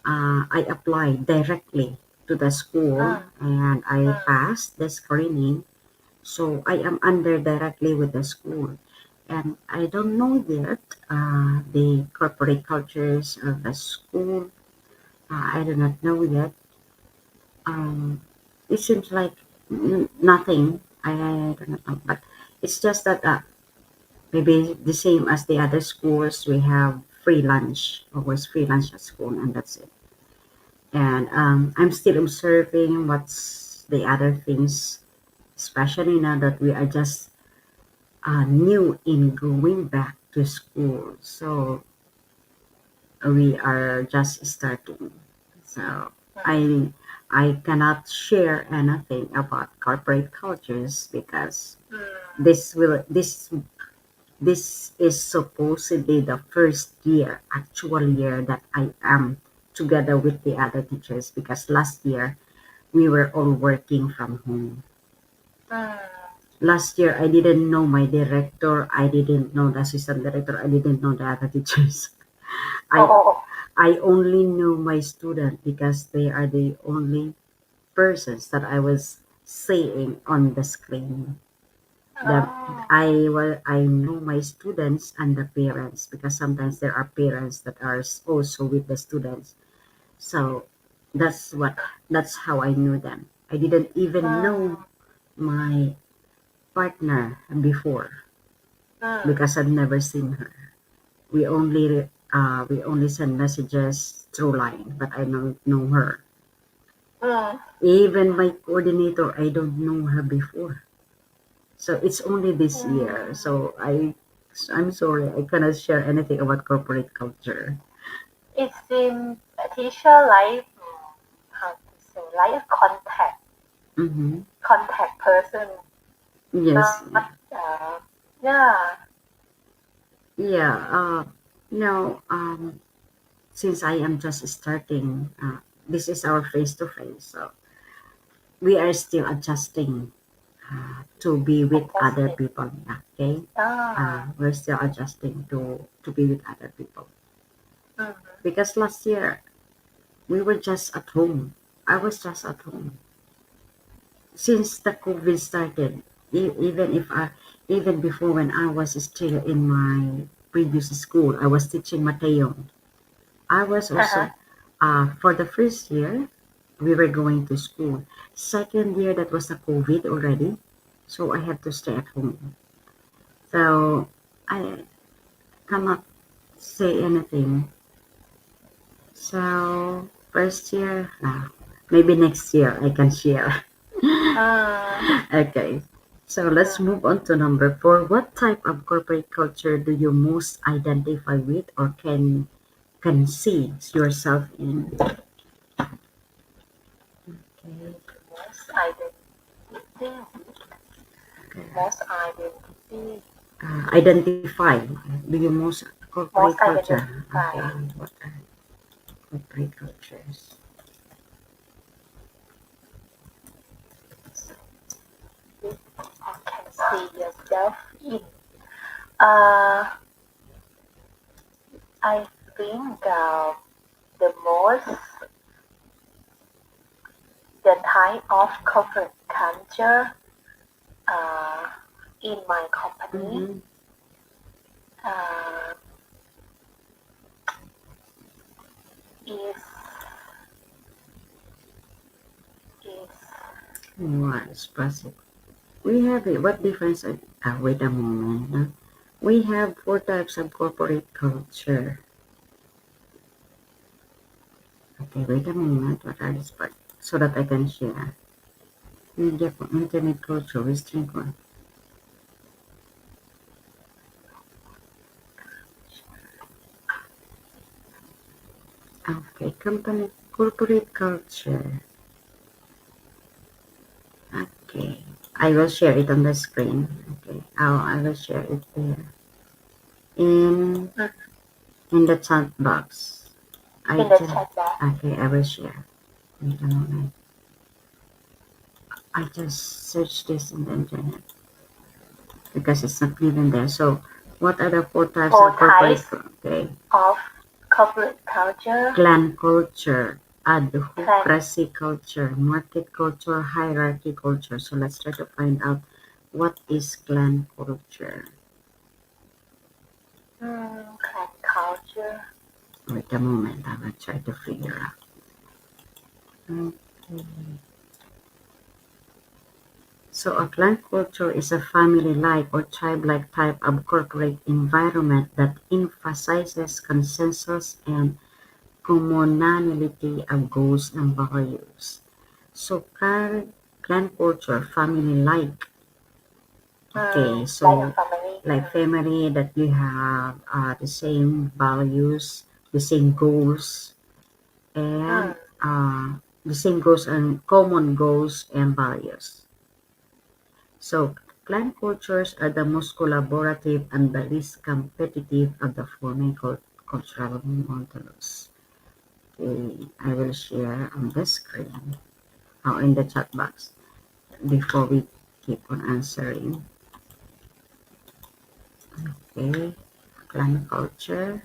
I applied directly to the school mm, and I mm, passed the screening. So I am under directly with the school. And I don't know yet the corporate cultures of the school. I do not know yet. Um, it seems like nothing. I don't know. But it's just that maybe the same as the other schools, we have free lunch, always free lunch at school, and that's it. And I'm still observing what's the other things, especially now that we are just new in going back to school. So we are just starting. So mm, I I cannot share anything about corporate cultures because mm, this is supposedly the first year, actual year that I am together with the other teachers because last year we were all working from home. mm. Last year I didn't know my director, I didn't know the assistant director, I didn't know the other teachers. I Oh, I only knew my student because they are the only persons that I was seeing on the screen. The oh, I know my students and the parents because sometimes there are parents that are also with the students. So that's what that's how I knew them. I didn't even know mm, my partner before mm, because I've never seen her. We only send messages through line, but I don't know her. mm, Even my coordinator, I don't know her before. So it's only this year. mm. I'm sorry, I cannot share anything about corporate culture. It seems a teacher like how to say like a Mm-hmm. contact person, Yes. not yeah. Yeah. No. Since I am just starting, this is our face to face. So we are still adjusting to be with other Fantastic. people. Okay. Ah, We're still adjusting to be with other people mm, because last year we were just at home. I was just at home since the COVID started. Even before when I was still in my previous school, I was teaching Mateo. I was uh-huh. also for the first year we were going to school. Second year that was the COVID already, so I had to stay at home. So I cannot say anything. So first year, maybe next year I can share. Mm, Okay. So let's mm. move on to number four. What type of corporate culture do you most identify with or can see yourself in? Okay. Most identity, most identity, Identify. Do you most corporate most culture? Okay. identify. What are corporate cultures? You can see yourself in. Uh, I think the most the type of corporate culture uh, in my company Mm-hmm. uh, is is What specific? We have it. What difference? Wait a moment. We have four types of corporate culture. Okay, wait a moment. What are these parts? So that I can share. Media for internet culture, restraint one. Okay, company. Corporate culture. Okay. I will share it on the screen. Okay. I will share it there. In in the chat box. I In the just chat box. okay, I will share. Wait a moment. I just searched this in the internet because it's not given there. So what are the four types Four of corporate types okay. of corporate culture. Clan culture, Clan. adhocracy culture, market culture, hierarchy culture. So let's try to find out what is clan culture. Clan culture. Wait a moment, I will try to figure out. Okay. So a clan culture is a family-like or tribe-like type of corporate environment that emphasizes consensus and commonality of goals and values. So clan culture, family-like. Okay, Like a so family. like family that you have the same values, the same goals, and the same goals and common goals and values. So clan cultures are the most collaborative and the least competitive of the forming cultural models. Okay, I will share on the screen or in the chat box before we keep on answering. Okay, clan culture.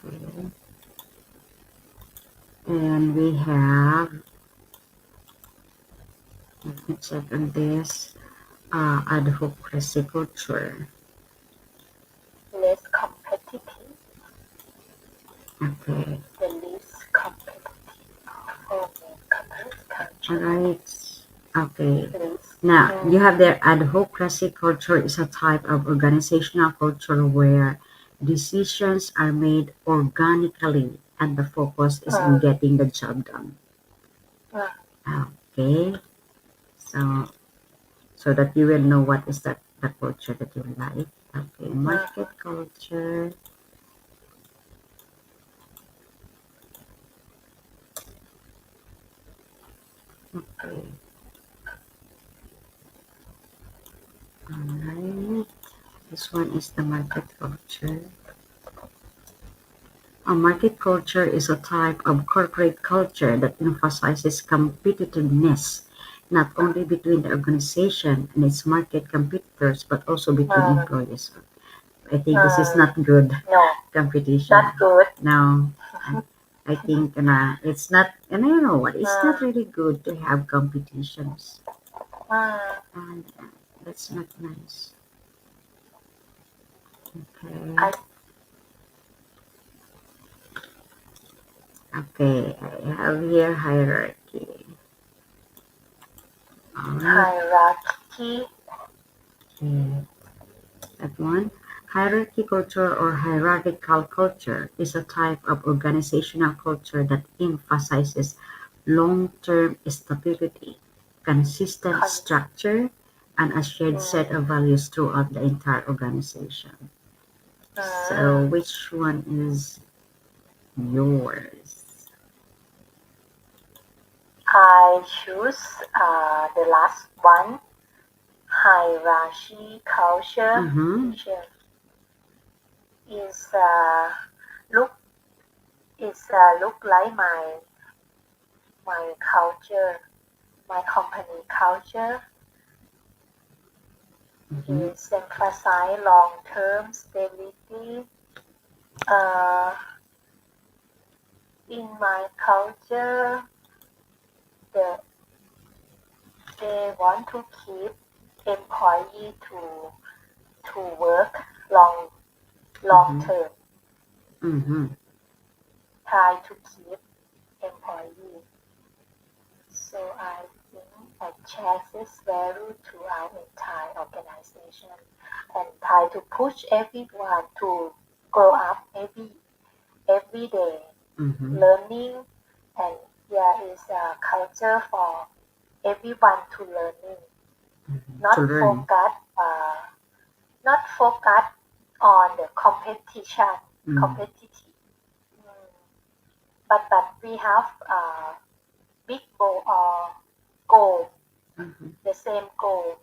Okay. And we have, let me check on this, advocacy culture. Less competitive. Okay, The least competitive forming corporate culture. alright. Okay, Least. now you have there advocacy culture is a type of organizational culture where decisions are made organically and the focus is on getting the job done. Okay, so so that you will know what is that the culture that you like. Okay, market culture. Okay, alright. This one is the market culture. A market culture is a type of corporate culture that emphasizes competitiveness not only between the organization and its market competitors but also between employees. I think this is not good No, competition. not good. No, I think it's not, and I don't know what, it's not really good to have competitions. And that's not nice. Okay. Okay, I have here hierarchy. Alright. Hierarchy. Okay. That one. Hierarchy culture or hierarchical culture is a type of organizational culture that emphasizes long-term stability, consistent structure, and a shared set of values throughout the entire organization. So, which one is yours? I choose the last one. Hierarchy culture. Mm-hmm. Is look look like my culture, my company culture Mm-hmm. is emphasize long-term stability. Uh, in my culture, the, they want to keep employee to work long Mm-hmm. term. Mm-hmm. Try to keep employee. So I think that chances value to our entire organization and try to push everyone to grow up every day, Mm-hmm. learning, and there is a culture for everyone to learning, To not learn. focus not focus on the competition. Mm. competitive. Mm. But we have big goal, Mhm. the same goal,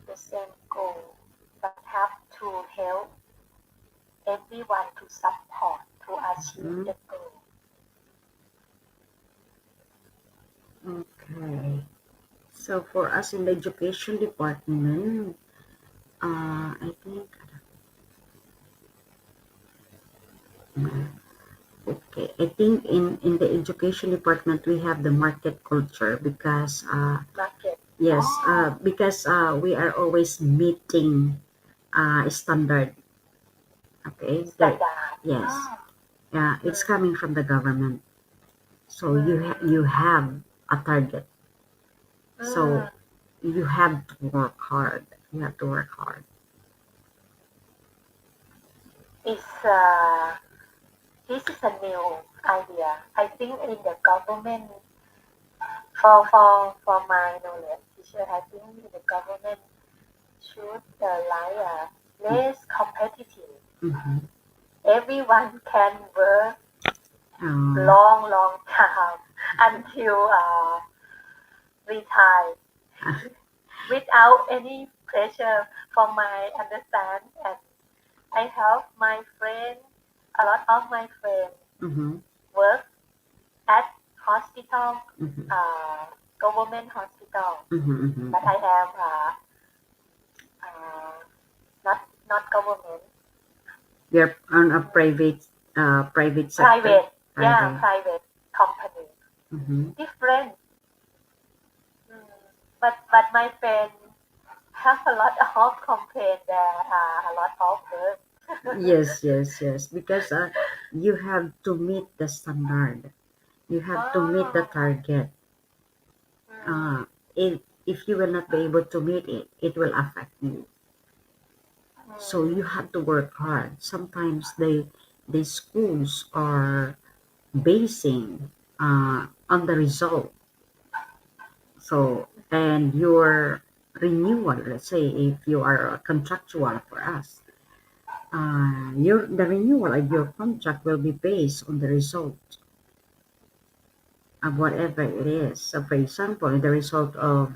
the same goal, but have to help everyone to support to achieve Mhm. the goal. Okay. So for us in the education department, I think okay. I think in the education department we have the market culture because Market. yes, Oh, because we are always meeting standard. Okay. There, standard. yes. Oh, It's mm, coming from the government. So you mm, have a target. So mm. you have to work hard. You have to work hard. It's this is a new idea. I think in the government, for my knowledge, teacher, I think the government should like less competitive. Mm-hmm. Everyone can work Um, long time until retire without any pressure. From my understand, and I have my friend, a lot of my friends mm-hmm. work at hospital, Mm-hmm. uh, government hospital, Mm-hmm. Mm-hmm. but I am uh, not government, You're on a private sector. private, yeah, Private. private company, Mm-hmm. different. Mm. But my friend have a lot of complaint there, a lot of work. Yes, yes, yes. Because you have to meet the standard. You have to meet the Oh, target. mm, Uh, if you will not be able to meet it, it will affect you. So you mm, have to work hard. Sometimes the schools are basing on the result. So and your renewal, let's say if you are a contractual for us, your the renewal of your contract will be based on the result of whatever it is. So for example, the result of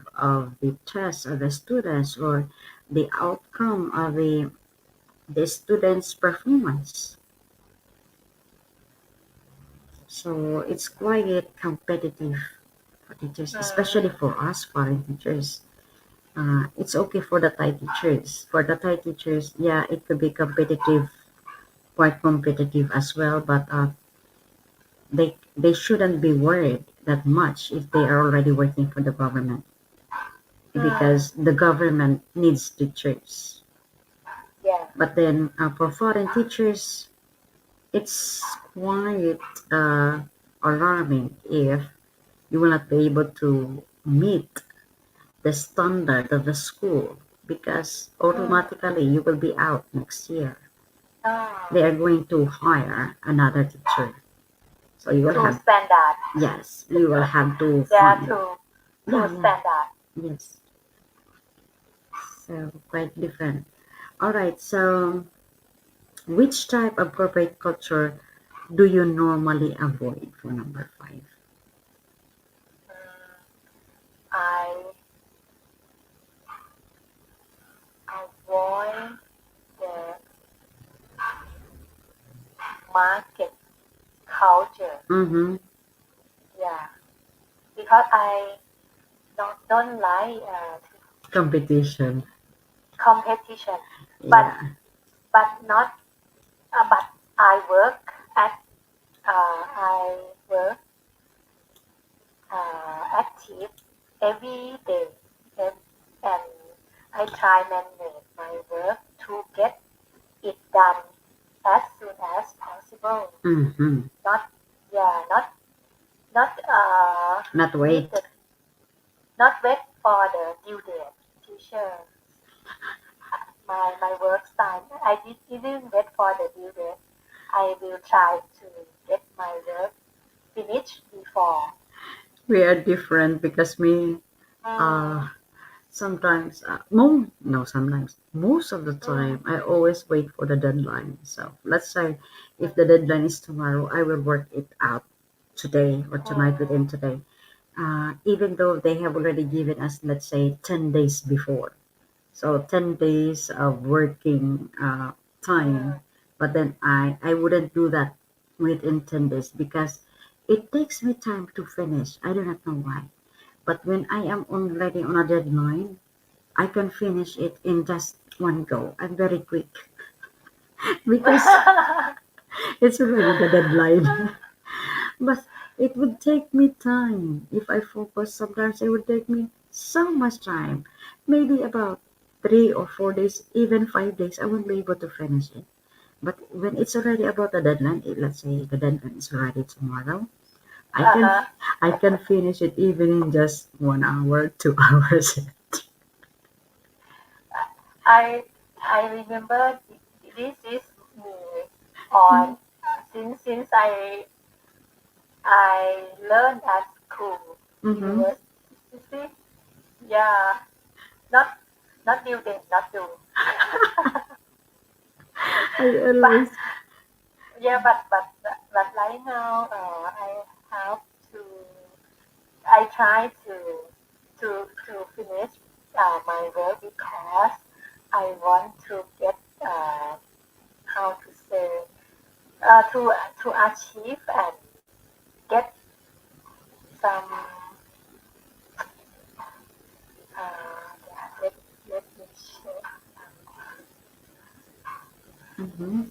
the test of the students or the outcome of the students' performance. So it's quite competitive for teachers, especially mm, for us foreign teachers. It's okay for the Thai teachers. For the Thai teachers, yeah, it could be competitive, quite competitive as well. But they shouldn't be worried that much if they are already working for the government mm, because the government needs teachers. yeah. But then for foreign teachers, it's quite uh, alarming if you will not be able to meet the standard of the school because Mm, automatically you will be out next year. They oh, are going to hire another teacher. So you will two have, standard. yes, you will have to There are find, two yeah, yeah, standard. yes. So quite different. All right, so which type of corporate culture do you normally avoid for number five? Mm, I avoid the market culture. Mm-hmm. Yeah, because I don't like Competition. competition, but Yeah. not but I work at I work active every day, and, and I try manage my work to get it done as soon as possible. Mm-hmm. Not yeah, not Not meet wait. the not wait for the due date. Teacher, my work time. Didn't wait for the due date. I will try to get my work finished before. We are different because me, uh, Mm, Sometimes, no, sometimes, most of the Mm. time, I always wait for the deadline. So let's say if the deadline is tomorrow, I will work it out today or tonight within Mm. today. Even though they have already given us, let's say, 10 days before. So 10 days of working time. Mm. But then I wouldn't do that within 10 days because it takes me time to finish. I do not know why. But when I am already on a deadline, I can finish it in just one go. I'm very quick because it's already the deadline. But it would take me time. If I focus, sometimes it would take me so much time. Maybe about 3 or 4 days, even 5 days, I won't be able to finish it. But when it's already about the deadline, let's say the deadline is already tomorrow, I can Uh-huh. I can finish it even in just 1 hour, 2 hours. I I remember this is me on since I learned at school, Mm-hmm. university. Yeah, not not building, not do. I But always. yeah, but right now, I have to. I try to finish my work because I want to get how to say to achieve and get some yeah, let me check. Mm-hmm.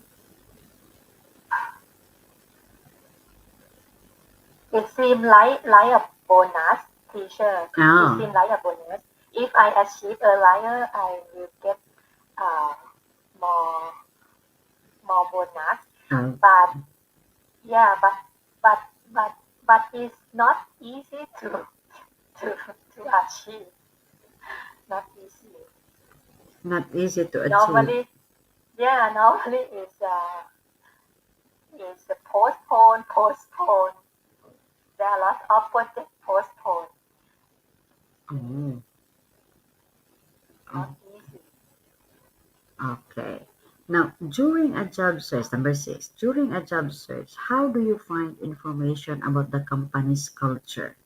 It seems like a bonus, teacher. It Oh, seems like a bonus. If I achieve earlier, I will get uh, more more bonus. oh. But yeah, but but but it's not easy to to achieve. Not easy. Not easy to achieve. Normally, yeah, normally is postpone. There are lots of projects postponed. Oh, Not oh, easy. okay. Now, during a job search, number six, during a job search, how do you find information about the company's culture?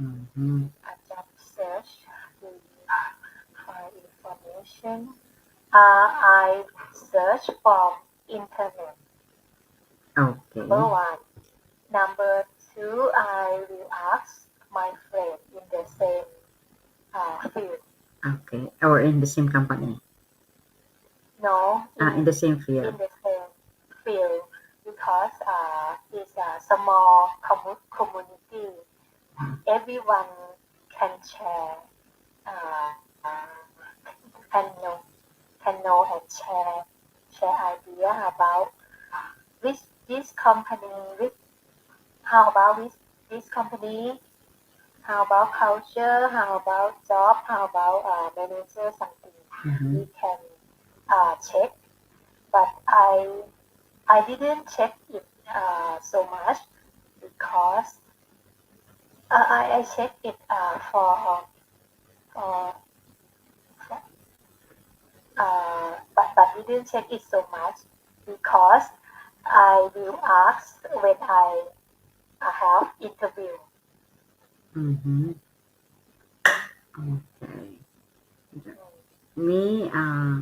Mm-hmm. A job search to find information. I search from internet. Number Okay. one. Number two, I will ask my friend in the same field. Okay. Or in the same company. No, In the same field. in the same field because it's a small community. Everyone can share, uh, can know, can know and share idea about which this company, which how about this company, how about culture, how about job, how about manager something. Mm-hmm. We can check, but I didn't check it so much because I checked it for but didn't check it so much because I will ask when I have interview. Mm-hmm. Okay. Me, uh,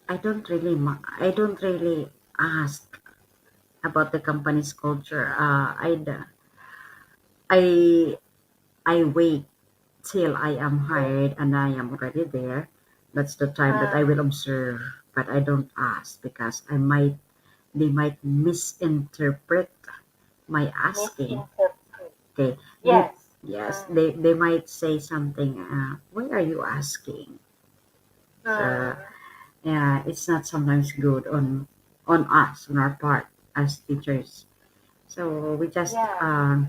I don't really ask about the company's culture. I, I wait till I am hired and I am already there. That's the time that I Uh, will observe, but I don't ask because they might misinterpret my asking. Misinterpret. Okay, they, Yes. yes, Mm, they might say something. Why are you asking? So mm, yeah, it's not sometimes good on us on our part as teachers. So we just yeah.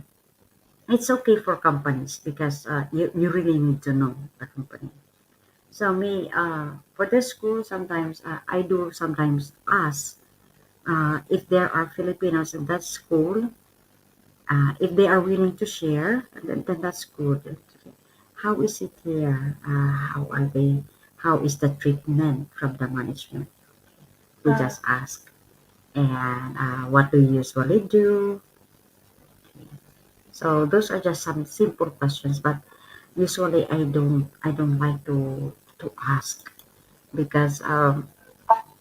it's okay for companies because you really need to know the company. So me, for the school, sometimes I do sometimes ask if there are Filipinos in that school. If they are willing to share, then that's good. How is it here? How are they? How is the treatment from the management? We Mm. just ask. And what do you usually do? So those are just some simple questions, but usually I don't like to ask because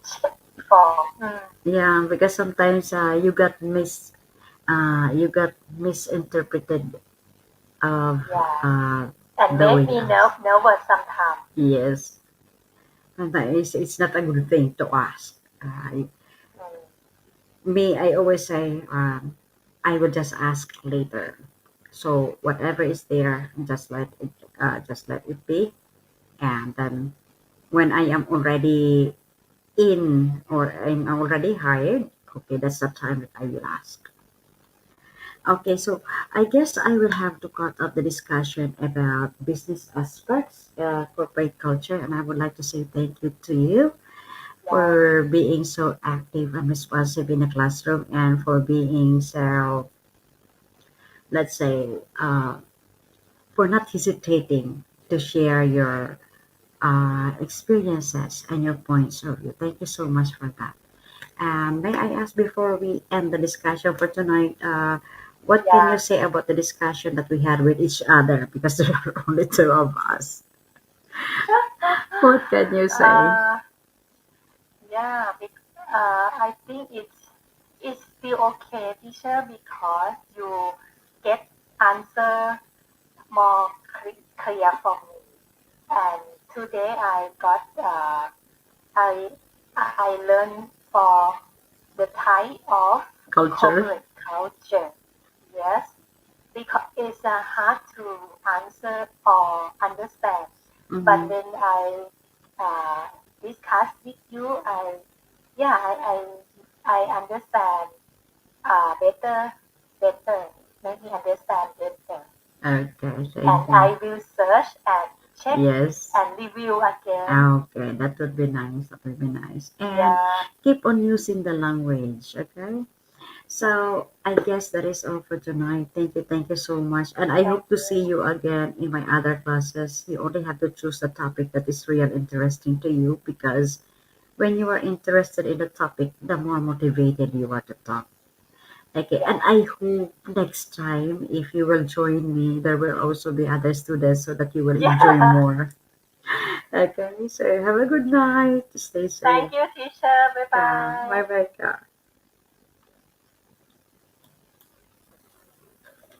Check before. yeah, because sometimes you got misinterpreted of Yeah. uh, And the way make you me ask. nervous sometimes. Yes, sometimes it's not a good thing to ask. Mm. Me, I always say I will just ask later. So whatever is there, just let it be, and then when I am already in or I'm already hired, okay, that's the time that I will ask. Okay, so I guess I will have to cut off the discussion about business aspects, corporate culture, and I would like to say thank you to you Yeah. for being so active and responsive in the classroom and for being so, let's say, for not hesitating to share your experiences and your points of view. Thank you so much for that. May I ask before we end the discussion for tonight, what can you Yeah. say about the discussion that we had with each other? Because there are only two of us. What can you say? uh, yeah. I think it's still okay, teacher, because you get answer more clear for me. And today I I learned for the type of Culture? corporate culture. Yes, because it's hard to answer or understand. But Mm-hmm. when I uh, discuss with you, yeah, I understand better. Make me understand better, Okay, and thank you. I will search and check Yes. and review again. Okay, that would be nice. That would be nice. And Yeah, keep on using the language, okay? So I guess that is all for tonight. Thank you so much. And I thank hope to see you. you again in my other classes. You only have to choose the topic that is real interesting to you because when you are interested in the topic, the more motivated you are to talk. Okay, and Yeah, I hope next time if you will join me, there will also be other students so that you will enjoy yeah. more. Okay, so have a good night. Stay safe. Thank you, teacher. Bye Bye bye. bye.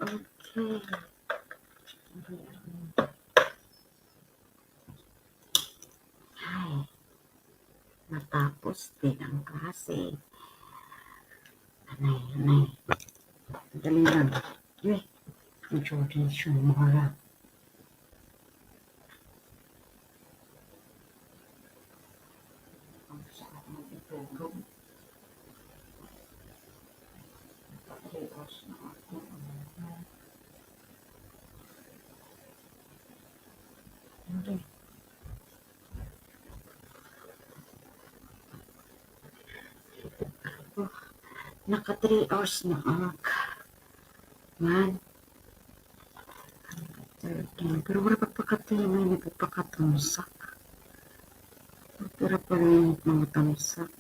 Okay. Ay, natapos din ang klase. Anay, anay. Dali lang. Eh, ang Jordan siya mahal. Ang sarap magtutulog. Pagkakos na ako. Hindi. Oh, naka 3 hours na ako. Man, 13. Pero wala pa pagkatingin. Nagpapakatamsak. Pero pa rin mga tamsak.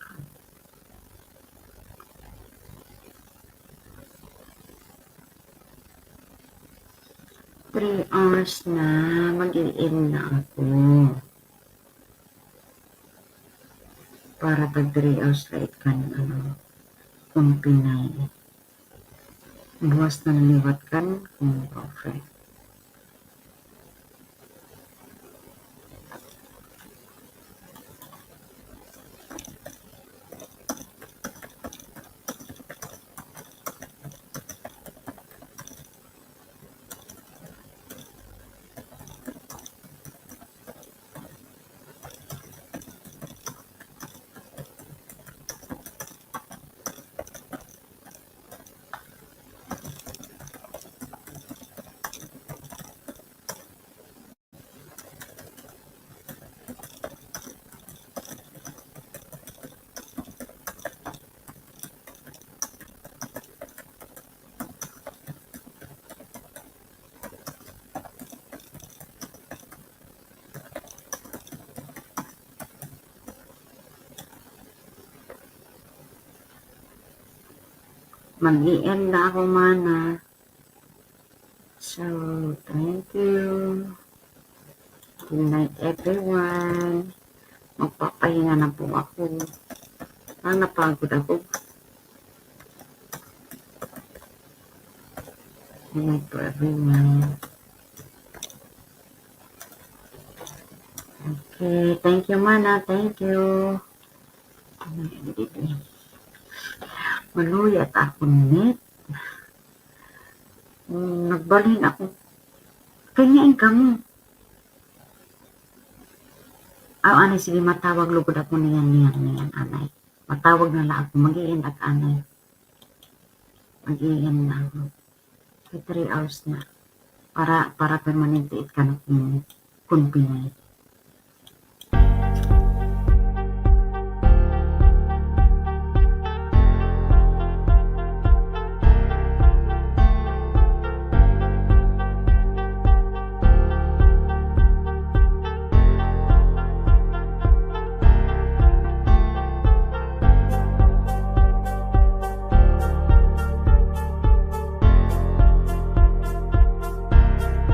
3 hours na. Mag-i-in na ako. Para pag 3 hours late ka ng ano, kung Pinay. Buwas na naliwat kan kung profe. Mag-i-end na ako, mana. So, thank you. Good night, everyone. Magpapahinga na po ako. Parang napagod ako. Good night to everyone. Okay, thank you, mana. Thank you. Maluyat ako, net. Nagbalhin ako. Kanyain ka mo. Anay, sige, matawag lugod ako niyan, anay. Matawag na lang ako. Mag-i-end at anay. Mag-i-end na ako. 3 hours na. Para permanente it ka na kung Pinay.